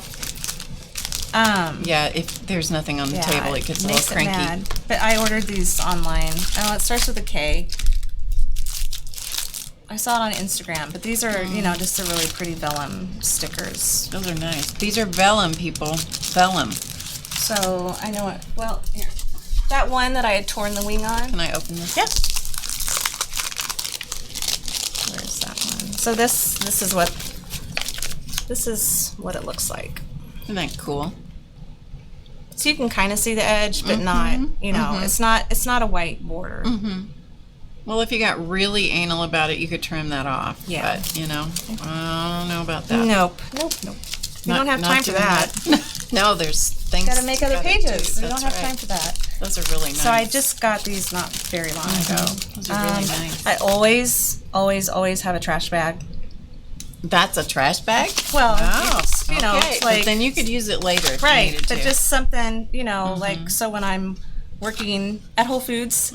yeah, if there's nothing on the table, it gets a little makes cranky. It mad. But I ordered these online. Oh, it starts with a K. I saw it on Instagram, but these are, just the really pretty vellum stickers. Those are nice. These are vellum, people. Vellum. So I know it. Well, here. That one that I had torn the wing on. Can I open this? Yeah. Where's that one? So this is what it looks like. Isn't that cool? So you can kind of see the edge, but not. It's not a white border. Well, if you got really anal about it, you could trim that off. Yeah. But, I don't know about that. Nope. We don't have time for that. No, there's things. Got to make other pages. We don't have right. time for that. Those are really nice. So I just got these not very long ago. Those are really nice. I always have a trash bag. That's a trash bag? Well, Wow. it's, you know, Okay. it's like, But then you could use it later if you right, needed but to. just something, you know, like, so when I'm working at Whole Foods,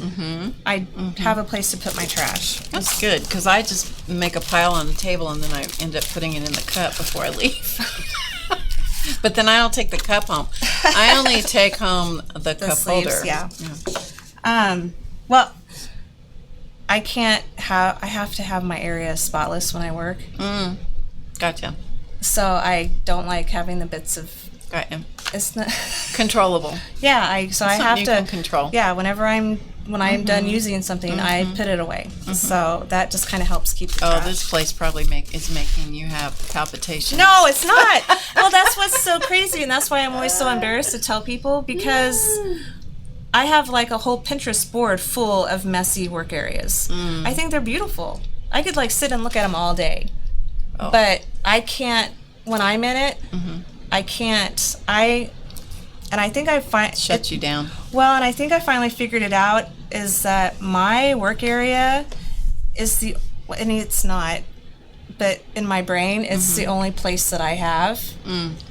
I have a place to put my trash. That's good, because I just make a pile on the table and then I end up putting it in the cup before I leave. But then I don't take the cup home. I only take home the cup sleeves, holder. yeah. Well, I have to have my area spotless when I work. Gotcha. So I don't like having the bits of, Got you. it's not, Controllable. yeah, I have you to can control. Yeah, when I'm done using something, I put it away. So that just kind of helps keep the trash. Oh, this place probably is making you have palpitations. No, it's not. Well, that's what's so crazy, and that's why I'm always so embarrassed to tell people, because I have like a whole Pinterest board full of messy work areas. I think they're beautiful. I could like sit and look at them all day. Oh. But I can't, when I'm in it, I can't, and I think I Shut you down. Well, and I think I finally figured it out, is that my work area is and it's not, but in my brain, it's the only place that I have.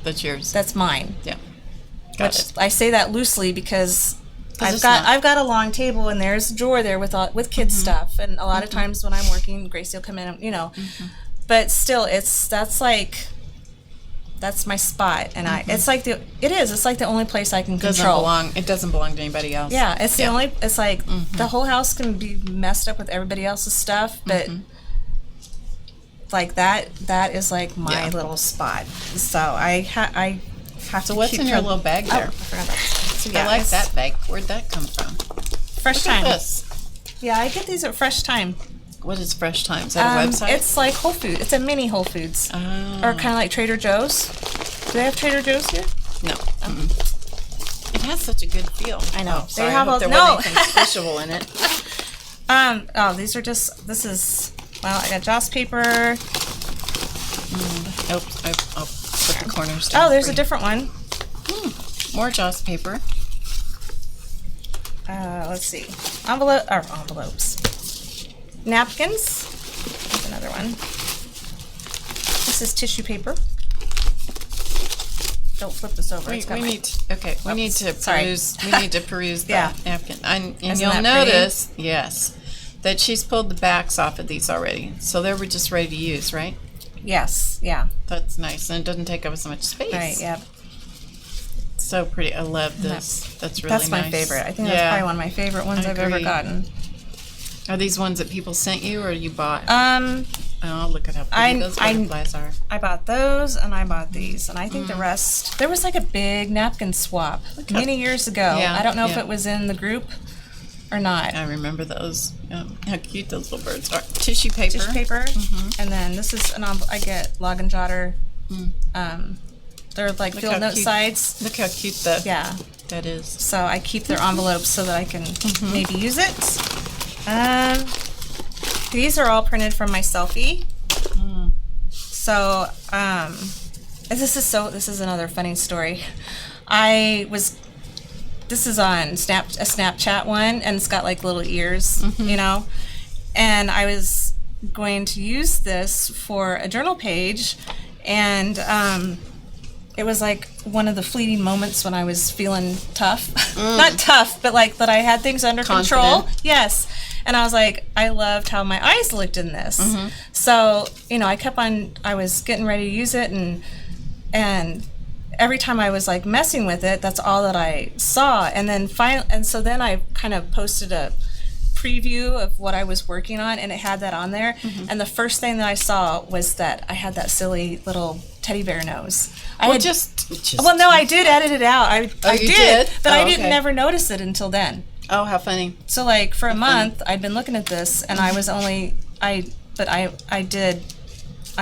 That's yours. That's mine. Yeah. Got Which it. I say that loosely because it's not. I've got a long table and there's a drawer there with kids stuff, and a lot of times when I'm working, Gracie will come in and, you know, but still that's my spot, and it's like the only place I can control. It doesn't belong to anybody else. Yeah, it's the only. It's like the whole house can be messed up with everybody else's stuff, but like that is like my little spot. So I have to. So what's keep in your track- little bag there? Oh, I forgot that. So, I like it's that bag. Where'd that come from? Fresh Look at Time. this. Yeah, I get these at Fresh Time. What is Fresh Time? Is that a website? It's like Whole Foods. It's a mini Whole Foods, or kind of like Trader Joe's. Do they have Trader Joe's here? No. It has such a good feel. I know. Oh, sorry. They have I hope all- there no. wasn't anything squishable in it. Oh, these are just. This is. Well, I got Joss paper. I'll put the corners down. Oh, there's for a you. different one. More Joss paper. Let's see. Envelopes. Napkins. There's another one. This is tissue paper. Don't flip this over. We It's got need to sorry. peruse. We need to peruse the Yeah. napkin. And Isn't you'll that notice, yes, that she's pulled the backs off of these already, so they were just ready to use, right? Yes. Yeah. That's nice, and it doesn't take up as much space. Right. Yep. So pretty. I love this. That's really That's nice. my favorite. I think that's probably one of my favorite ones I I've ever agree. gotten. Are these ones that people sent you, or you bought? Oh, look at how pretty those butterflies are. I bought those and I bought these, and I think the rest. There was like a big napkin swap many years ago. Yeah, I don't know if yeah. it was in the group or not. I remember those. How cute those little birds are. Tissue paper. Tissue paper, and then this is I get log and jotter. They're like Look field how note cute. sides. Look how cute that is. So I keep their envelopes so that I can maybe use it. These are all printed from my selfie. So this is another funny story. This is on a Snapchat one, and it's got like little ears, you know. And I was going to use this for a journal page, and it was like one of the fleeting moments when I was feeling tough. Not tough, but like that I had things under control. Yes. And I was like, I loved how my eyes looked in this. So, you know, I was getting ready to use it, and every time I was like messing with it, that's all that I saw. And then so then I kind of posted a preview of what I was working on, and it had that on there. And the first thing that I saw was that I had that silly little teddy bear nose. Well, no, I did edit it out. I did, but I didn't never notice it until then. Oh, how funny. So like for a month, I'd been looking at this, and I was I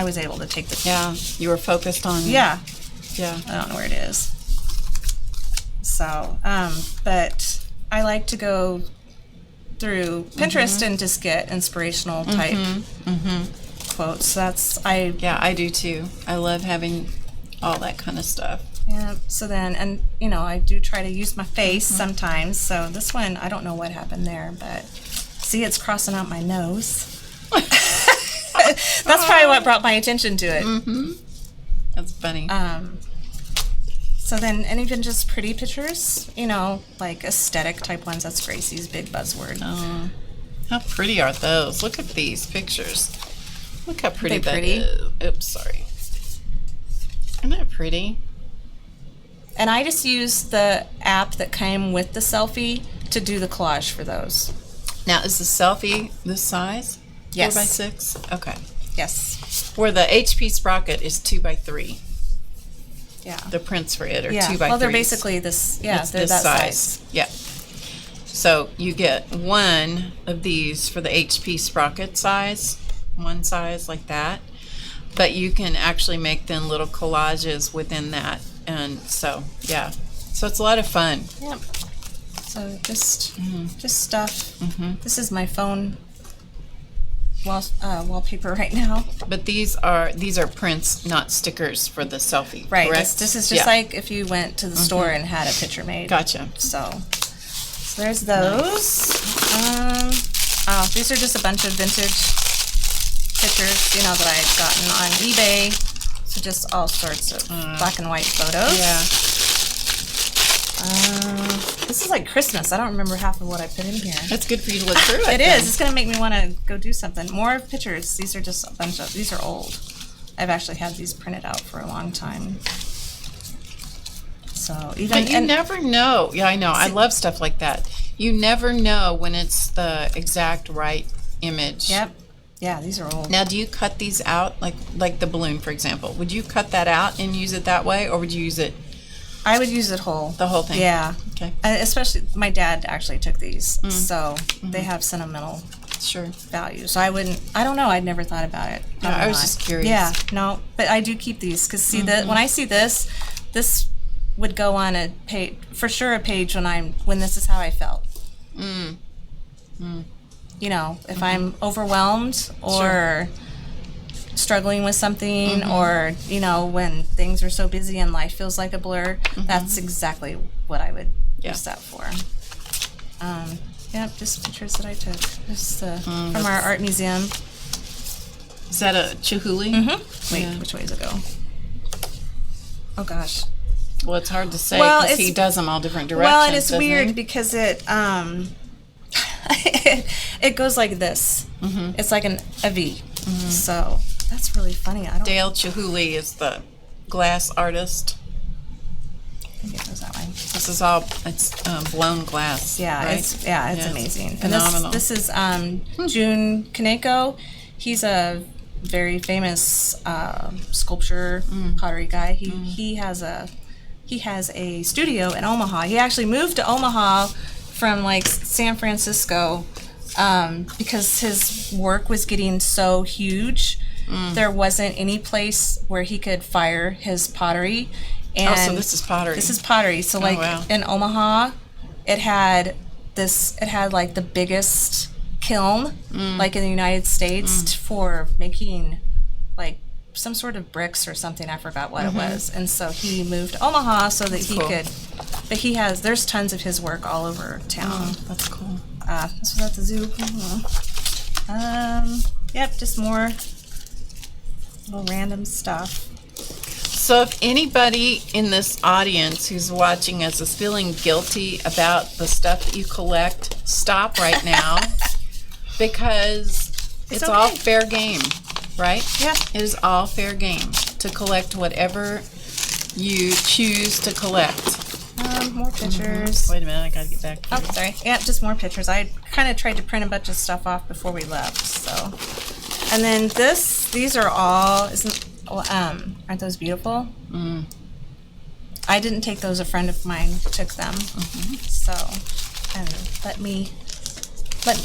was able to take the. Yeah, you were focused on. Yeah. Yeah. I don't know where it is. So, but I like to go through Pinterest and just get inspirational type quotes. Yeah, I do too. I love having all that kind of stuff. Yeah. So then, and you know, I do try to use my face sometimes. So this one, I don't know what happened there, but see, it's crossing out my nose. That's probably what brought my attention to it. That's funny. So then, and even just pretty pictures, you know, like aesthetic type ones. That's Gracie's big buzzword. Oh, how pretty are those? Look at these pictures. Look how pretty that pretty? is. Oops, sorry. Isn't that pretty? And I just used the app that came with the selfie to do the collage for those. Now, is the selfie this size? Yes. 4x6? Okay. Yes. Where the HP Sprocket is 2x3. Yeah. The prints for it are Yeah. 2x3. Well, they're basically this. Yeah, It's they're this that size. Yeah. So you get one of these for the HP Sprocket size, one size like that. But you can actually make then little collages within that. And so, yeah. So it's a lot of fun. Yep. So just stuff. This is my phone wallpaper right now. But these are prints, not stickers for the selfie. Right. Correct? This is just like if you went to the store and had a picture made. Gotcha. So there's those. These are just a bunch of vintage pictures, you know, that I had gotten on eBay. So just all sorts of black and white photos. Yeah. This is like Christmas. I don't remember half of what I put in here. That's good for you to look through it. It is. It's going to make me want to go do something. More pictures. These are just a bunch of, these are old. I've actually had these printed out for a long time. So even, But you never know. Yeah, I know. I love stuff like that. You never know when it's the exact right image. Yep. Yeah, these are old. Now, do you cut these out, like the balloon, for example? Would you cut that out and use it that way, or would you use it I would use it whole. the whole thing? Yeah. Okay. Especially, my dad actually took these, so they have sentimental Sure. value. So I don't know, I'd never thought about it. Yeah, I was Not. just curious. Yeah, no, but I do keep these, because see, that when I see this would go on a page, for sure a page when this is how I felt. You know, if I'm overwhelmed or struggling with something, or, you know, when things are so busy and life feels like a blur, that's exactly what I would use that for. Yep, just pictures that I took. Just from our art museum. Is that a Chihuly? Wait, Yeah. which way does it go? Oh gosh. Well, it's hard to say Well, because he it's- does them all different directions. Well, and it's doesn't weird he? because it it goes like this. It's like a V. So that's really funny. I don't Dale Chihuly is the glass artist. think it goes that way. This is all, it's blown glass. Yeah, right? it's Yeah, amazing. phenomenal. And this is June Kaneko. He's a very famous sculpture pottery guy. He has a studio in Omaha. He actually moved to Omaha from like San Francisco because his work was getting so huge. There wasn't any place where he could fire his pottery. And so this is pottery. This is pottery. So like wow. in Omaha, it had like the biggest kiln like in the United States for making like some sort of bricks or something. I forgot what it was. And so he moved to Omaha so that he cool. could, but there's tons of his work all over town. That's cool. This was at the zoo. Yep, just more little random stuff. So if anybody in this audience who's watching us is feeling guilty about the stuff that you collect, stop right now because it's all okay. fair game, right? Yeah. It is all fair game to collect whatever you choose to collect. More pictures. Wait a minute, I gotta get back to Oh, sorry. Yeah, just more pictures. I kind of tried to print a bunch of stuff off before we left, so. And then these are all, aren't those beautiful? I didn't take those, a friend of mine took them. So, and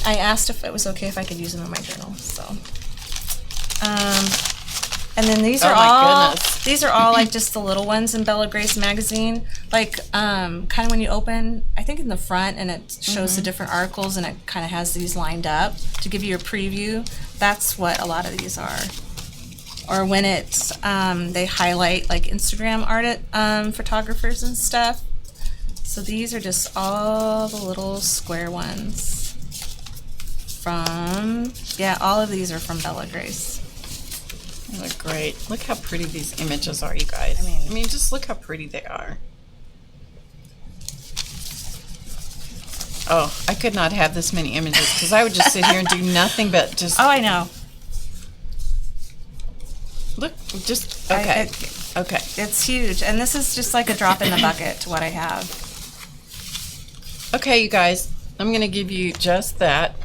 I asked if it was okay if I could use them in my journal, so. And then these are my all, goodness. these are all like just the little ones in Bella Grace magazine. Like, kind of when you open, I think in the front, and it shows the different articles, and it kind of has these lined up to give you a preview. That's what a lot of these are. Or when it's, they highlight like Instagram photographers and stuff. So these are just all the little square ones from, yeah, all of these are from Bella Grace. They look great. Look how pretty these images are, you guys. I mean, just look how pretty they are. Oh, I could not have this many images because I would just sit here and do nothing but just... Oh, I know. Look, just... Okay. Okay. It's huge. And this is just like a drop in the bucket to what I have. Okay, you guys. I'm going to give you just that.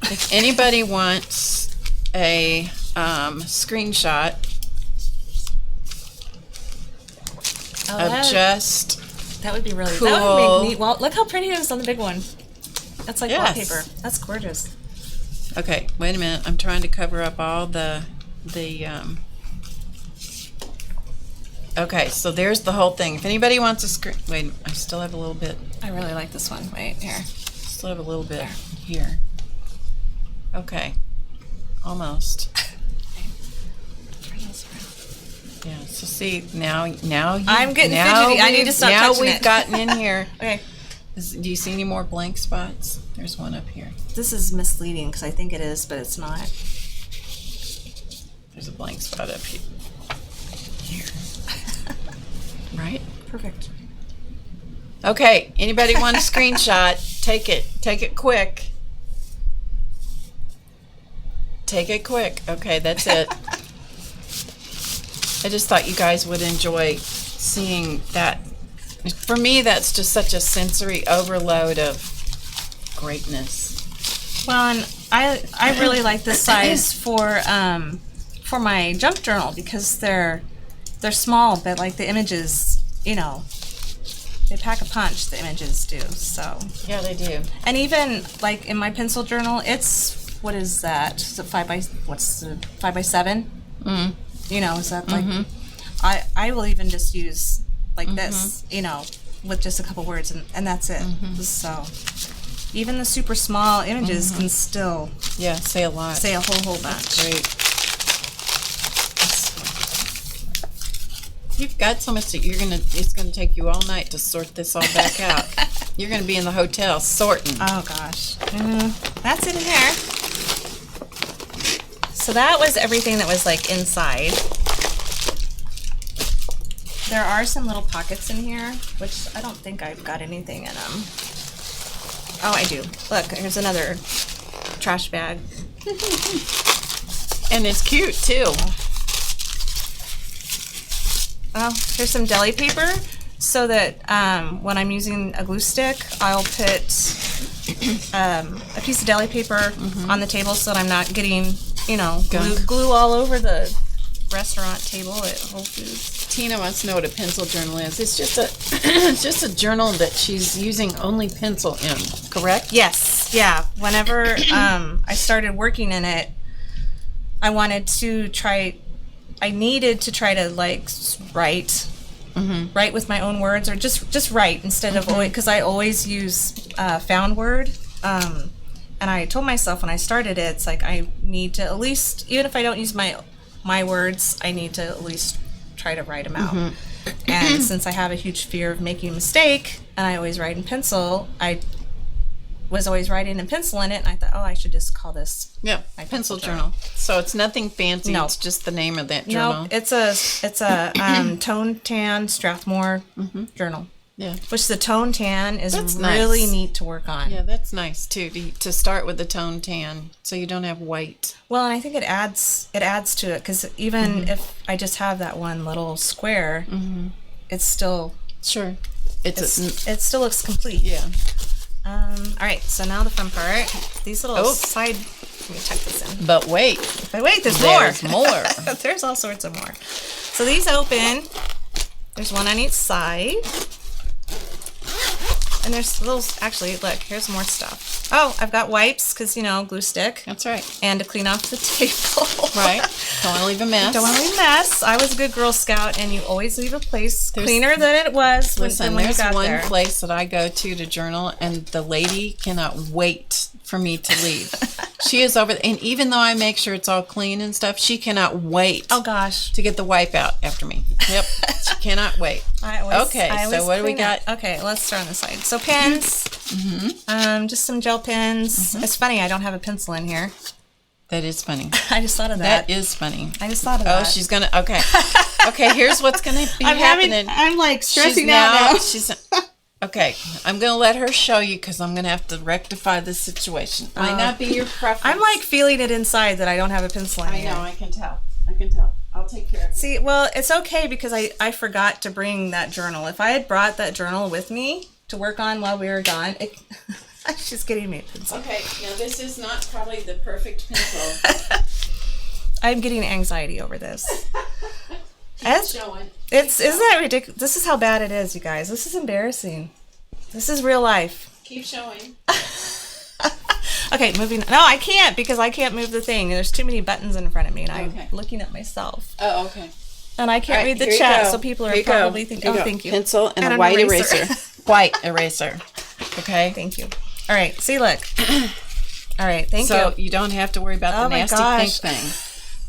If anybody wants a screenshot of just... That would be really cool. That would make neat. Well, look how pretty it is on the big one. That's like Yes. wallpaper. That's gorgeous. Okay, wait a minute. I'm trying to cover up all the Okay, so there's the whole thing. If anybody wants a screen... Wait, I still have a little bit. I really like this one. Wait, here. Still have a little bit here. Okay. Almost. Yeah, so see, now I'm getting fidgety. I need to stop now touching we've it. gotten in here. Okay. Do you see any more blank spots? There's one up here. This is misleading because I think it is, but it's not. There's a blank spot up here. Right? Perfect. Okay, anybody want a screenshot? Take it. Take it quick. Take it quick. Okay, that's it. I just thought you guys would enjoy seeing that. For me, that's just such a sensory overload of greatness. Well, and I really like this size for my junk journal because they're small, but like the images, you know, they pack a punch. The images do. So yeah, they do. And even like in my pencil journal, it's what is that? Is it 5 by 7? Mm. You know, is that like I will even just use like this, you know, with just a couple words and that's it. So even the super small images can still say a lot. Say a whole bunch. Great. You've got so much that it's gonna take you all night to sort this all back out. You're gonna be in the hotel sorting. Oh gosh. That's it in there. So that was everything that was like inside. There are some little pockets in here, which I don't think I've got anything in them. Oh, I do. Look, there's another trash bag. And it's cute too. Oh, here's some deli paper so that when I'm using a glue stick, I'll put a piece of deli paper on the table so that I'm not getting, you know, glue all over the restaurant table at Whole Foods. Tina wants to know what a pencil journal is. It's just it's just a journal that she's using only pencil in, correct? Yes. Yeah. Whenever I started working in it, I needed to try to like write with my own words, or just write instead of always, because I always use found word. And I told myself when I started it, it's like I need to at least, even if I don't use my words, I need to at least try to write them out. And since I have a huge fear of making a mistake, and I always write in pencil, I was always writing in pencil in it, and I thought, oh, I should just call this my pencil journal. So it's nothing fancy. No. It's just the name of that journal. No, it's a tone tan Strathmore journal. Yeah, Which the tone tan is That's really nice. neat to work on. Yeah, that's nice too, to start with the tone tan, so you don't have white. Well, and I think it adds to it, because even if I just have that one little square, it's still it still looks complete. Yeah. All right, so now the fun part. These little side. Let me tuck this in. But wait, There's more. There's all sorts of more. So these open. There's one on each side. And there's little, actually, look, here's more stuff. Oh, I've got wipes, because, you know, glue stick. That's right. And to clean off the table. Right. Don't want to leave a mess. Don't want to leave a mess. I was a good Girl Scout, and you always leave a place cleaner than it was when you There's got one there. place that I go to journal, and the lady cannot wait for me to leave. She is over, and even though I make sure it's all clean and stuff, she cannot wait. Oh, gosh. To get the wipe out after me. Yep. She cannot wait. I always so what do we got? Okay, let's start on the side. So pens, just some gel pens. It's funny, I don't have a pencil in here. That is funny. I just thought of that. That is funny. I just thought of that. Oh, she's gonna. Okay. Okay. Here's what's gonna be happening. I'm like stressing She's out now. She's. Okay. I'm gonna let her show you because I'm gonna have to rectify this situation. Might not be your preference. I'm like feeling it inside that I don't have a pencil in here. I know. I can tell. I can tell. I'll take care of it. See, well, it's okay because I forgot to bring that journal. If I had brought that journal with me to work on while we were gone, she's getting me a pencil. Okay. Now this is not probably the perfect pencil. I'm getting anxiety over this. Showing. Isn't that ridiculous? This is how bad it is, you guys. This is embarrassing. This is real life. Keep showing. Okay, moving on. No, I can't because I can't move the thing. There's too many buttons in front of me, and I'm Okay. looking at myself. Oh, okay. And I can't All right, read the here you chat, go. so people are Here you probably go. thinking, Here you oh, go. thank you. Pencil and a an white eraser. White eraser. Okay. Thank you. All right, see, look. All right, thank you. So you don't have to worry about Oh the my nasty gosh. pink thing.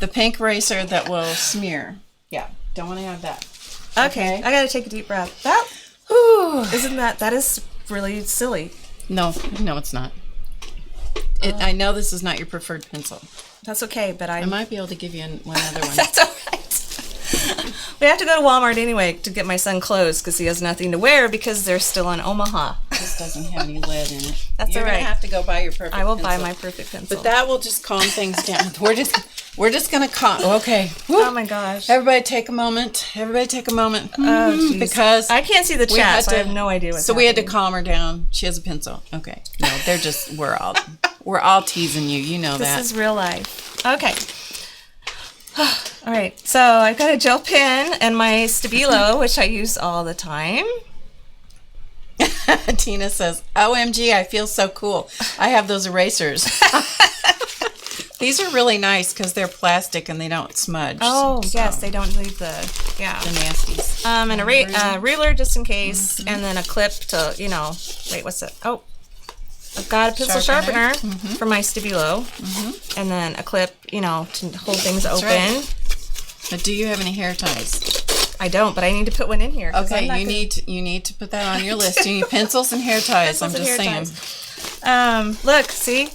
The pink eraser that will smear. Yeah. Don't want to have that. Okay, I gotta take a deep breath. That is really silly. No, it's not. I know this is not your preferred pencil. That's okay, but I might be able to give you one other one. That's all right. We have to go to Walmart anyway to get my son clothes because he has nothing to wear because they're still in Omaha. This doesn't have any lead in it. That's You're all right. gonna have to go buy your perfect I will pencil. buy my perfect pencil. But that will just calm things down. We're just gonna calm. Okay. Oh my gosh. Everybody take a moment. Oh, geez. Because I can't see the we had chat, so I to- have no idea what's So we had to happening. calm her down. She has a pencil. Okay. No, we're all teasing you. You know that. This is real life. Okay. All right. So I've got a gel pen and my Stabilo, which I use all the time. Tina says, "OMG, I feel so cool. I have those erasers." These are really nice because they're plastic and they don't smudge. Oh, so, yes. They don't leave the nasties. and a ruler just in case, and then a clip to, wait, what's it? Oh, I've got a pencil sharpener for my Stabilo, and then a clip, to hold things open. Right. But do you have any hair ties? I don't, but I need to put one in here. Okay, you need to put that on your list. You need pencils and hair ties. I'm just saying. Look, see,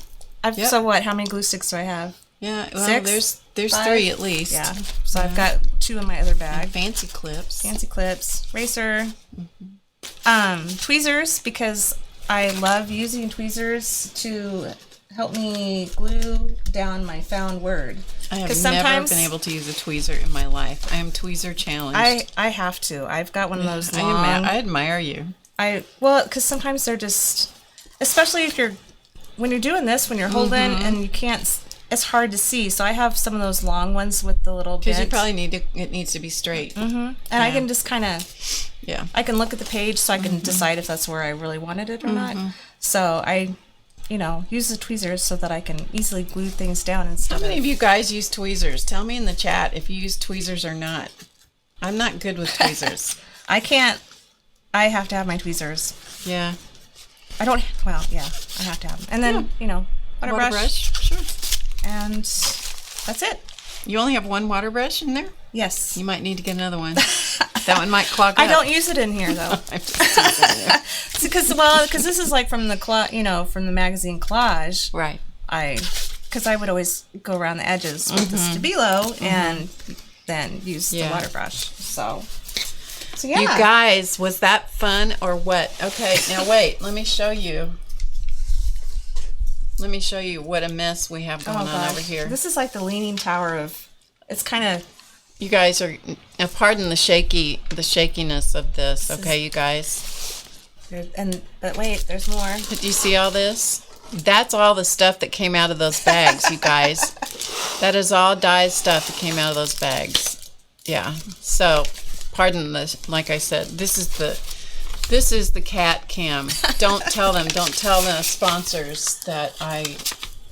Yep. So what? How many glue sticks do I have? Yeah, well, 6, there's 5? 3 at least. Yeah. So I've got 2 in my other bag. Fancy clips. Fancy clips, eraser, tweezers, because I love using tweezers to help me glue down my found word. I have never been able to use a tweezer in my life. I am tweezer challenged. I have to. I've got one of those long. I admire you. Because sometimes they're just, especially when you're doing this, when you're holding and you can't. It's hard to see. So I have some of those long ones with the little bits. Because you probably it needs to be straight. And I can just kind of. Yeah. I can look at the page so I can decide if that's where I really wanted it or not. So I, use the tweezers so that I can easily glue things down instead How many of you guys use tweezers? Tell me in the chat if you use tweezers or not. I'm not good with tweezers. I can't. I have to have my tweezers. Yeah. I don't. Well, yeah, I have to have them. And then, water brush. Sure. And that's it. You only have one water brush in there? Yes. You might need to get another one. That one might clog up. I don't use it in here though. I'm just teasing you. Because this is like from the from the magazine Collage. Right. Because I would always go around the edges with the Stabilo and then use the water brush. So yeah. You guys, was that fun or what? Okay, now wait. Let me show you. Let me show you what a mess we have going on over here. This is like the leaning tower of. It's kind of. You guys are. Pardon the shakiness of this. Okay, you guys. But wait, there's more. Do you see all this? That's all the stuff that came out of those bags, you guys. That is all dyed stuff that came out of those bags. Yeah. So, pardon the. Like I said, this is the cat cam. Don't tell the sponsors that I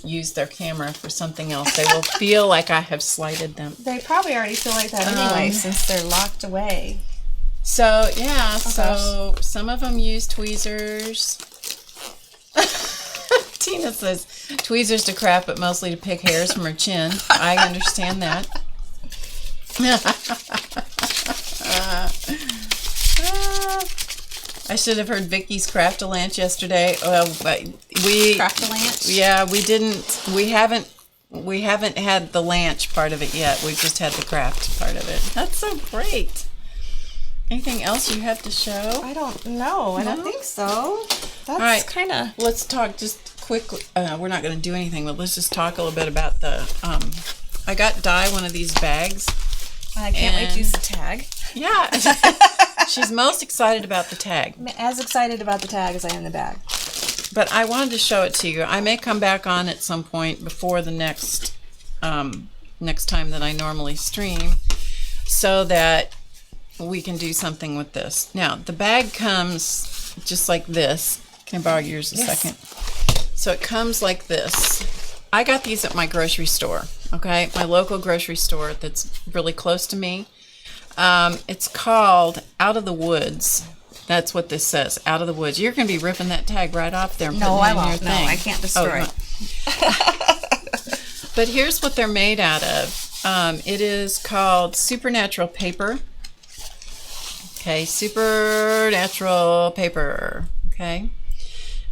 use their camera for something else. They will feel like I have slighted them. They probably already feel like that anyway, since they're locked away. So, yeah, some of them use tweezers. Tina says tweezers to craft, but mostly to pick hairs from her chin. I understand that. I should have heard Vicky's Craft-A-Lanch yesterday. Well, we Craft-A-Lanch? Yeah, we didn't. We haven't We haven't had the lanch part of it yet. We've just had the craft part of it. That's so great. Anything else you have to show? I don't know. I don't think so. That's All right. kind of... Let's talk just quickly. We're not going to do anything, but let's just talk a little bit about the... I got Di one of these bags. I can't wait to use the tag. Yeah. She's most excited about the tag. I'm as excited about the tag as I am the bag. But I wanted to show it to you. I may come back on at some point before the next time that I normally stream, so that we can do something with this. Now, the bag comes just like this. Can I borrow yours a second? So it comes like this. I got these at my grocery store, okay? My local grocery store that's really close to me. It's called Out of the Woods. That's what this says, Out of the Woods. You're going to be ripping that tag right off there and putting it in your thing. No, I can't destroy it. But here's what they're made out of. It is called Supernatural Paper. Okay, Supernatural Paper. Okay.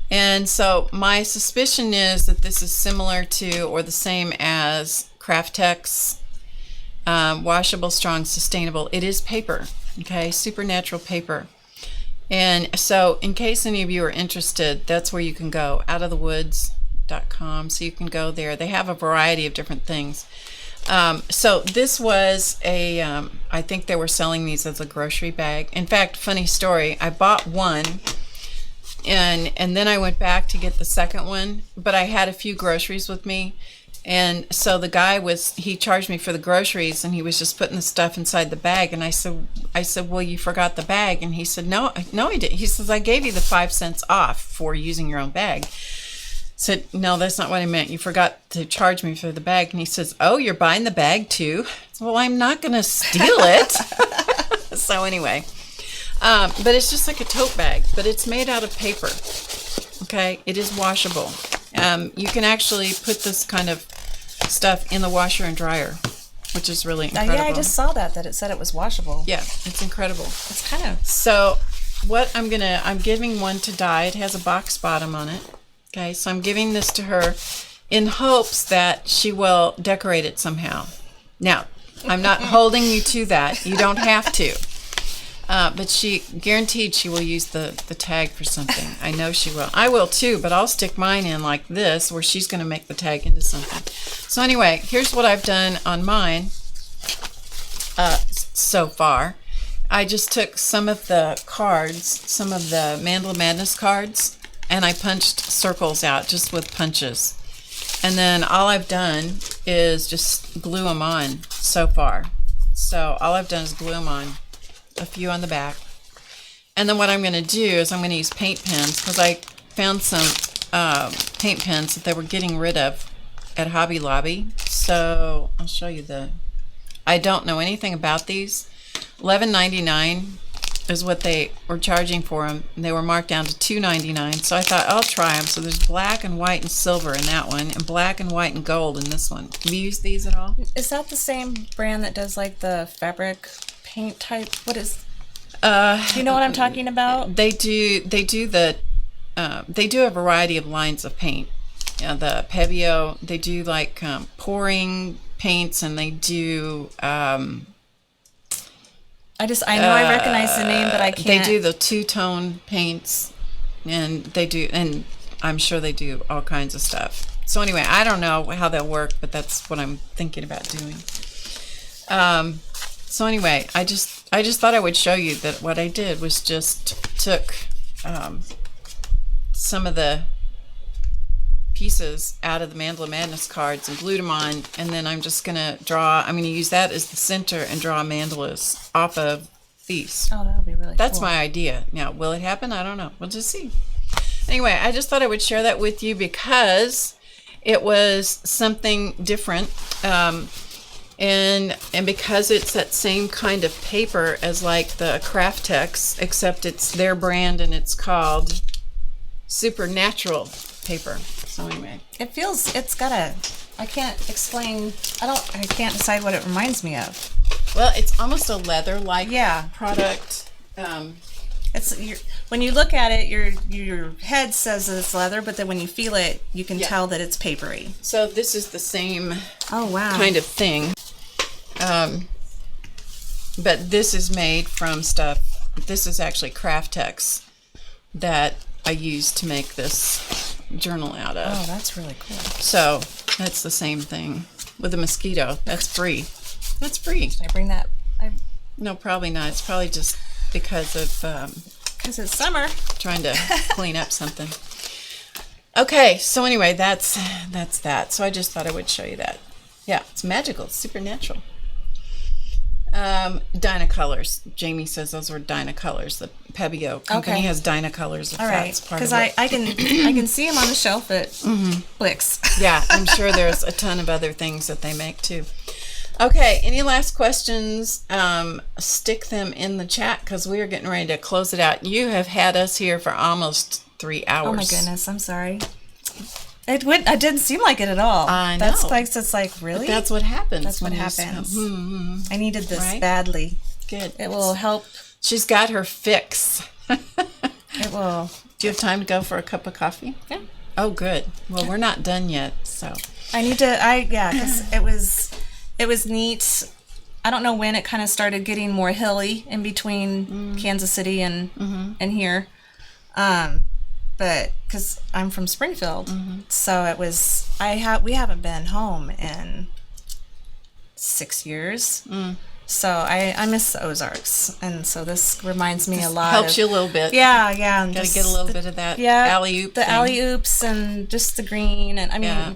And so my suspicion is that this is similar to or the same as Craftex, washable, strong, sustainable. It is paper. Okay, Supernatural Paper. And so in case any of you are interested, that's where you can go, outofthewoods.com. So you can go there. They have a variety of different things. So this was a, I think they were selling these as a grocery bag. In fact, funny story, I bought one and then I went back to get the second one, but I had a few groceries with me. And so the guy he charged me for the groceries and he was just putting the stuff inside the bag. And I said, well, you forgot the bag. And he said, no, he didn't. He says, I gave you the 5 cents off for using your own bag. Said, no, that's not what I meant. You forgot to charge me for the bag. And he says, oh, you're buying the bag too? Well, I'm not going to steal it. So anyway, but it's just like a tote bag, but it's made out of paper. Okay, it is washable. You can actually put this kind of stuff in the washer and dryer, which is really incredible. Yeah, I just saw that it said it was washable. Yeah, it's incredible. It's kind of... So what I'm giving one to Di. It has a box bottom on it. Okay, so I'm giving this to her in hopes that she will decorate it somehow. Now, I'm not holding you to that. You don't have to. But she guaranteed she will use the tag for something. I know she will. I will too, but I'll stick mine in like this where she's going to make the tag into something. So anyway, here's what I've done on mine so far. I just took some of the cards, some of the Mandala Madness cards, and I punched circles out just with punches. And then all I've done is just glue them on so far. So all I've done is glue them on, a few on the back. And then what I'm going to do is I'm going to use paint pens because I found some paint pens that they were getting rid of at Hobby Lobby. So I'll show you I don't know anything about these. $11.99 is what they were charging for them. They were marked down to $2.99. So I thought I'll try them. So there's black and white and silver in that one, and black and white and gold in this one. Have you used these at all? Is that the same brand that does like the fabric paint type? What is? Do you know what I'm talking about? They do a variety of lines of paint. The Pebeo, they do like pouring paints, and they do. I know I recognize the name, but I can't. They do the two-tone paints, and I'm sure they do all kinds of stuff. So anyway, I don't know how they'll work, but that's what I'm thinking about doing. So anyway, I just thought I would show you that what I did was just took some of the pieces out of the Mandala Madness cards and glued them on, and then I'm going to use that as the center and draw mandalas off of these. Oh, that would be really cool. That's my idea. Now, will it happen? I don't know. We'll just see. Anyway, I just thought I would share that with you because it was something different. And because it's that same kind of paper as like the Craftex, except it's their brand and it's called Supernatural Paper. So anyway, it's got I can't decide what it reminds me of. Well, it's almost a leather-like product. when you look at it, your head says that it's leather, but then when you feel it, you can tell that it's papery. So this is the same kind of thing. But this is made from stuff. This is actually Craftex that I used to make this journal out of. Oh, that's really cool. So that's the same thing with a mosquito. That's free. That's free. Can I bring that? No, probably not. It's probably just because of Because it's summer. trying to clean up something. Okay, so anyway, that's that. So I just thought I would show you that. Yeah, it's magical. It's supernatural. Dynacolors. Jamie says those were Dynacolors. The Pebeo company has Dynacolors. All right, because I can see them on the shelf at Blix. Yeah, I'm sure there's a ton of other things that they make too. Okay, any last questions? Stick them in the chat because we are getting ready to close it out. You have had us here for almost 3 hours. Oh my goodness, I'm sorry. It didn't seem like it at all. I know. It's like really. But that's what happens. That's what happens. I needed this badly. Good. It will help. She's got her fix. It will. Do you have time to go for a cup of coffee? Yeah. Oh, good. Well, we're not done yet, so. I need to. Because it was neat. I don't know when it kind of started getting more hilly in between Kansas City and here. But because I'm from Springfield, so it was. We haven't been home in 6 years, so I miss the Ozarks, and so this reminds me a lot. Helps you a little bit. Yeah. Got to get a little bit of that alley-oop. The alley-oops and just the green, and I mean,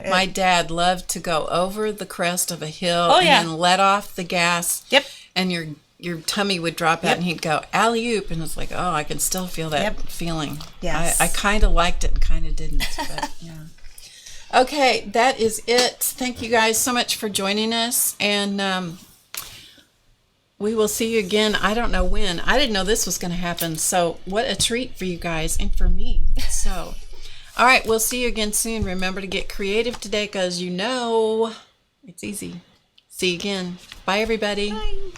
my dad loved to go over the crest of a hill Oh, and yeah. then let off the gas. Yep. And your tummy would drop out and he'd go alley-oop, and it's like, oh, I can still feel that feeling. Yes. I kind of liked it and kind of didn't, but yeah. Okay, that is it. Thank you guys so much for joining us, and we will see you again. I don't know when. I didn't know this was going to happen, so what a treat for you guys and for me. So, all right, we'll see you again soon. Remember to get creative today because it's easy. See you again. Bye, everybody. Bye.